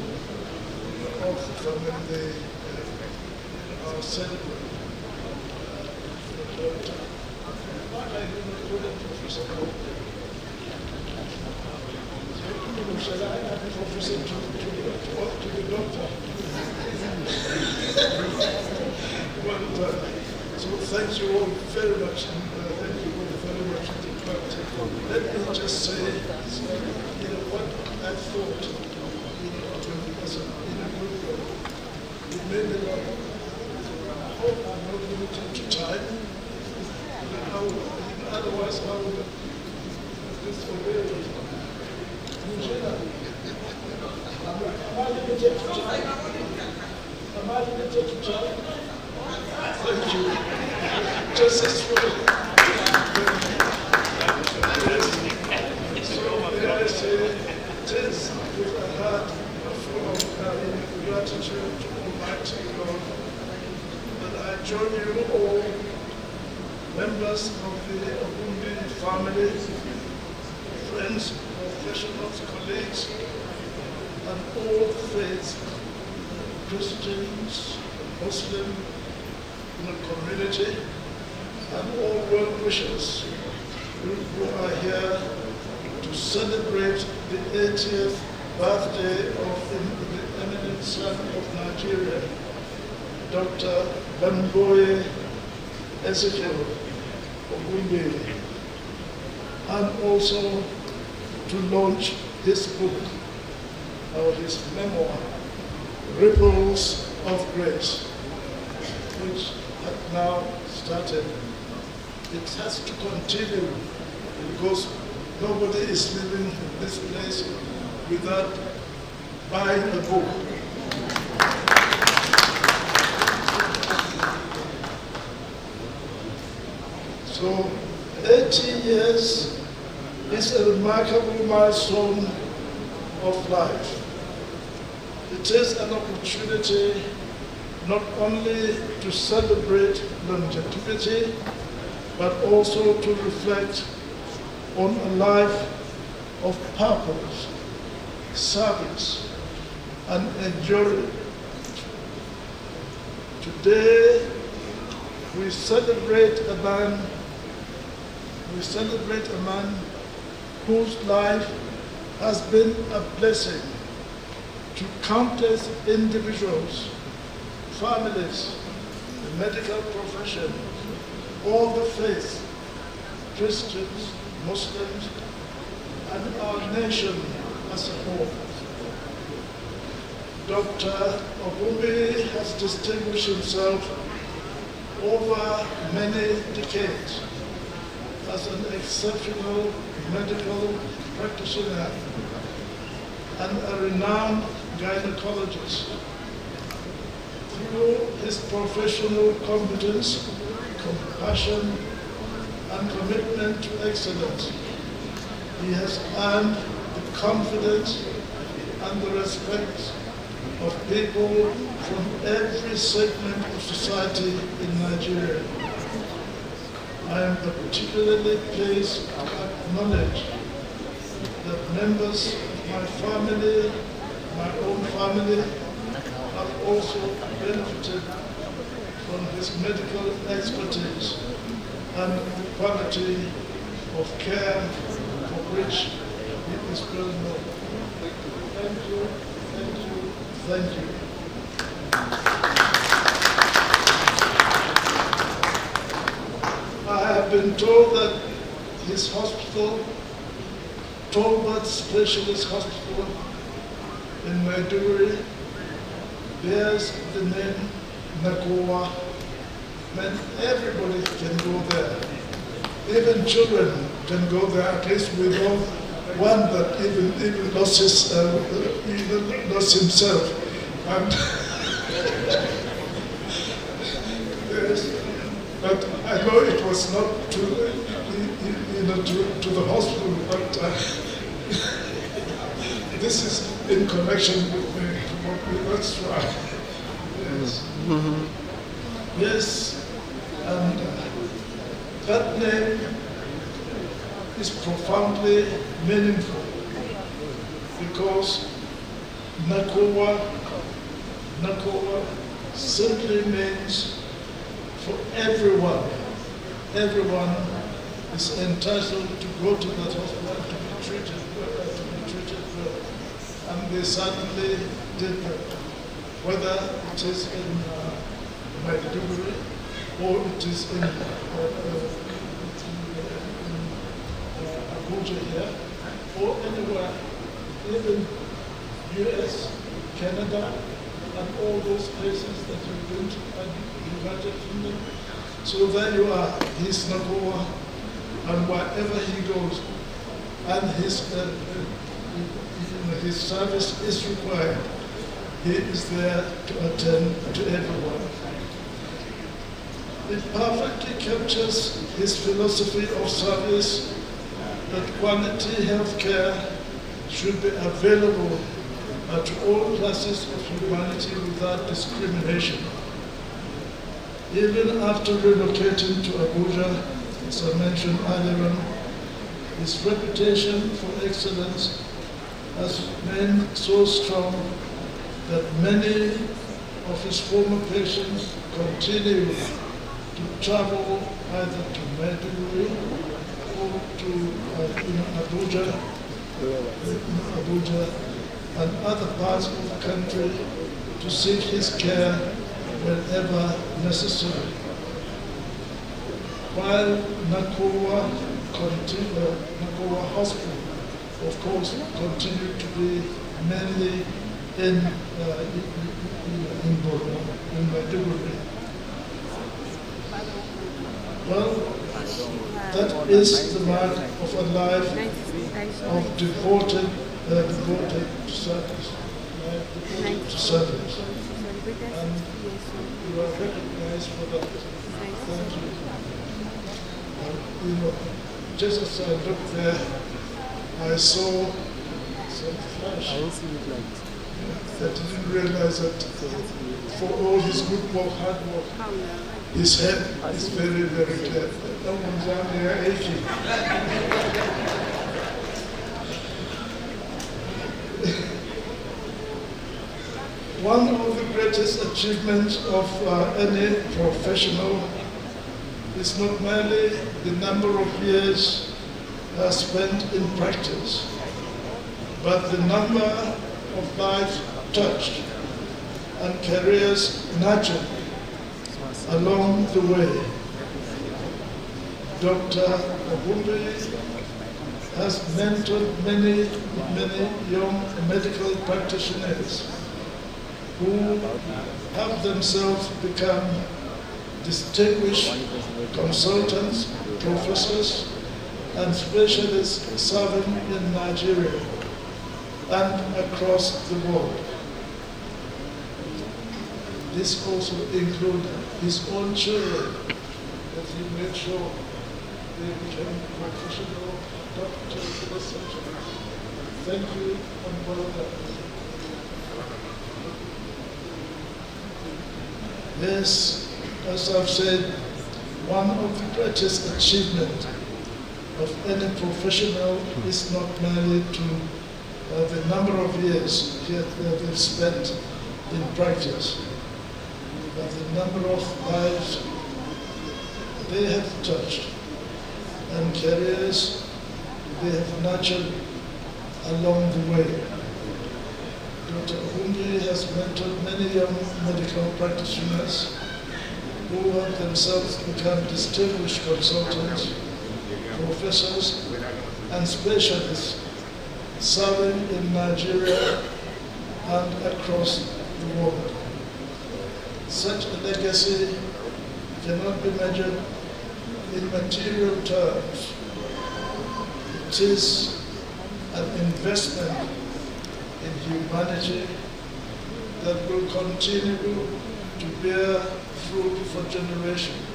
of from our celebrant. Shall I have Professor to the doctor? Well done. So thank you all very much, and thank you all very much. But let me just say, what I thought, as a good it made me laugh. hope I'm not limited to time. Otherwise, I would disobey. Am I limited to time? Am I limited to time? Thank you. Just as well. So may I say, it is with a heart full of gratitude to Almighty God that I join you all, members of the Ogunbi family, friends, professionals, colleagues, and all faiths, Christians, Muslim in the community, and all well-wishers who are here to celebrate the 80th birthday of the eminent son of Nigeria, Dr. Bamboye Ezekiel Ogunbiri, and also to launch his book, or his memoir, Ripples of Grace, which had now started. It has to continue because nobody is living in this place without buying a book. So 80 years is a remarkable milestone of life. It is an opportunity not only to celebrate longevity, but also to reflect on a life of purpose, service, and enjoyment. Today, we celebrate a man whose life has been a blessing to countless individuals, families, the medical profession, all the faiths, Christians, Muslims, and our nation as a whole. Dr. Ogunbiri has distinguished himself over many decades as an exceptional medical practitioner and a renowned gynecologist. Through his professional competence, compassion, and commitment to excellence, he has earned the confidence and the respect of people from every segment of society in Nigeria. I am particularly pleased to acknowledge that members of my family, my own family, have also benefited from his medical expertise and the quality of care for which he is well known. Thank you, thank you, thank you. I have been told that his hospital, Tolbert Specialist Hospital in Maiduguri, bears the name Nakowa. Man, everybody can go there. Even children can go there. At least we know one that even lost himself. And yes, but I know it was not to the hospital, but this is in connection with what we let's try. Yes. Yes, and that name is profoundly meaningful because Nakowa simply means for everyone. Everyone is entitled to go to that hospital to be treated well. And they certainly did that. Whether it is in Maiduguri or it is in Abuja here, or anywhere, even US, Canada, and all those places that you've been to, and you United Kingdom. So there you are, he's Nakoa, and wherever he goes, and his service is required, he is there to attend to everyone. It perfectly captures his philosophy of service that quality health care should be available to all classes of humanity without discrimination. Even after relocating to Abuja, as I mentioned earlier on, his reputation for excellence has remained so strong that many of his former patients continue to travel either to Maiduguri or to Abuja and other parts of the country to seek his care whenever necessary. While Nakoa Hospital, of course, continued to be mainly in Borno, in Maiduguri. Well, that is the mark of a life of devoted service. And you are recognized for that. Thank you. Just as I looked there, I saw some flash. I didn't realize that for all his good work, hard work, his head is very, very clear. No one's down there aching. One of the greatest achievements of any professional is not merely the number of years spent in practice, but the number of lives touched and careers nurtured along the way. Dr. Obumbi has mentored many young medical practitioners who have themselves become distinguished consultants, professors, and specialists serving in Nigeria and across the world. This also includes his own children, that he made sure they became professional doctors, etc. Thank you and well done. Yes, as I've said, one of the greatest achievements of any professional is not merely to the number of years they've spent in practice, but the number of lives they have touched and careers they have nurtured along the way. Dr. Obumbi has mentored many young medical practitioners who have themselves become distinguished consultants, professors, and specialists serving in Nigeria and across the world. Such a legacy cannot be measured in material terms. It is an investment in humanity that will continue to bear fruit for generations.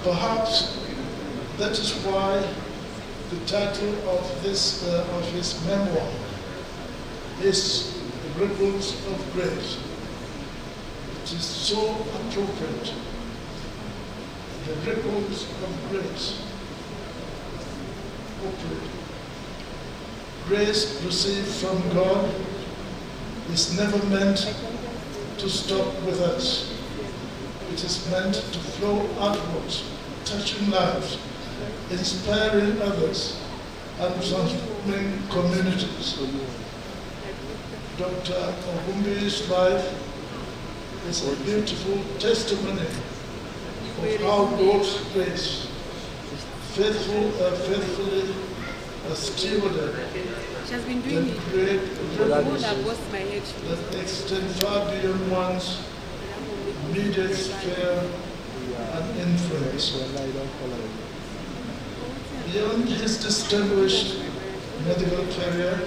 Perhaps that is why the title of his memoir is Ripples of Grace. It is so appropriate. The ripples of grace. Grace received from God is never meant to stop with us. It is meant to flow outwards, touching lives, inspiring others, and transforming communities. Dr. Obumbi's life is a beautiful testimony of how God's grace faithfully stewarded She has been doing it. Create The one that busts my head. that extend far beyond one's immediate sphere and influence. Beyond his distinguished medical career,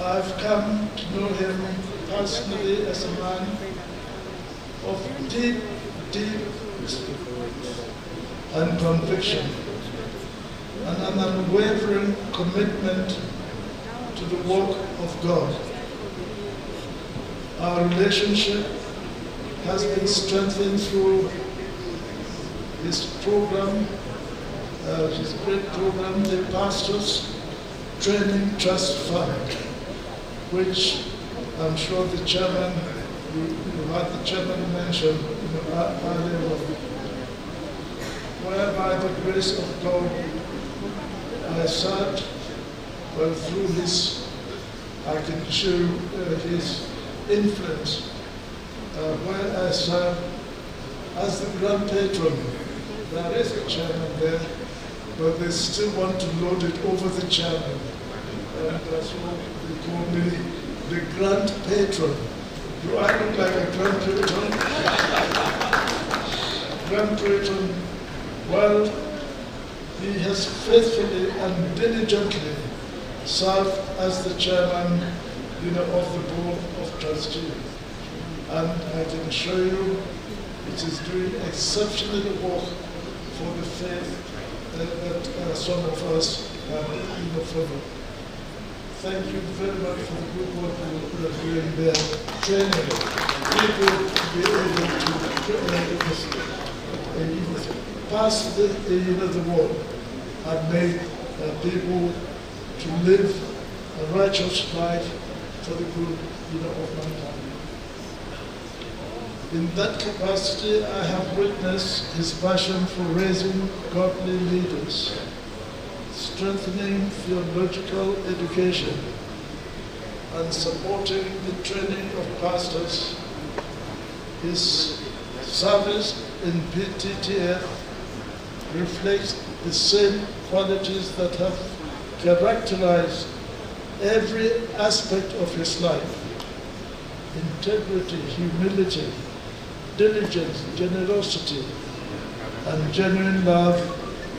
I've come to know him personally as a man of deep, deep and conviction, and an unwavering commitment to the work of God. Our relationship has been strengthened through his program, his great program, the Pastors Training Trust Fund, which I'm sure the chairman, you had the chairman mention earlier on, where by the grace of God I served, well, through his, I can show his influence, where I served as the grand patron. There is a chairman there, but they still want to load it over the chairman. And that's what they call me the grand patron. Do I look like a grand patron? Grand patron, well, he has faithfully and diligently served as the chairman, of the board of trustees. And I can assure you, it is doing exceptional work for the faith that some of us follow. Thank you very much for the good work you are doing there. Training people to be able to pass the world and make people to live a righteous life for the good of mankind. In that capacity, I have witnessed his passion for raising godly leaders, strengthening theological education, and supporting the training of pastors. His service in PTTF reflects the same qualities that have characterized every aspect of his life: integrity, humility, diligence, generosity, and genuine love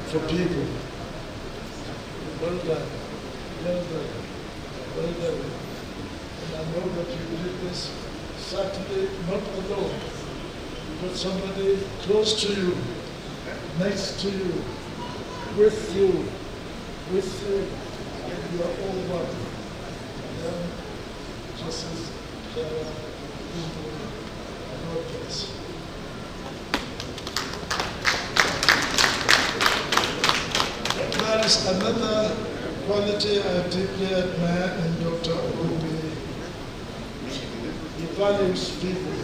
for people. Well done, well done, well done. And I know that you did this certainly not alone, but somebody close to you, next to you, with you, and you are all one. Just as God bless. There is another quality I deeply admire in Dr. Obi. He values people.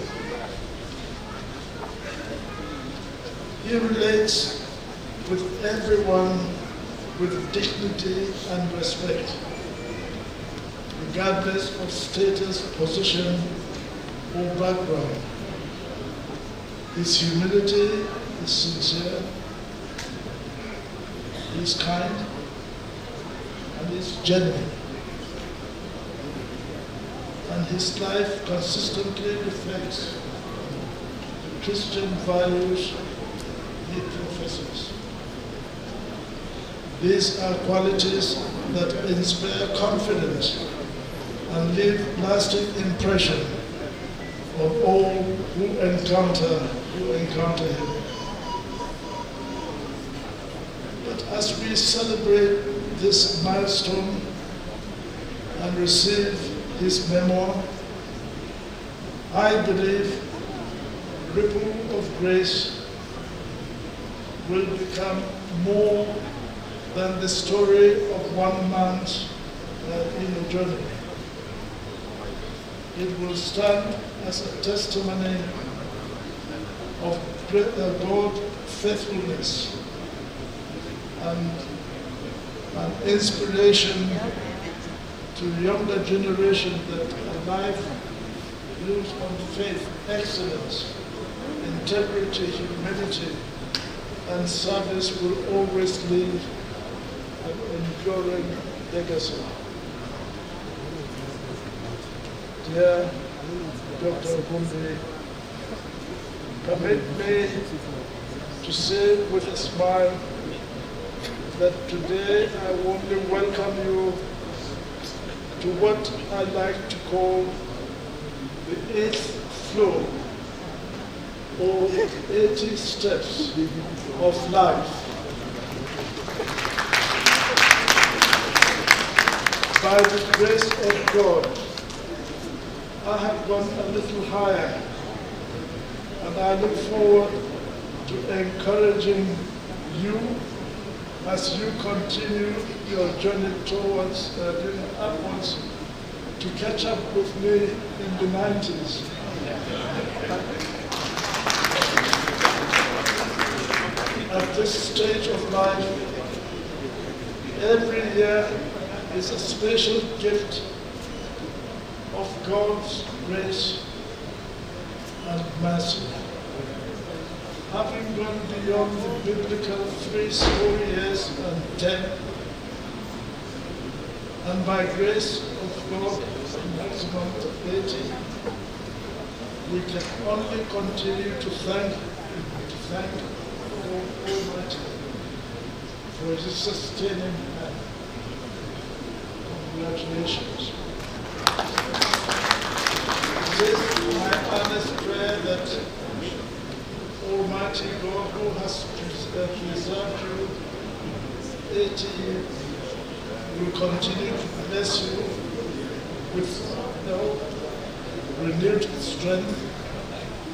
He relates with everyone with dignity and respect, regardless of status, position, or background. His humility is sincere, he is kind, and he is genuine. And his life consistently reflects the Christian values he professes. These are qualities that inspire confidence and leave lasting impression on all who encounter him. But as we celebrate this milestone and receive his memoir, I believe Ripple of Grace will become more than the story of one man's journey. It will stand as a testimony of God's faithfulness and an inspiration to younger generation that a life built on faith, excellence, integrity, humility, and service will always leave an enduring legacy. dear Dr. Gumbi, permit me to say with a smile that today I warmly welcome you to what I like to call the 8th floor, or 80 steps of life. By the grace of God, I have gone a little higher, and I look forward to encouraging you as you continue your journey towards upwards to catch up with me in the 90s. At this stage of life, every year is a special gift of God's grace and mercy. Having gone beyond the biblical 80, and by grace of God, maximum of 80, we can only continue to thank God Almighty for His sustaining hand. Congratulations. It is my earnest prayer that Almighty God, who has preserved you 80 years, will continue to bless you with renewed strength,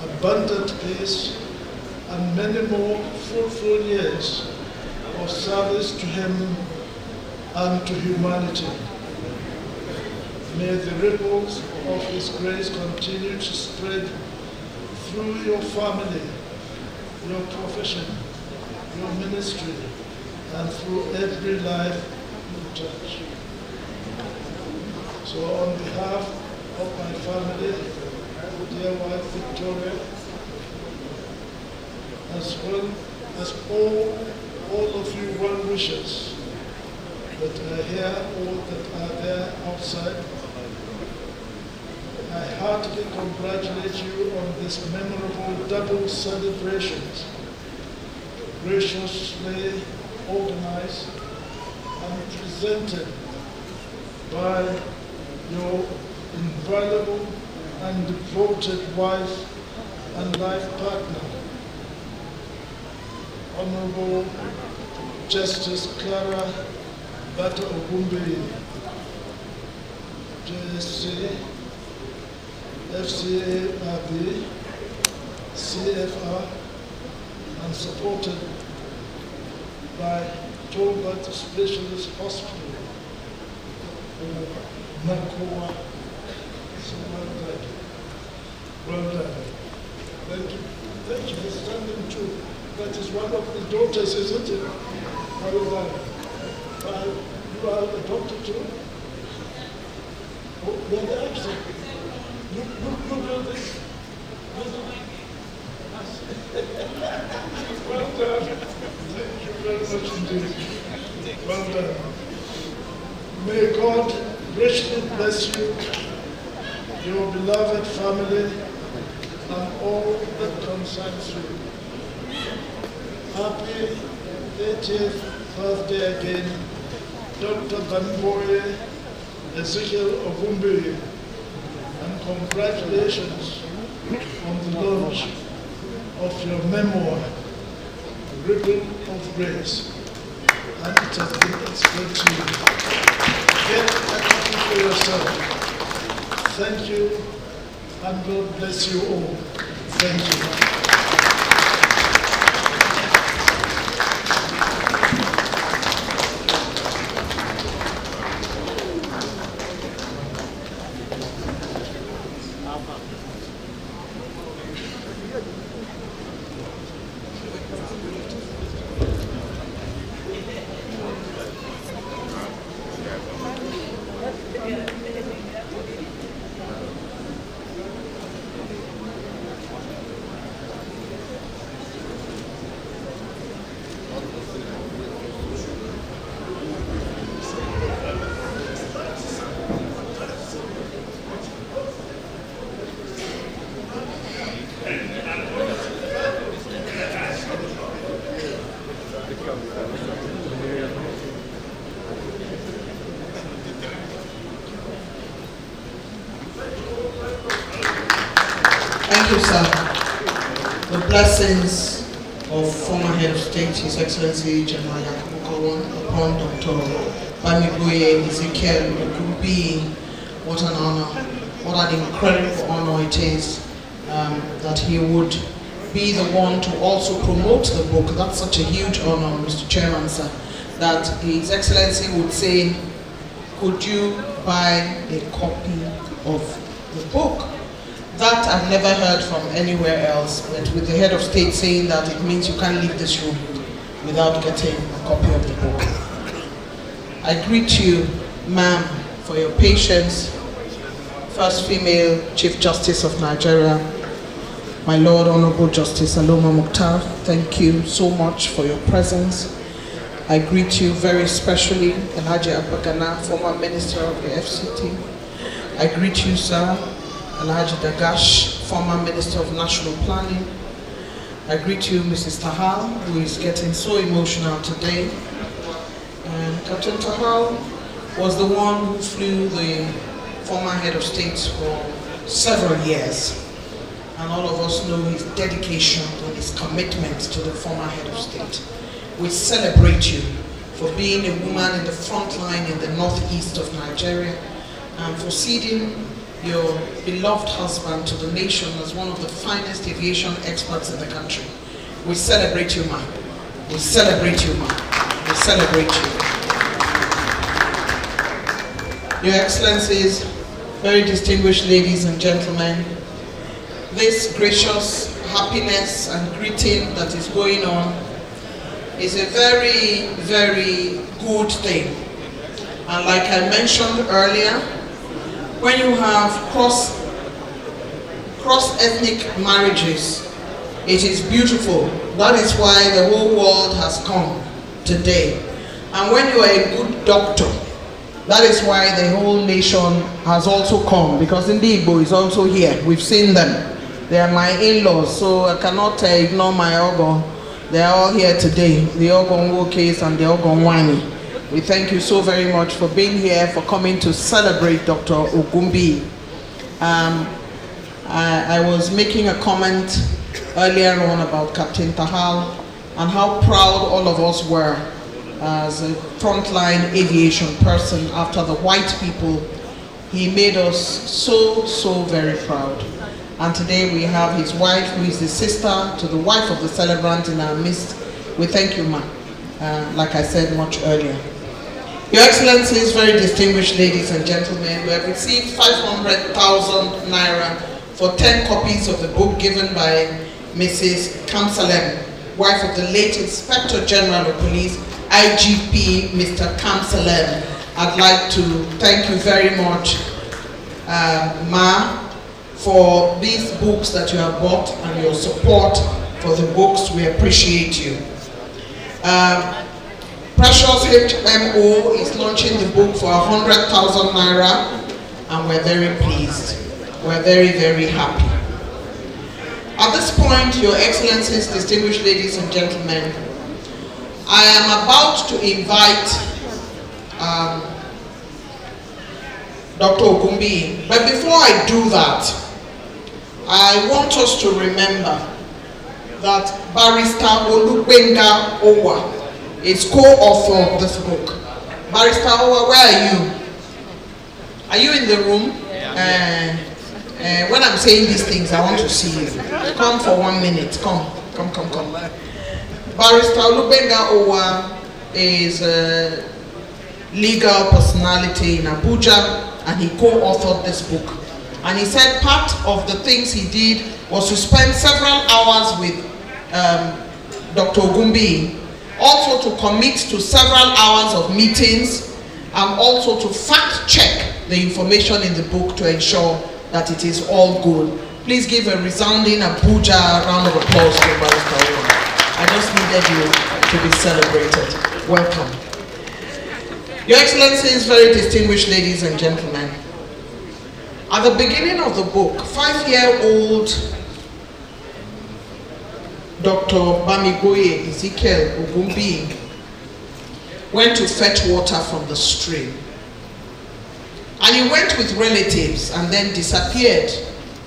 abundant peace, and many more fruitful years of service to Him and to humanity. May the ripples of His grace continue to spread through your family, your profession, your ministry, and through every life you touch. So on behalf of my family, dear wife Victoria, as well as all of you well-wishers that are here or that are there outside, I heartily congratulate you on this memorable double celebrations, graciously organized and presented by your invaluable and devoted wife and life partner, Honorable Justice Clara Bata Ogumbe, JSC, FCARB, CFR, and supported by Tolbert Specialist Hospital, Nakoa. So well done. Thank you. Thank you for standing too. That is one of the daughters, isn't it? Well done. You are the doctor too? Oh, they're absent. You do this. Well done. Thank you very much indeed. Well done. May God richly bless you, your beloved family, and all that concerns you. Happy 80th birthday again, Dr. Banboye Ezekiel Ogumbe, and congratulations on the launch of your memoir, Ripple of Grace. And it has been explained to you. Get a copy for yourself. Thank you, and God bless you all. Thank you. Thank you, sir. The blessings of former head of state, His Excellency General Yakubu Gowon, upon Dr. Bamigboye Ezekiel Ogunbiyi. What an honor, what an incredible honor it is that he would be the one to also promote the book. That's such a huge honor, Mr. Chairman, sir, that His Excellency would say, could you buy a copy of the book? That I've never heard from anywhere else, but with the head of state saying that, it means you can't leave this room without getting a copy of the book. I greet you, ma'am, for your patience. First female Chief Justice of Nigeria, my Lord Honorable Justice Aloma Mukhtar, thank you so much for your presence. I greet you very especially, Alhaji Abba Gana, former Minister of the FCT. I greet you, sir, Alhaji Dagash, former Minister of National Planning. I greet you, Mrs. Tahal, who is getting so emotional today. And Captain Tahal was the one who flew the former head of state for several years. And all of us know his dedication and his commitment to the former head of state. We celebrate you for being a woman in the front line in the northeast of Nigeria and for ceding your beloved husband to the nation as one of the finest aviation experts in the country. We celebrate you, ma'am. We celebrate you, ma'am. We celebrate you. Your Excellencies, very distinguished ladies and gentlemen, this gracious happiness and greeting that is going on is a very, very good thing. And like I mentioned earlier, when you have cross-ethnic marriages, it is beautiful. That is why the whole world has come today. And when you are a good doctor, that is why the whole nation has also come, because Ndi Igbo is also here. We've seen them. They are my in-laws, so I cannot ignore my Ogo. They are all here today, the Ogon Wokes and the Ogon Wani. We thank you so very much for being here, for coming to celebrate Dr. Ogunbiyi. I was making a comment earlier on about Captain Tahal and how proud all of us were as a frontline aviation person after the white people. He made us so, so very proud. And today we have his wife, who is the sister to the wife of the celebrant in our midst. We thank you, ma'am, like I said much earlier. Your Excellencies, very distinguished ladies and gentlemen, we have received 500,000 naira for 10 copies of the book given by Mrs. Kamsalem, wife of the late Inspector General of Police, IGP Mr. Kamsalem. I'd like to thank you very much, Ma, for these books that you have bought and your support for the books. We appreciate you. Precious HMO is launching the book for 100,000 naira, and we're very pleased. We're very, very happy. At this point, Your Excellencies, distinguished ladies and gentlemen, I am about to invite Dr. Ogunbiyi. But before I do that, I want us to remember that Barrister Olubenga Owa is co-author of this book. Barrister Owa, where are you? Are you in the room? When I'm saying these things, I want to see you. Come for 1 minute. Come. Barrister Olubenga Owa is a legal personality in Abuja, and he co-authored this book. And he said part of the things he did was to spend several hours with Dr. Ogunbiyi, also to commit to several hours of meetings, and also to fact-check the information in the book to ensure that it is all good. Please give a resounding Abuja round of applause to Barrister Owa. I just needed you to be celebrated. Welcome. Your Excellencies, very distinguished ladies and gentlemen, at the beginning of the book, 5-year-old Dr. Bamigboye Ezekiel Ogunbiyi went to fetch water from the stream. And he went with relatives and then disappeared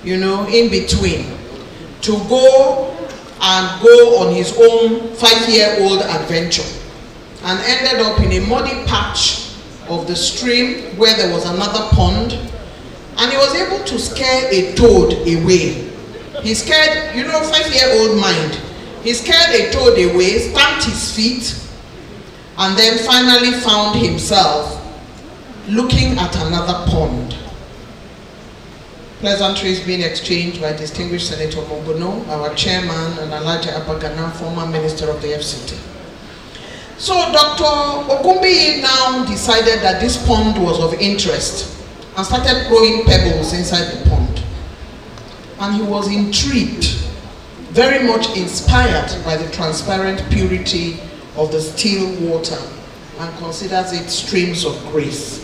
in between, to go on his own 5-year-old adventure, and ended up in a muddy patch of the stream where there was another pond, and he was able to scare a toad away. He scared, 5-year-old mind. He scared a toad away, stamped his feet, and then finally found himself looking at another pond. Pleasantries being exchanged by distinguished Senator Mongono, our chairman, and Alhaji Abba Gana, former minister of the FCT. So Dr. Ogunbiyi now decided that this pond was of interest and started throwing pebbles inside the pond. And he was intrigued, very much inspired by the transparent purity of the still water, and considers it streams of grace.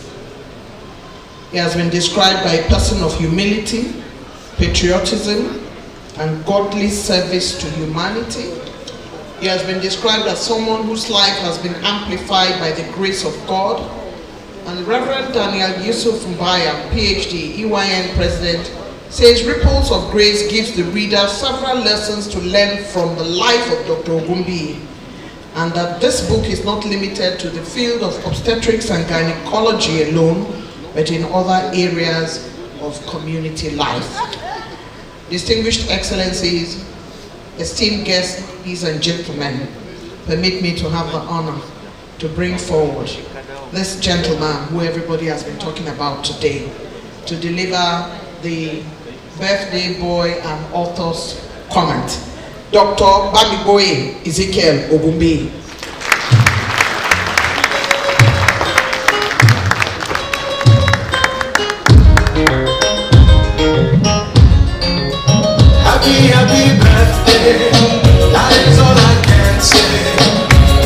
He has been described by a person of humility, patriotism, and godly service to humanity. He has been described as someone whose life has been amplified by the grace of God. And Reverend Daniel Yusuf Mbaya, PhD, EYN President, says Ripples of Grace gives the reader several lessons to learn from the life of Dr. Ogunbiyi, and that this book is not limited to the field of obstetrics and gynecology alone, but in other areas of community life. Distinguished Excellencies, esteemed guests, ladies and gentlemen, permit me to have the honor to bring forward this gentleman who everybody has been talking about today, to deliver the birthday boy and author's comment. Dr. Bamiboye Ezekiel Ogunbiyi. Happy birthday, that is all I can say.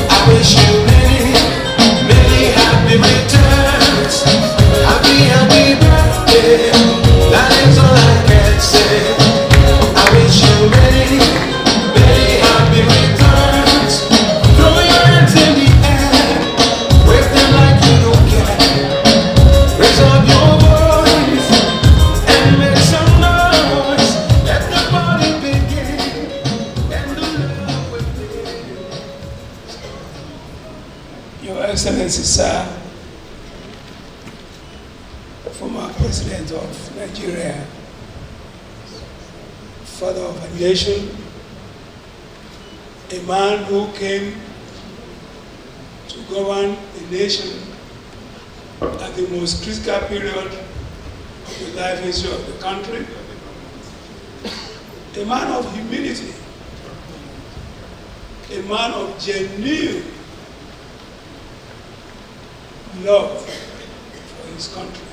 I wish you many happy returns. Happy birthday, that is all I can say. I wish you many happy returns. Throw your hands in the air, wave them like you don't care. Raise up your voice and make some noise. Let the party begin and the love will begin. Your Excellency, sir, former President of Nigeria, father of a nation, a man who came to govern a nation at the most critical period of the life history of the country, a man of humility, a man of genuine love for his country,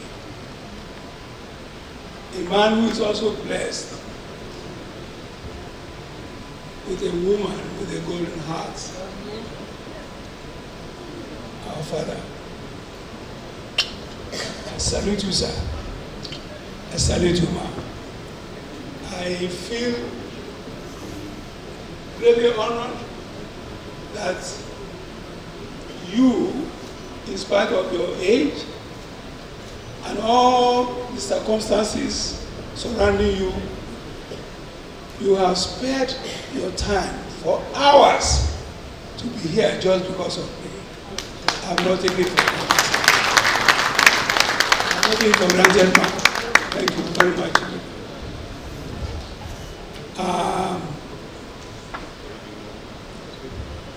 a man who is also blessed with a woman with a golden heart, our father. I salute you, sir. I salute you, ma'am. I feel really honored that you, in spite of your age and all the circumstances surrounding you, you have spared your time for hours to be here just because of me. I'm not taking it for granted. I'm not taking it for granted, ma'am. Thank you very much.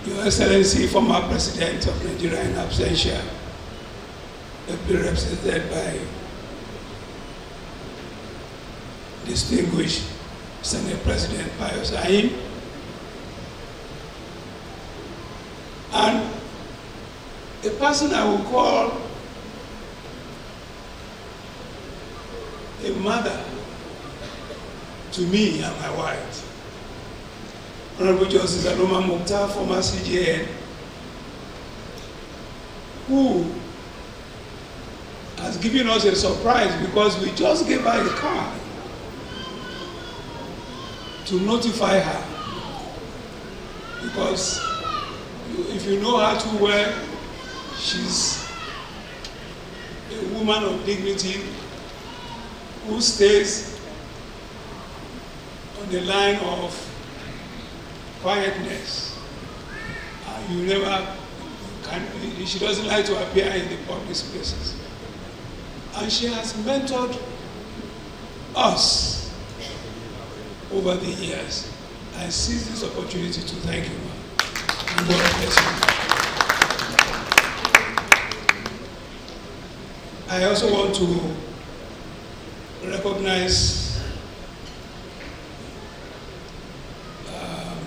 Your Excellency, former President of Nigeria in absentia, ably represented by distinguished Senate President Pius Ayim, and a person I will call a mother to me and my wife, Honorable Justice Aloma Mukhtar, former CJN, who has given us a surprise because we just gave her a card to notify her. Because if you know her too well, she's a woman of dignity who stays on the line of quietness. You never can, she doesn't like to appear in the public spaces. And she has mentored us over the years. I seize this opportunity to thank you, ma'am. And God bless you. I also want to recognize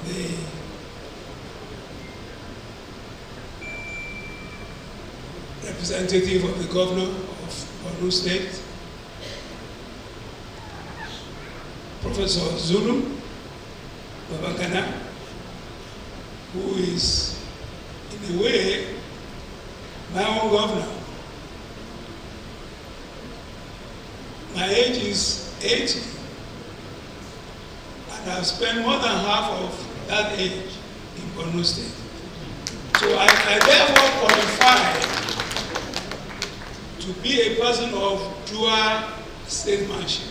the representative of the governor of Borno State, Professor Zulu Babagana, who is, in a way, my own governor. My age is 80, and I've spent more than half of that age in Borno State. So I therefore qualify to be a person of dual statesmanship.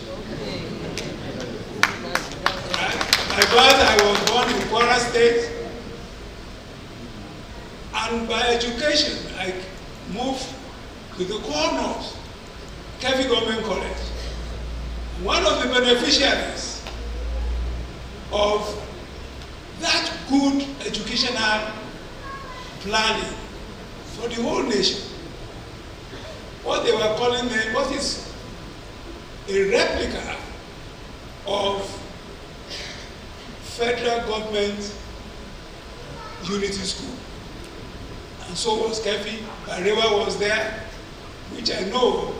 By birth, I was born in Kwara State, and by education, I moved to the core north, Keffi Government College. One of the beneficiaries of that good educational planning for the whole nation, what they were calling them, what is a replica of federal government unity school. And so was Keffi. Barewa was there, which I know,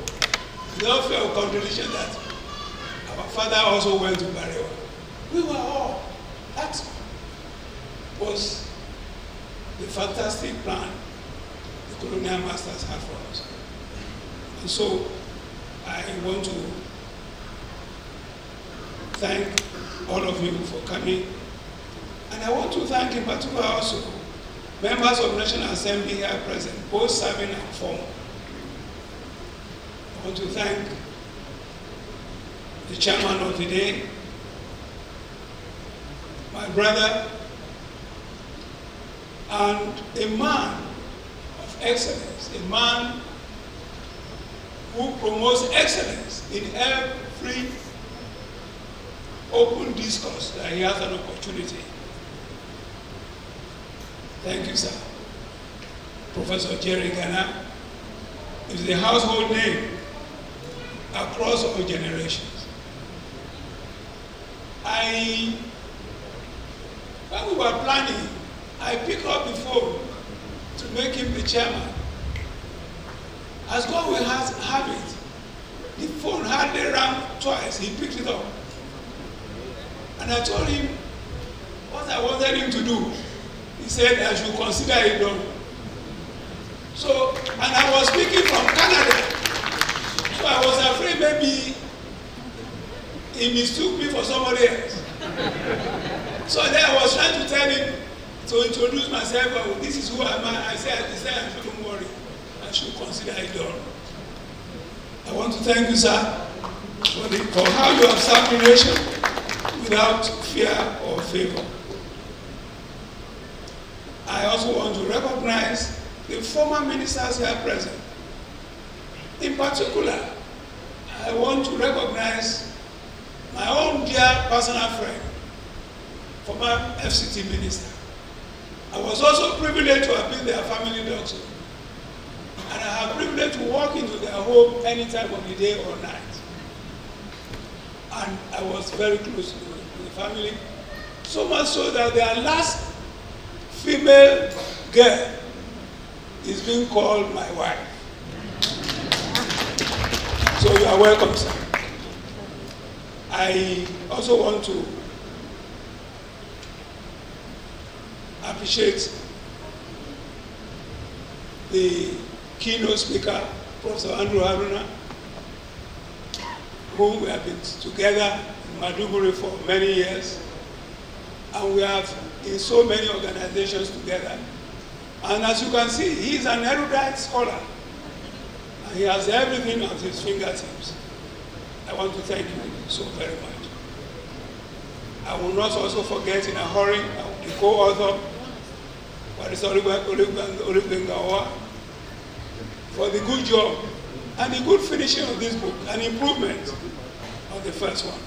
without fear of contradiction, that our father also went to Barewa. We were all. That was the fantastic plan the colonial masters had for us. And so I want to thank all of you for coming. And I want to thank in particular also members of National Assembly here present, both serving and former. I want to thank the chairman of the day, my brother, and a man of excellence, a man who promotes excellence in every open discourse that he has an opportunity. Thank you, sir. Professor Jerry Ghana is the household name across all generations. When we were planning, I picked up the phone to make him the chairman. As God will have it, the phone hardly rang twice. He picked it up. And I told him what I wanted him to do. He said I should consider it done. So, and I was speaking from Canada. So I was afraid maybe he mistook me for somebody else. So then I was trying to tell him to introduce myself. Oh, this is who I am. He said I shouldn't worry. I should consider it done. I want to thank you, sir, for how you have served the nation without fear or favor. I also want to recognize the former ministers here present. In particular, I want to recognize my own dear personal friend, former FCT minister. I was also privileged to have been their family doctor. And I have privilege to walk into their home any time of the day or night. And I was very close to the family, so much so that their last female girl is being called my wife. So you are welcome, sir. I also want to appreciate the keynote speaker, Professor Andrew Haruna, whom we have been together in Maiduguri for many years, and we have in so many organizations together. And as you can see, he is an erudite scholar, and he has everything at his fingertips. I want to thank you so very much. I will not also forget in a hurry the co-author, Barrister Olubengawa, for the good job and the good finishing of this book, an improvement on the first one.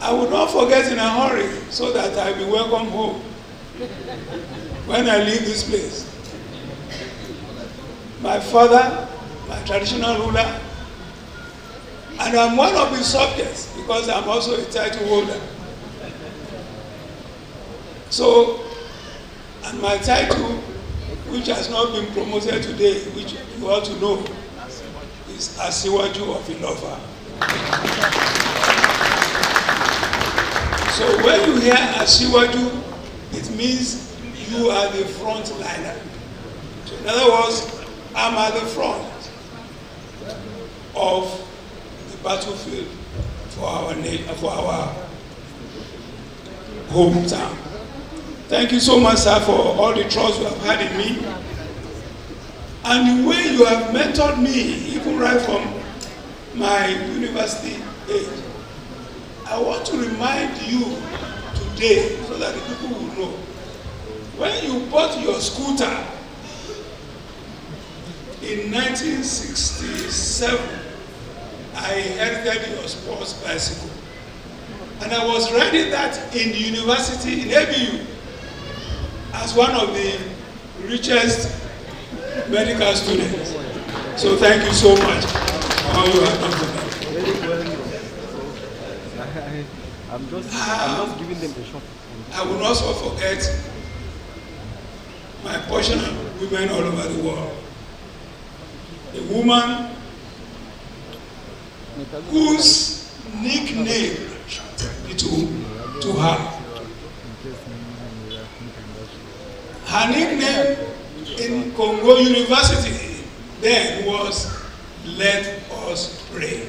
I will not forget in a hurry so that I will be welcome home when I leave this place. My father, my traditional ruler, and I'm one of his subjects because I'm also a title holder. So, and my title, which has not been promoted today, which you ought to know, is Asiwaju of Ilofa. So when you hear Asiwaju, it means you are the front liner. So in other words, I'm at the front of the battlefield for our hometown. Thank you so much, sir, for all the trust you have had in me and the way you have mentored me, even right from my university age. I want to remind you today so that the people will know. When you bought your scooter in 1967, I inherited your sports bicycle. And I was riding that in the university in ABU as one of the richest medical students. So thank you so much for all you have done for me. I'm just giving them a shot. I will also forget my portion of women all over the world. A woman whose nickname to her. Her nickname in Congo University then was "Let Us Pray."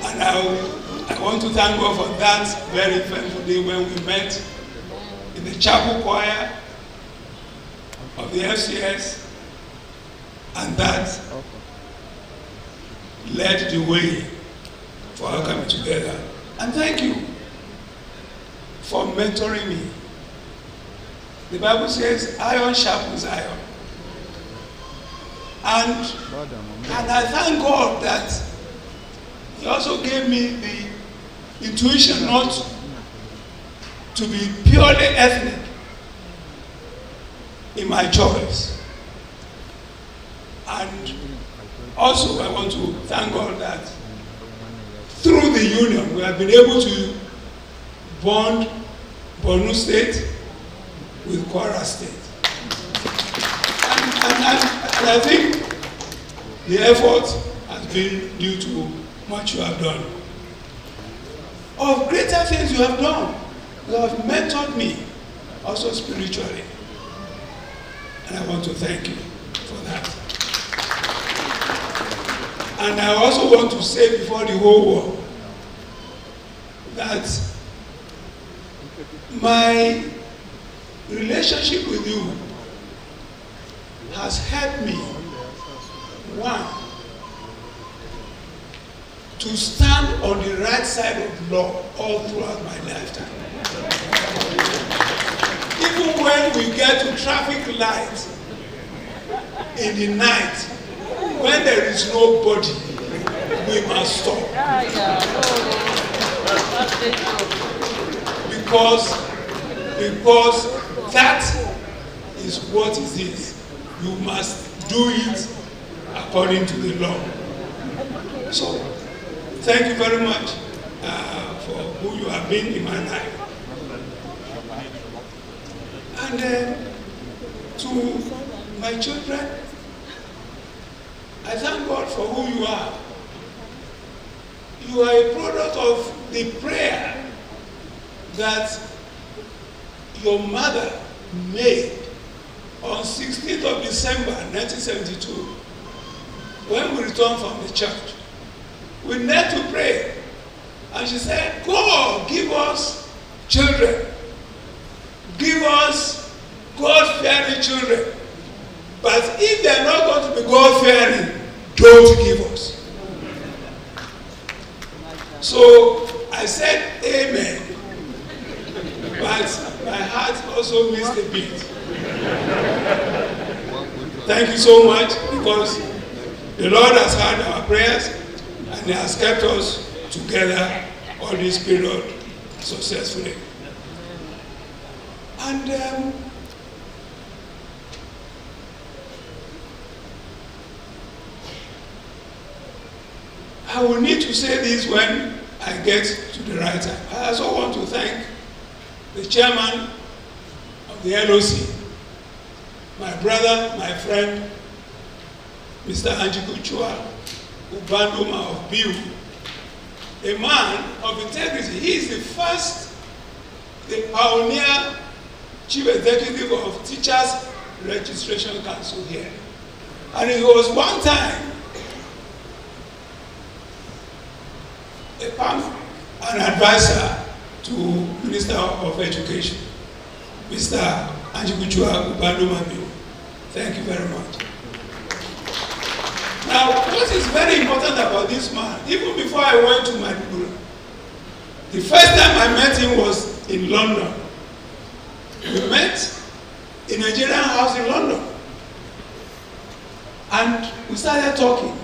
And I want to thank God for that very eventful day when we met in the chapel choir of the FCS, and that led the way for our coming together. And thank you for mentoring me. The Bible says iron sharpens iron. And I thank God that He also gave me the intuition not to be purely ethnic in my choice. And also I want to thank God that through the union we have been able to bond Borno State with Kwara State. And I think the effort has been due to much you have done. Of greater things you have done, you have mentored me, also spiritually. And I want to thank you for that. And I also want to say before the whole world that my relationship with you has helped me, one, to stand on the right side of law all throughout my lifetime. Even when we get to traffic lights in the night, when there is nobody, we must stop. Because that is what it is. You must do it according to the law. So, thank you very much for who you have been in my life. And to my children, I thank God for who you are. You are a product of the prayer that your mother made on 16th of December 1972 when we returned from the church. We knelt to pray, and she said, God, give us children. Give us God-fearing children. But if they are not going to be God-fearing, don't give us. said amen, but my heart also missed a beat. Thank you so much, because the Lord has heard our prayers and He has kept us together all this period successfully. And I will need to say this when I get to the right time. I also want to thank the chairman of the LOC, my brother, my friend, Mr. Anjiku Chua Ubandoma of Biu, a man of integrity. He is the pioneer chief executive of Teachers Registration Council here. And he was one time an advisor to Minister of Education, Mr. Anjikuchua Ubandoma. Thank you very much. Now, what is very important about this man, even before I went to Maiduguri, the first time I met him was in London. We met in a Nigerian house in London. And we started talking.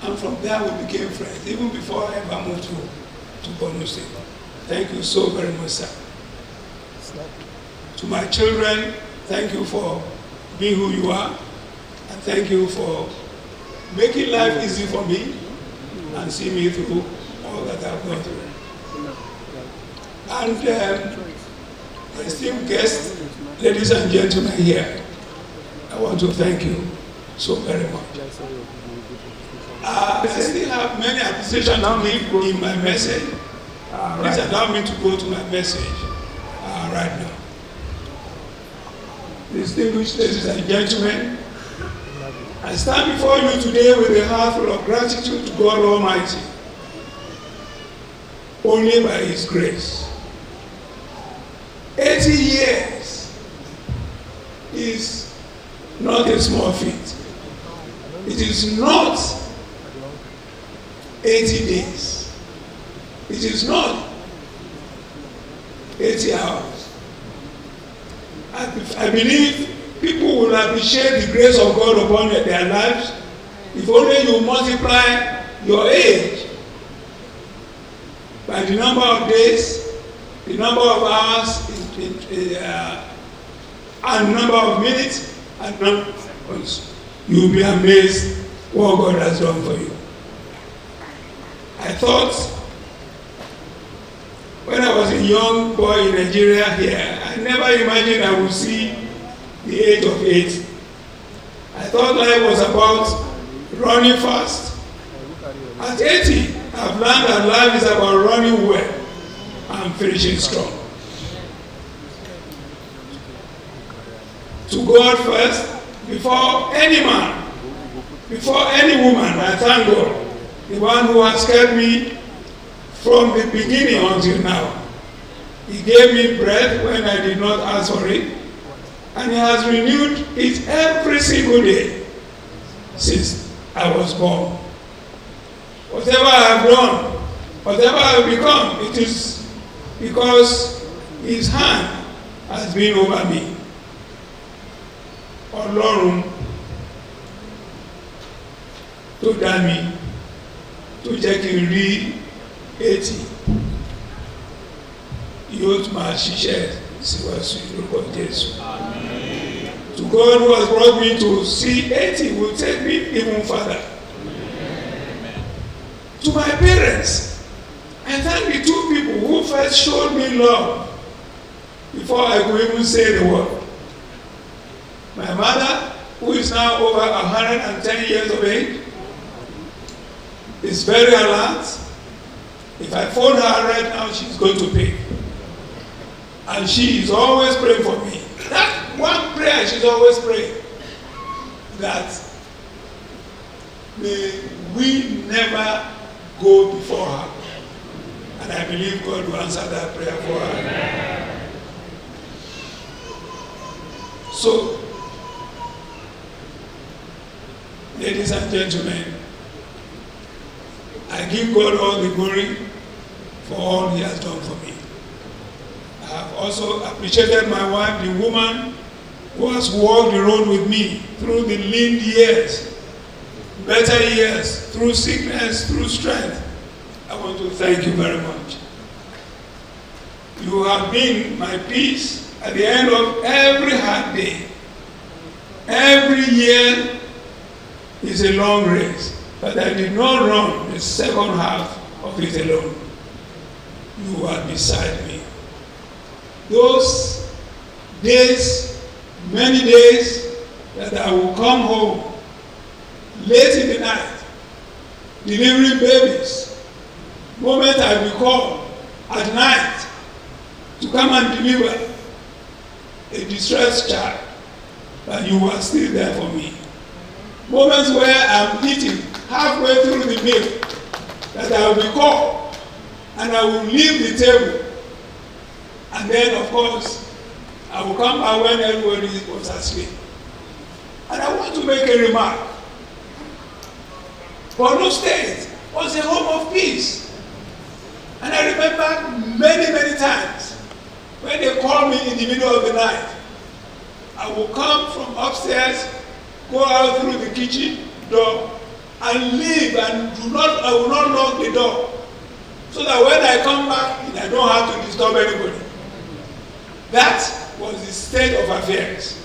And from there we became friends, even before I ever moved to Borno State. Thank you so very much, sir. To my children, thank you for being who you are. And thank you for making life easy for me and see me through all that I've gone through. And esteemed guests, ladies and gentlemen here, I want to thank you so very much. I still have many appreciations to give in my message. Please allow me to go to my message right now. Distinguished ladies and gentlemen, I stand before you today with a heart full of gratitude to God Almighty, only by His grace. 80 years is not a small feat. It is not 80 days. It is not 80 hours. I believe people will appreciate the grace of God upon their lives if only you multiply your age by the number of days, the number of hours, and number of minutes, and number of seconds. You will be amazed what God has done for you. I thought when I was a young boy in Nigeria here, I never imagined I would see the age of 80. I thought life was about running fast. At 80, I've learned that life is about running well and finishing strong. To God first, before any man, before any woman, I thank God, the one who has kept me from the beginning until now. He gave me breath when I did not ask for it, and He has renewed it every single day since I was born. Whatever I have done, whatever I have become, it is because His hand has been over me. Ọlọ́run tó dá mi tó jẹ́ kí n rí 80 yóò tún máa ṣiṣẹ́ síwájú lórúkọ Jésù. To God who has brought me to see 80 will take me even further. To my parents, I thank the two people who first showed me love before I could even say the word. My mother, who is now over 110 years of age, is very alert. If I phone her right now, she's going to pick. And she is always praying for me. That one prayer she's always praying, that may we never go before her. And I believe God will answer that prayer for her. So, ladies and gentlemen, I give God all the glory for all he has done for me. I have also appreciated my wife, the woman who has walked the road with me through the lean years, better years, through sickness, through strength. I want to thank you very much. You have been my peace at the end of every hard day. Every year is a long race, but I did not run the second half of it alone. You are beside me. Those days, many days, that I will come home late in the night, delivering babies, moment I will call at night to come and deliver a distressed child, but you are still there for me. Moments where I'm eating halfway through the meal, that I will be called and I will leave the table. And then, of course, I will come back when everybody was asleep. And I want to make a remark. Borno State was a home of peace. And I remember many, many times when they called me in the middle of the night, I will come from upstairs, go out through the kitchen door, and leave, and I will not lock the door, so that when I come back, I don't have to disturb anybody. That was the state of affairs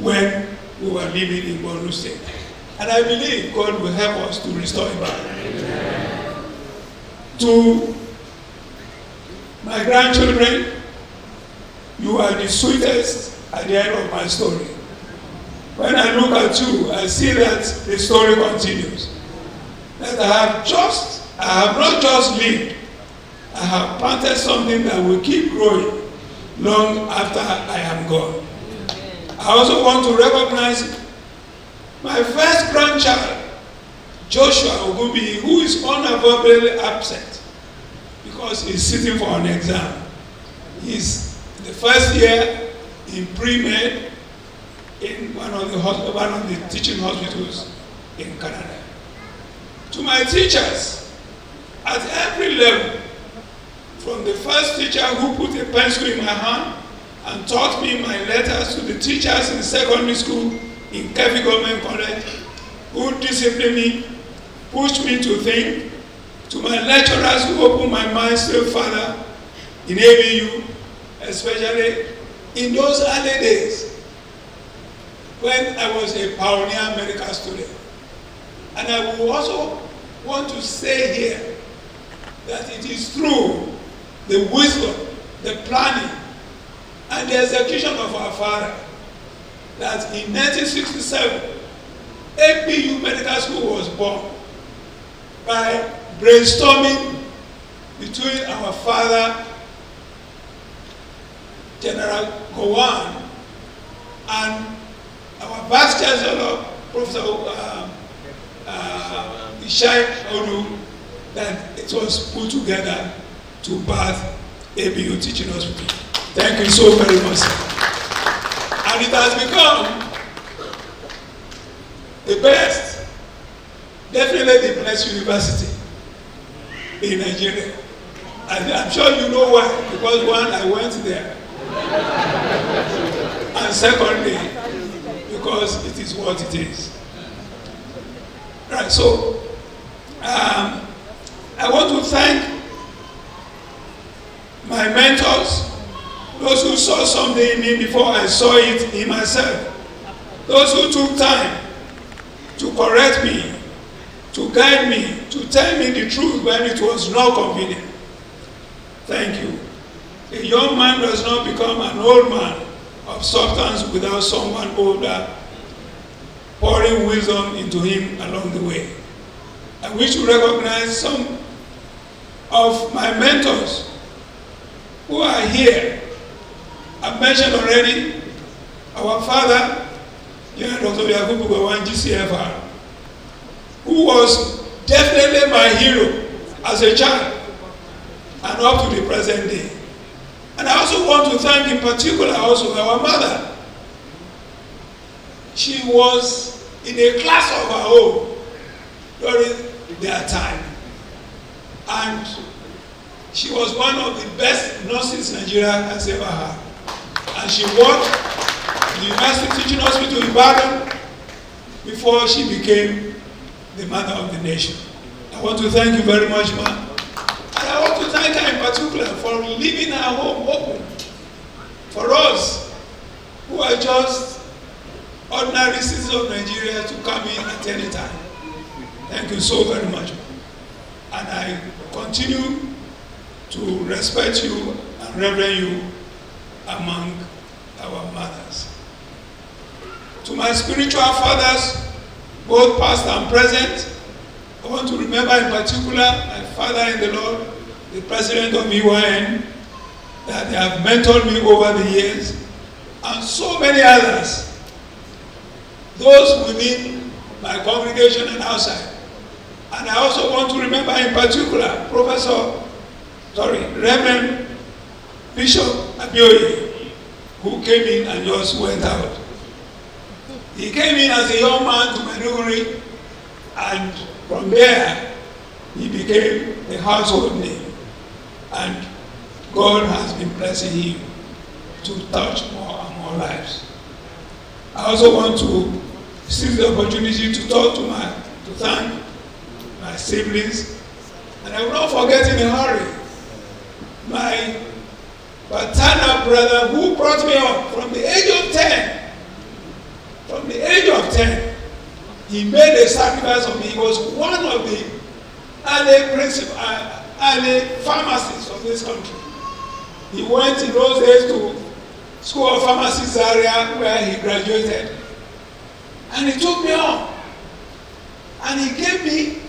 when we were living in Borno State. And I believe God will help us to restore it back. Amen. To my grandchildren, you are the sweetest at the end of my story. When I look at you, I see that the story continues. That I have not just lived, I have planted something that will keep growing long after I am gone. I also want to recognize my first grandchild, Joshua Ogunbi, who is unavoidably absent because he's sitting for an exam. He's the first year in pre-med in one of the teaching hospitals in Canada. To my teachers at every level, from the first teacher who put a pencil in my hand and taught me my letters, to the teachers in secondary school in Kefi Government College who disciplined me, pushed me to think, to my lecturers who opened my mind still further in ABU, especially in those early days when I was a pioneer medical student. And I will also want to say here that it is through the wisdom, the planning, and the execution of our father that in 1967, APU Medical School was born by brainstorming between our father, General Gowon, and our Vice Chancellor, Professor Ishai Odu, that it was put together to birth ABU Teaching Hospital. Thank you so very much. And it has become the best, definitely the best university in Nigeria. And I'm sure you know why, because one, I went there. And secondly, because it is what it is. Right, so I want to thank my mentors, those who saw something in me before I saw it in myself, those who took time to correct me, to guide me, to tell me the truth when it was not convenient. Thank you. A young man does not become an old man of substance without someone older pouring wisdom into him along the way. I wish to recognize some of my mentors who are here. I've mentioned already our father, Dr. Yakubu Gowon, GCFR, who was definitely my hero as a child and up to the present day. And I also want to thank in particular also our mother. She was in a class of her own during their time. And She was one of the best nurses Nigeria has ever had. And she worked in the University Teaching Hospital in Ibadan before she became the mother of the nation. I want to thank you very much, ma'am. And I want to thank her in particular for leaving her home open for us who are just ordinary citizens of Nigeria to come in at any time. Thank you so very much. And I continue to respect you and reverence you among our mothers. To my spiritual fathers, both past and present, I want to remember in particular my father in the Lord, the president of EYN, that they have mentored me over the years, and so many others, those within my congregation and outside. And I also want to remember in particular Reverend Bishop Abioye, who came in and just went out. He came in as a young man to Maiduguri, and from there, he became a household name. And God has been blessing him to touch more and more lives. I also want to seize the opportunity to thank my siblings, and I will not forget in a hurry my paternal brother who brought me up from the age of 10. From the age of 10, he made a sacrifice of me. He was one of the early pharmacists of this country. He went in those days to School of Pharmacy Zaria, where he graduated. And he took me on. And he gave me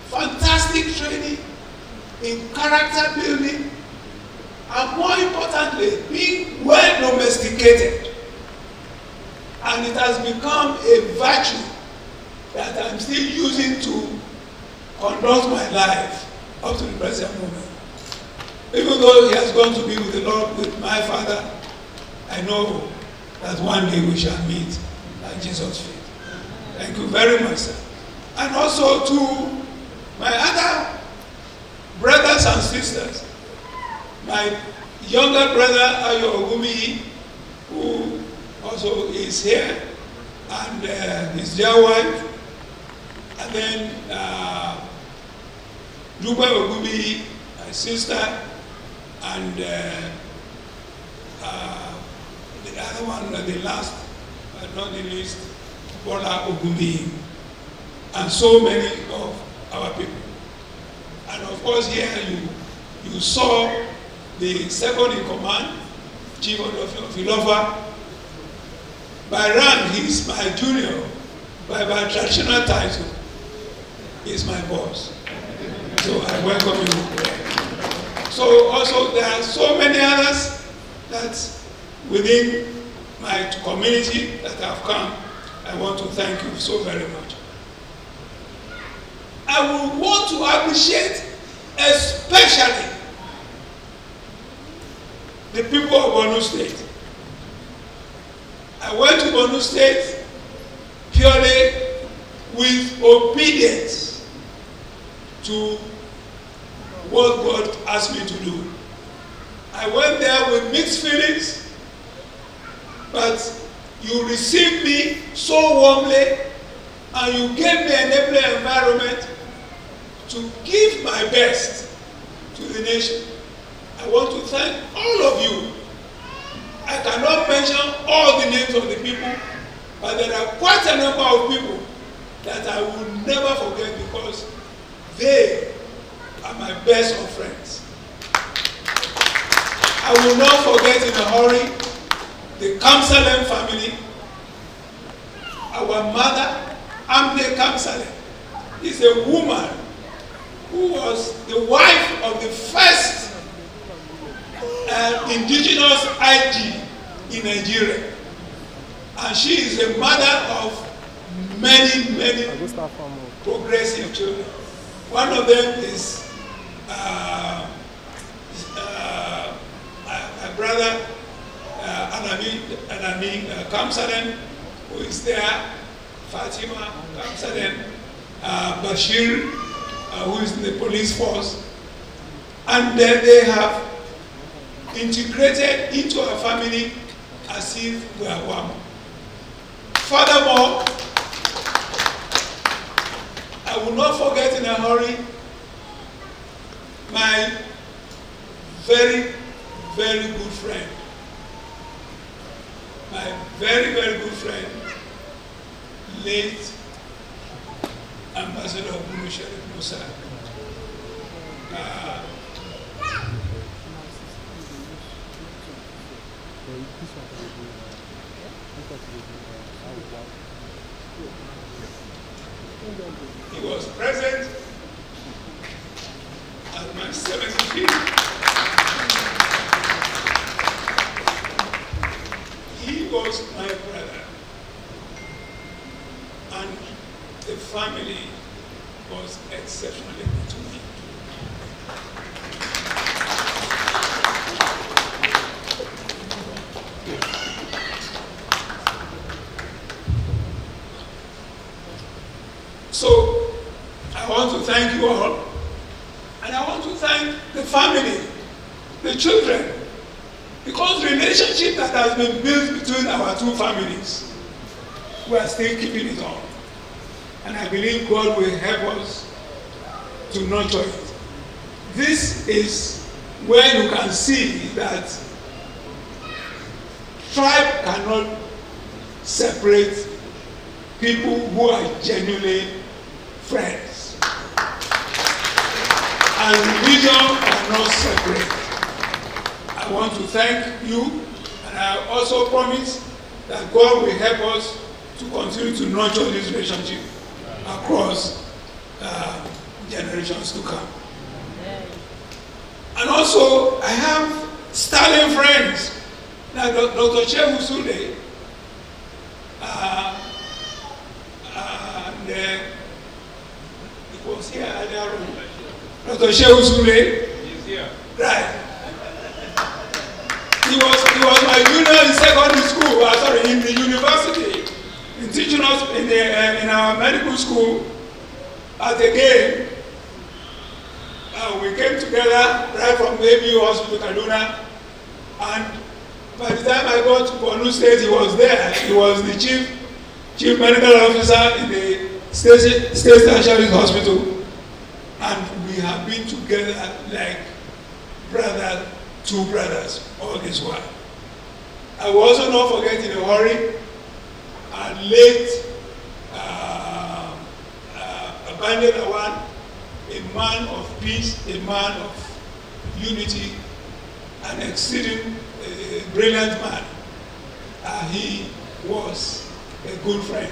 fantastic training in character building, and more importantly, being well domesticated. And it has become a virtue that I'm still using to conduct my life up to the present moment. Even though he has gone to be with the Lord, with my father, I know that one day we shall meet at Jesus' feet. Thank you very much, sir. And also to my other brothers and sisters, my younger brother Ayo Ogumi, who also is here, and his dear wife, and then Luba Ogumi, my sister, and the other one, the last but not the least, Bola Ogumi, and so many of our people. And of course here you saw the second in command, Chief of Ilofa. By rank, he's my junior. By traditional title, he's my boss. So I welcome you. So also there are so many others that within my community that have come. I want to thank you so very much. I would want to appreciate especially the people of Borno State. I went to Borno State purely with obedience to what God asked me to do. I went there with mixed feelings, but you received me so warmly, and you gave me an enabling environment to give my best to the nation. I want to thank all of you. I cannot mention all the names of the people, but there are quite a number of people that I will never forget because they are my best of friends. I will not forget in a hurry the Kamsalem family. Our mother, Amne Kamsalem, is a woman who was the wife of the first indigenous IG in Nigeria. And she is the mother of many, many progressive children. One of them is my brother Anami Kamsalem, who is there, Fatima Kamsalem, Bashir, who is in the police force, And then they have integrated into our family as if we are one. Furthermore, I will not forget in a hurry my very, very good friend, my very, very good friend, late Ambassador Bunu Sharif Musa. He was present at my 75th. He was my brother, and the family was exceptionally good to me. So, I want to thank you all, and I want to thank the family, the children, because the relationship that has been built between our two families, we are still keeping it on. And I believe God will help us to nurture it. This is where you can see that tribe cannot separate people who are genuinely friends. And religion cannot separate. I want to thank you, and I also promise that God will help us to continue to nurture this relationship across generations to come. And also, I have sterling friends like Dr. Shehu Sule, and he was here earlier on. Dr. Shehu Sule. He's here. Right. He was my junior in secondary school, in the university, in teaching us in our medical school. At the game, we came together right from the ABU Hospital, Kaduna, and by the time I got to Borno State, he was there. He was the chief medical officer in the State Tertiary Hospital, and we have been together like two brothers all this while. I will also not forget in a hurry our late Abandon Awan, a man of peace, a man of unity, an exceeding brilliant man. He was a good friend.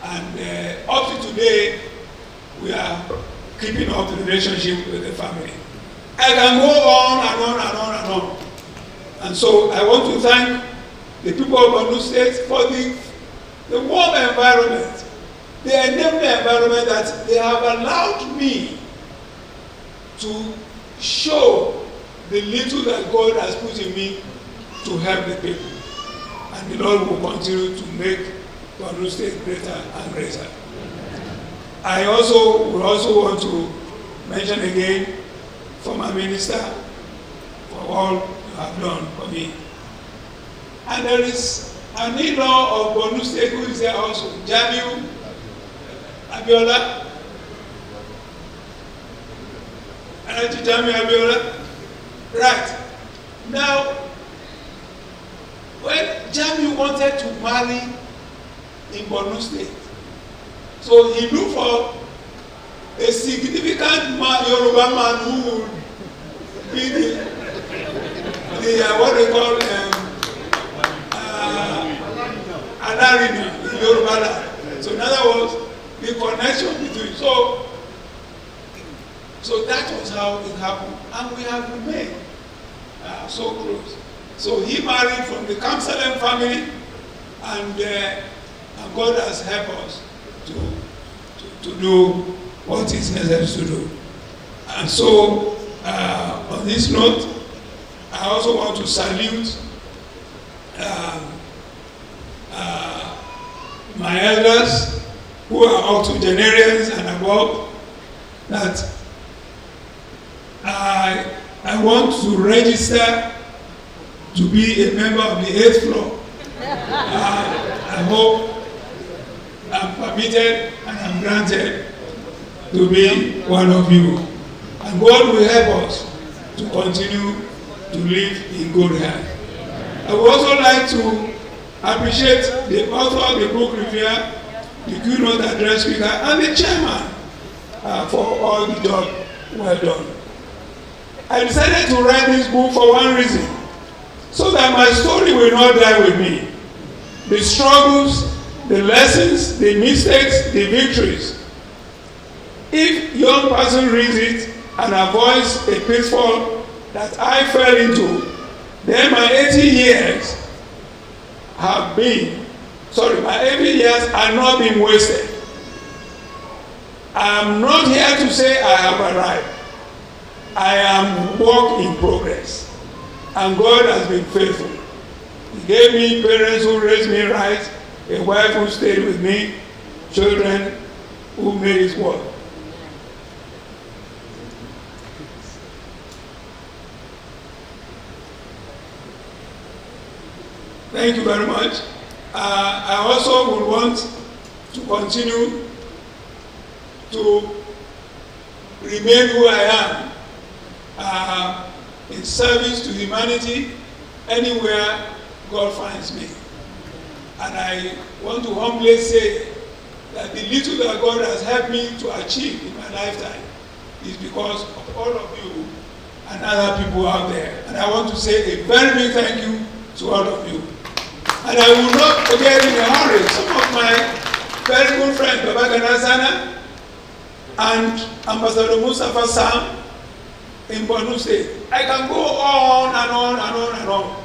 And up to today, we are keeping up the relationship with the family. I can go on and on and on and on. And so I want to thank the people of Borno State for the warm environment, the enabling environment that they have allowed me to show the little that God has put in me to help the people. And the Lord will continue to make Borno State greater and greater. I would also want to mention again former minister for all you have done for me. And there is an in-law of Borno State who is there also, Jamiu Abiola. And Jamiu Abiola. Right. Now, when Jamiu wanted to marry in Borno State, so he looked for a significant Yoruba man who would be the what they call Alarina in Yoruba land. So in other words, the connection between. So that was how it happened, and we have remained so close. So he married from the Kamsalem family, and God has helped us to do what is necessary to do. And so, on this note, I also want to salute my elders who are octogenarians and above, that I want to register to be a member of the 8th floor. I hope I'm permitted and I'm granted to be one of you. And God will help us to continue to live in good health. I would also like to appreciate the author of the book review, the keynote address speaker, and the chairman for all the job well done. I decided to write this book for one reason, so that my story will not die with me. The struggles, the lessons, the mistakes, the victories. If young person reads it and avoids a pitfall that I fell into, then my 80 years are not being wasted. I am not here to say I have arrived. I am work in progress. And God has been faithful. He gave me parents who raised me right, a wife who stayed with me, children who made it work. Thank you very much. I also would want to continue to remain who I am in service to humanity anywhere God finds me. And I want to humbly say that the little that God has helped me to achieve in my lifetime is because of all of you and other people out there. And I want to say a very big thank you to all of you. And I will not forget in a hurry some of my very good friends, Baba Ganasana and Ambassador Mustafa Sam in Borno State. I can go on and on and on and on.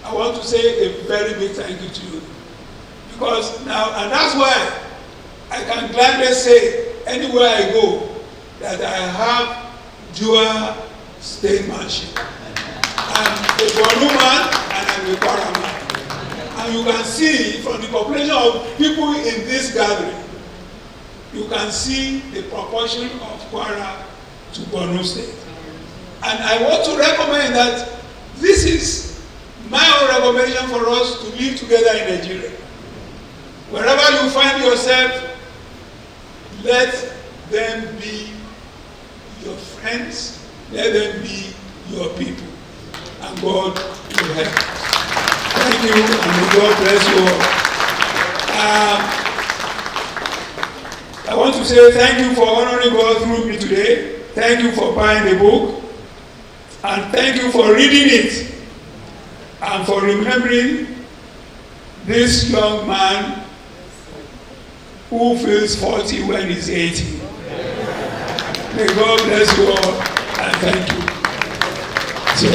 I want to say a very big thank you to you. Because now, and that's why I can gladly say anywhere I go that I have dual statesmanship. I'm a Borno man and I'm a Kwara man. And you can see from the population of people in this gathering, you can see the proportion of Kwara to Borno State. And I want to recommend that this is my own recommendation for us to live together in Nigeria. Wherever you find yourself, let them be your friends, let them be your people, and God will help. Thank you, and may God bless you all. I want to say thank you for honoring God through me today. Thank you for buying the book. And thank you for reading it. And for remembering this young man who feels 40 when he's 80. May God bless you all, and thank you. So,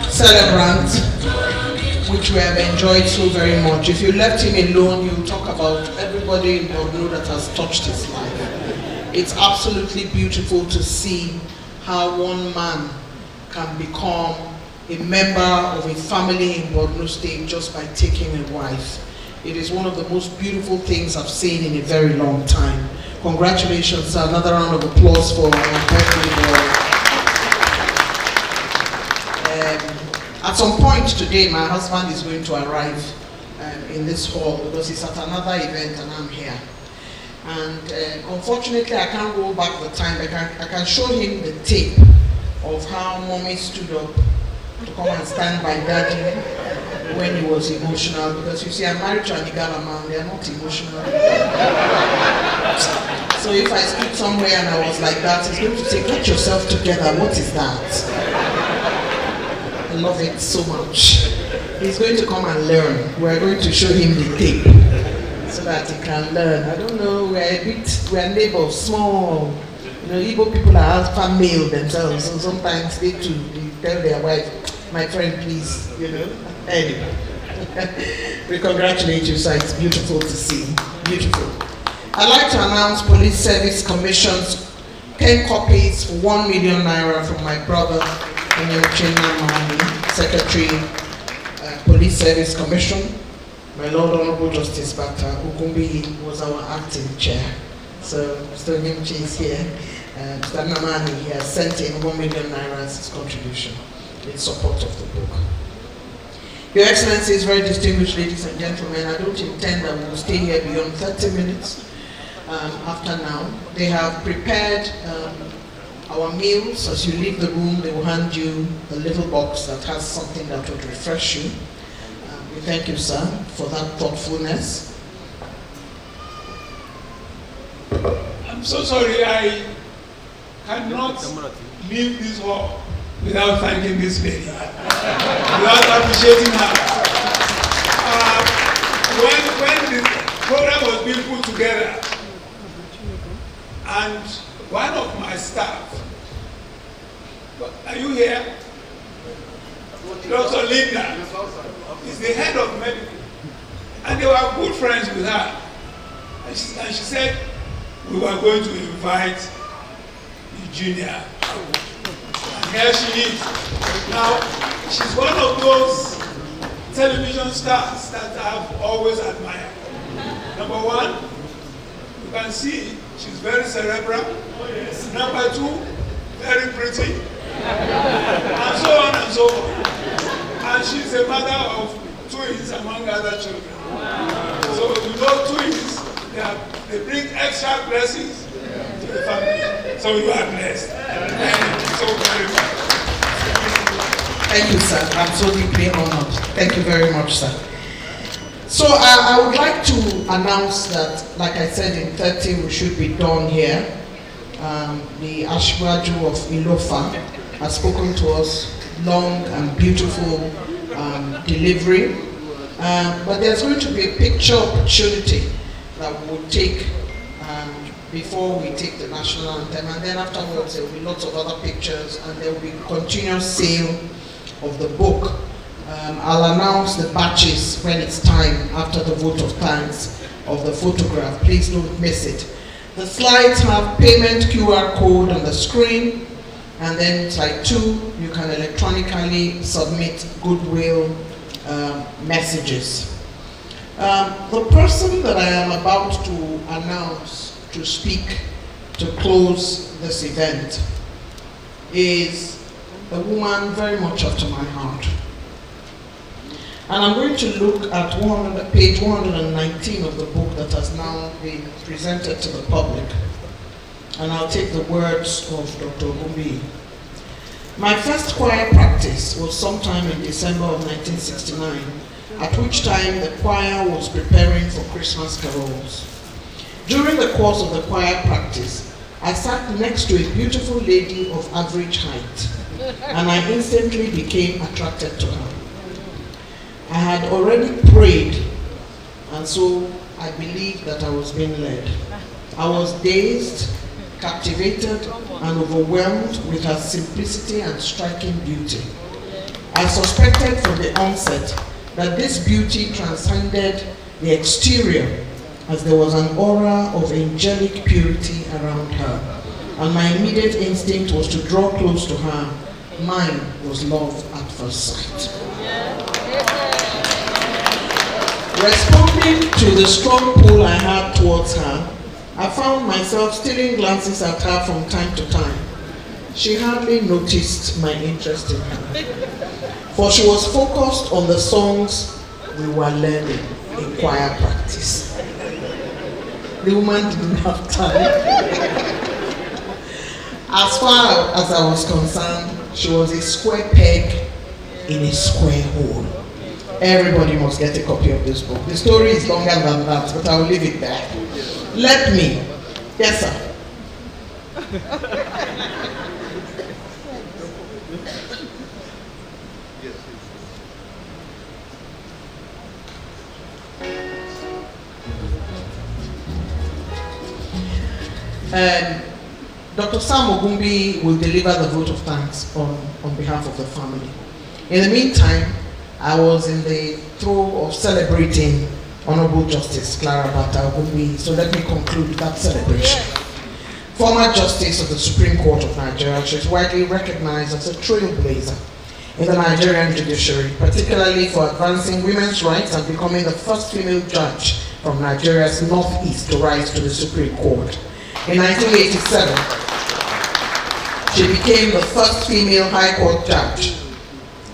celebrant, which we have enjoyed so very much. If you left him alone, you talk about everybody in Borno that has touched his life. It's absolutely beautiful to see how one man can become a member of a family in Borno State just by taking a wife. It is one of the most beautiful things I've seen in a very long time. Congratulations, another round of applause for our birthday boy. At some point today, my husband is going to arrive in this hall because he's at another event and I'm here. And unfortunately, I can't go back the time. I can show him the tape of how mommy stood up to come and stand by daddy when he was emotional. Because you see, I'm married to an Igala man, they are not emotional. So if I stood somewhere and I was like that, he's going to say, get yourself together, what is that? I love it so much. He's going to come and learn. We're going to show him the tape. So that he can learn. I don't know, we're neighbors, small. You know, Igbo people are alpha male themselves, so sometimes they too, they tell their wife, my friend, please, you know. Anyway, we congratulate you, sir. It's beautiful to see. Beautiful. I'd like to announce Police Service Commission's 10 copies for 1 million naira from my brother, Namani, Secretary, Police Service Commission. My Lord Honorable Justice Bata Ukumbi was our acting chair. So Mr. Nyimchi is here. Mr. Namani, he has sent in 1 million naira as his contribution in support of the book. Your Excellencies, very distinguished ladies and gentlemen, I don't intend that we will stay here beyond 30 minutes after now. They have prepared our meals. As you leave the room, they will hand you a little box that has something that would refresh you. We thank you, sir, for that thoughtfulness. I'm so sorry, I cannot leave this hall without thanking this lady, without appreciating her. When the program was being put together, and one of my staff, are you here? Dr. Linda is the head of medical, and they were good friends with her. And she said, we were going to invite Eugenia. And here she is. Now, she's one of those television stars that I've always admired. Number one, you can see she's very cerebral. Number two, very pretty. And so on and so on. And she's a mother of twins among other children. So you know twins, they bring extra blessings to the family. So you are blessed. Thank you so very much. Thank you, sir. I'm so deeply honored. Thank you very much, sir. So I would like to announce that, like I said, in 30 we should be done here. The Ashwaju of Ilofa has spoken to us, long and beautiful delivery. But there's going to be a picture opportunity that we'll take before we take the national anthem, and then afterwards there will be lots of other pictures, and there will be continuous sale of the book. I'll announce the batches when it's time after the vote of thanks of the photograph. Please don't miss it. The slides have payment QR code on the screen, and then slide 2, you can electronically submit goodwill messages. The person that I am about to announce to speak to close this event is a woman very much after my heart. And I'm going to look at page 119 of the book that has now been presented to the public. And I'll take the words of Dr. Gumbi. My first choir practice was sometime in December of 1969, at which time the choir was preparing for Christmas carols. During the course of the choir practice, I sat next to a beautiful lady of average height, and I instantly became attracted to her. I had already prayed, and so I believed that I was being led. I was dazed, captivated, and overwhelmed with her simplicity and striking beauty. I suspected from the onset that this beauty transcended the exterior, as there was an aura of angelic purity around her, and my immediate instinct was to draw close to her. Mine was love at first sight. Responding to the strong pull I had towards her, I found myself stealing glances at her from time to time. She hardly noticed my interest in her, for she was focused on the songs we were learning in choir practice. The woman didn't have time. As far as I was concerned, she was a square peg in a square hole. Everybody must get a copy of this book. The story is longer than that, but I will leave it there. Let me. Yes, sir. Dr. Sam Ogumbi will deliver the vote of thanks on behalf of the family. In the meantime, I was in the throes of celebrating Honorable Justice Clara Bata Ogumbi, so let me conclude that celebration. Former Justice of the Supreme Court of Nigeria, she is widely recognized as a trailblazer in the Nigerian judiciary, particularly for advancing women's rights and becoming the first female judge from Nigeria's northeast to rise to the Supreme Court. In 1987, she became the first female High Court judge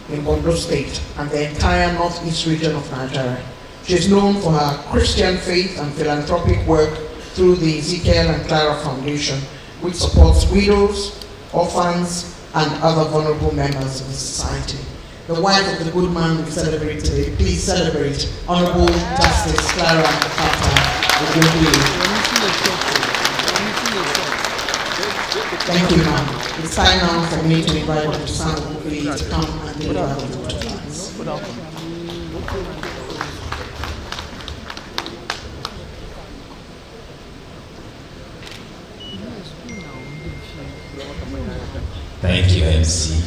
in Ondo State and the entire northeast region of Nigeria. She is known for her Christian faith and philanthropic work through the Ezekiel and Clara Foundation, which supports widows, orphans, and other vulnerable members of the society. The wife of the good man we celebrate today, please celebrate Honorable Justice Clara Bata Ogumbi. Thank you, ma'am. It's time now for me to invite Dr. Sam Ogumbi to come and deliver the vote of thanks. Thank you, MC.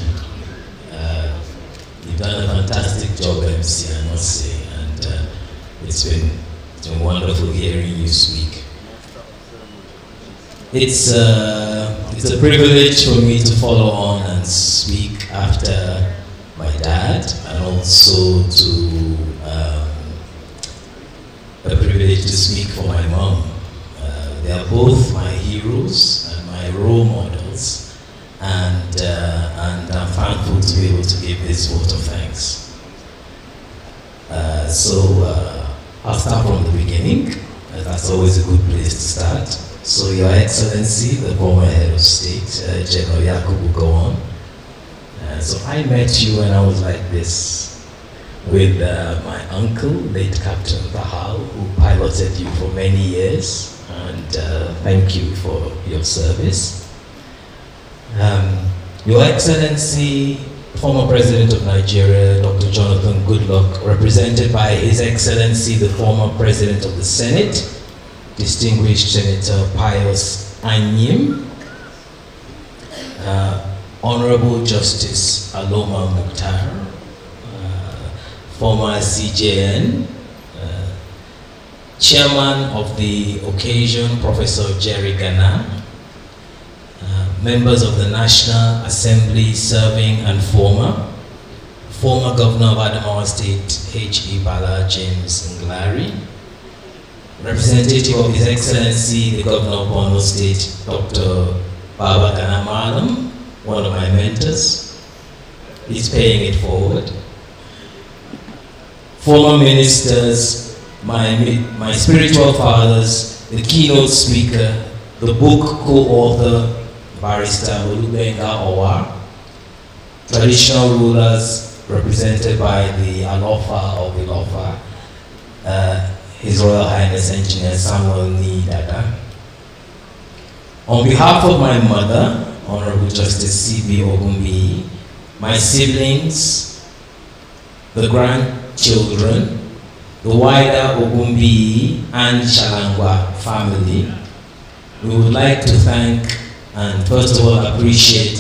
You've done a fantastic job, MC, I must say, and it's been wonderful hearing you speak. It's a privilege for me to follow on and speak after my dad, and also a privilege to speak for my mom. They are both my heroes and my role models. And I'm thankful to be able to give this vote of thanks. I'll start from the beginning. That's always a good place to start. So, Your Excellency, the former Head of State, General Yakubu Gowon. So I met you when I was like this with my uncle, late Captain Bahal, who piloted you for many years. And thank you for your service. Your Excellency, former President of Nigeria, Dr. Jonathan Goodluck, represented by His Excellency, the former President of the Senate, distinguished Senator Pius Anyim, Honorable Justice Aloma Mukhtar, former CJN, Chairman of the occasion, Professor Jerry Ghana, members of the National Assembly serving and former Governor of Adamawa State, H.E. Bala James Nglari, representative of His Excellency, the Governor of Borno State, Dr. Baba Gana Malam, one of my mentors. He's paying it forward. Former ministers, my spiritual fathers, the keynote speaker, the book co-author, Barrister Olubenga Owa, traditional rulers represented by the Alofa of Ilofa, His Royal Highness Engineer Samuel Ni Dada. On behalf of my mother, Honorable Justice C.B. Ogumbi, my siblings, the grandchildren, the wider Ogumbi and Shalangwa family, we would like to thank and first of all appreciate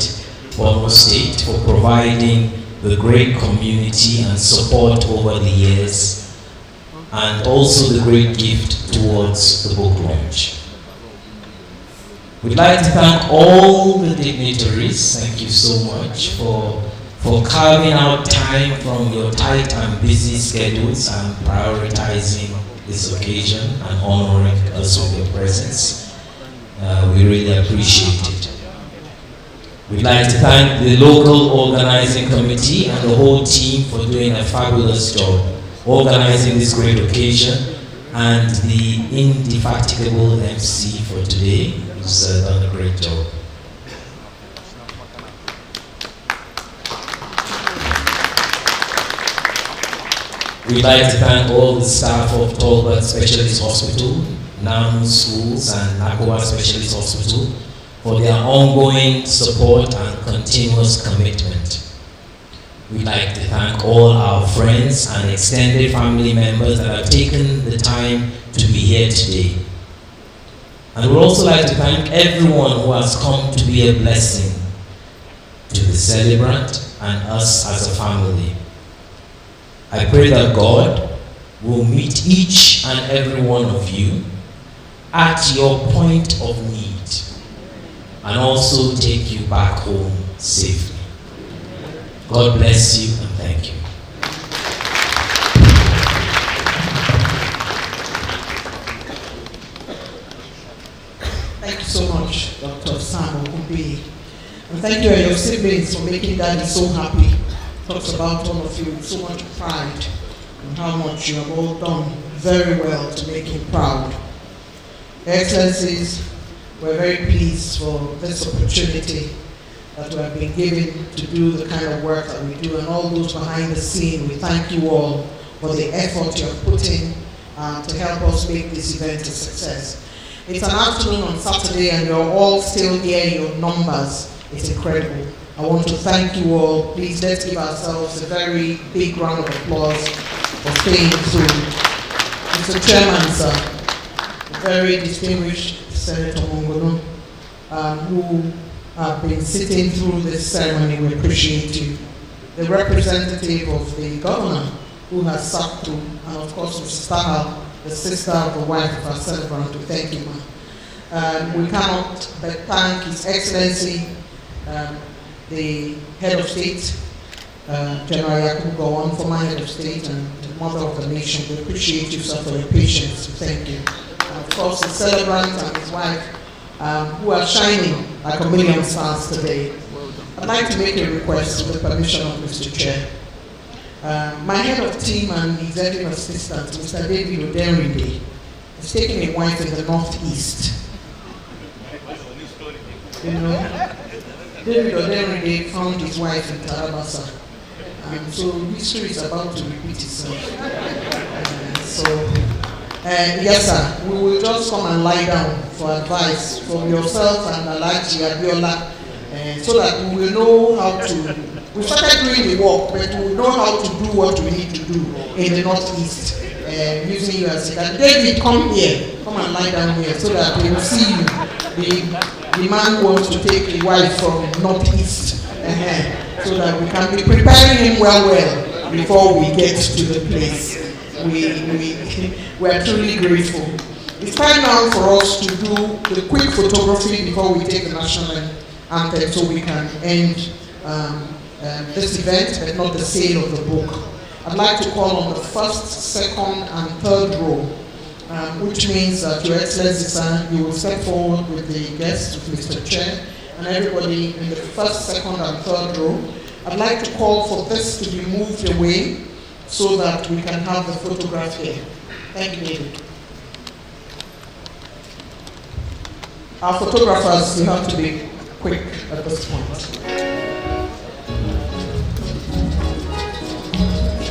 Borno State for providing the great community and support over the years, and also the great gift towards the book launch. We'd like to thank all the dignitaries, thank you so much for carving out time from your tight and busy schedules and prioritizing this occasion and honoring us with your presence. We really appreciate it. We'd like to thank the local organizing committee and the whole team for doing a fabulous job organizing this great occasion, and the indefatigable MC for today, who's done a great job. We'd like to thank all the staff of Talbot Specialist Hospital, NAM Schools, and Nakowa Specialist Hospital for their ongoing support and continuous commitment. We'd like to thank all our friends and extended family members that have taken the time to be here today. And we'd also like to thank everyone who has come to be a blessing to the celebrant and us as a family. I pray that God will meet each and every one of you at your point of need and also take you back home safely. God bless you and thank you. Thank you so much, Dr. Sam Ogunbiyi. And thank you and your siblings for making Daddy so happy. Talks about all of you with so much pride and how much you have all done very well to make him proud. Your Excellencies, we're very pleased for this opportunity that we have been given to do the kind of work that we do, and all those behind the scene. We thank you all for the effort you have put in to help us make this event a success. It's an afternoon on Saturday and you're all still here in your numbers. It's incredible. I want to thank you all. Please let's give ourselves a very big round of applause for staying through. Mr. Chairman, sir, a very distinguished Senator Mongolo, who have been sitting through this ceremony, we appreciate you. The representative of the governor, who has sat through, and of course Mrs. Tahal, the sister of the wife of our celebrant, to thank you, ma'am. We cannot but thank His Excellency, the Head of State, General Yakubu Gowon, former Head of State and the Mother of the Nation. We appreciate you, sir, for your patience. Thank you. And of course, the celebrant and his wife, who are shining like a million stars today. I'd like to make a request with the permission of Mr. Chair. My head of team and executive assistant, Mr. David Odenride, is taking a wife in the northeast. You know, David Odenride found his wife in Tarabasa. So history is about to repeat itself. Yes, sir, we will just come and lie down for advice from yourself and Alhaji Abiola, so that we will know how to. We started doing the work, but we will know how to do what we need to do in the northeast, using you as a guide. David, come here, come and lie down here, so that they will see you. The man who wants to take a wife from northeast, so that we can be preparing him well before we get to the place. We are truly grateful. It's time now for us to do the quick photography before we take the national anthem, so we can end this event, but not the sale of the book. I'd like to call on the first, second, and third row, which means that Your Excellency, sir, you will step forward with the guests, with Mr. Chair, and everybody in the first, second, and third row. I'd like to call for this to be moved away so that we can have the photograph here. Thank you, David. Our photographers, you have to be quick at this point.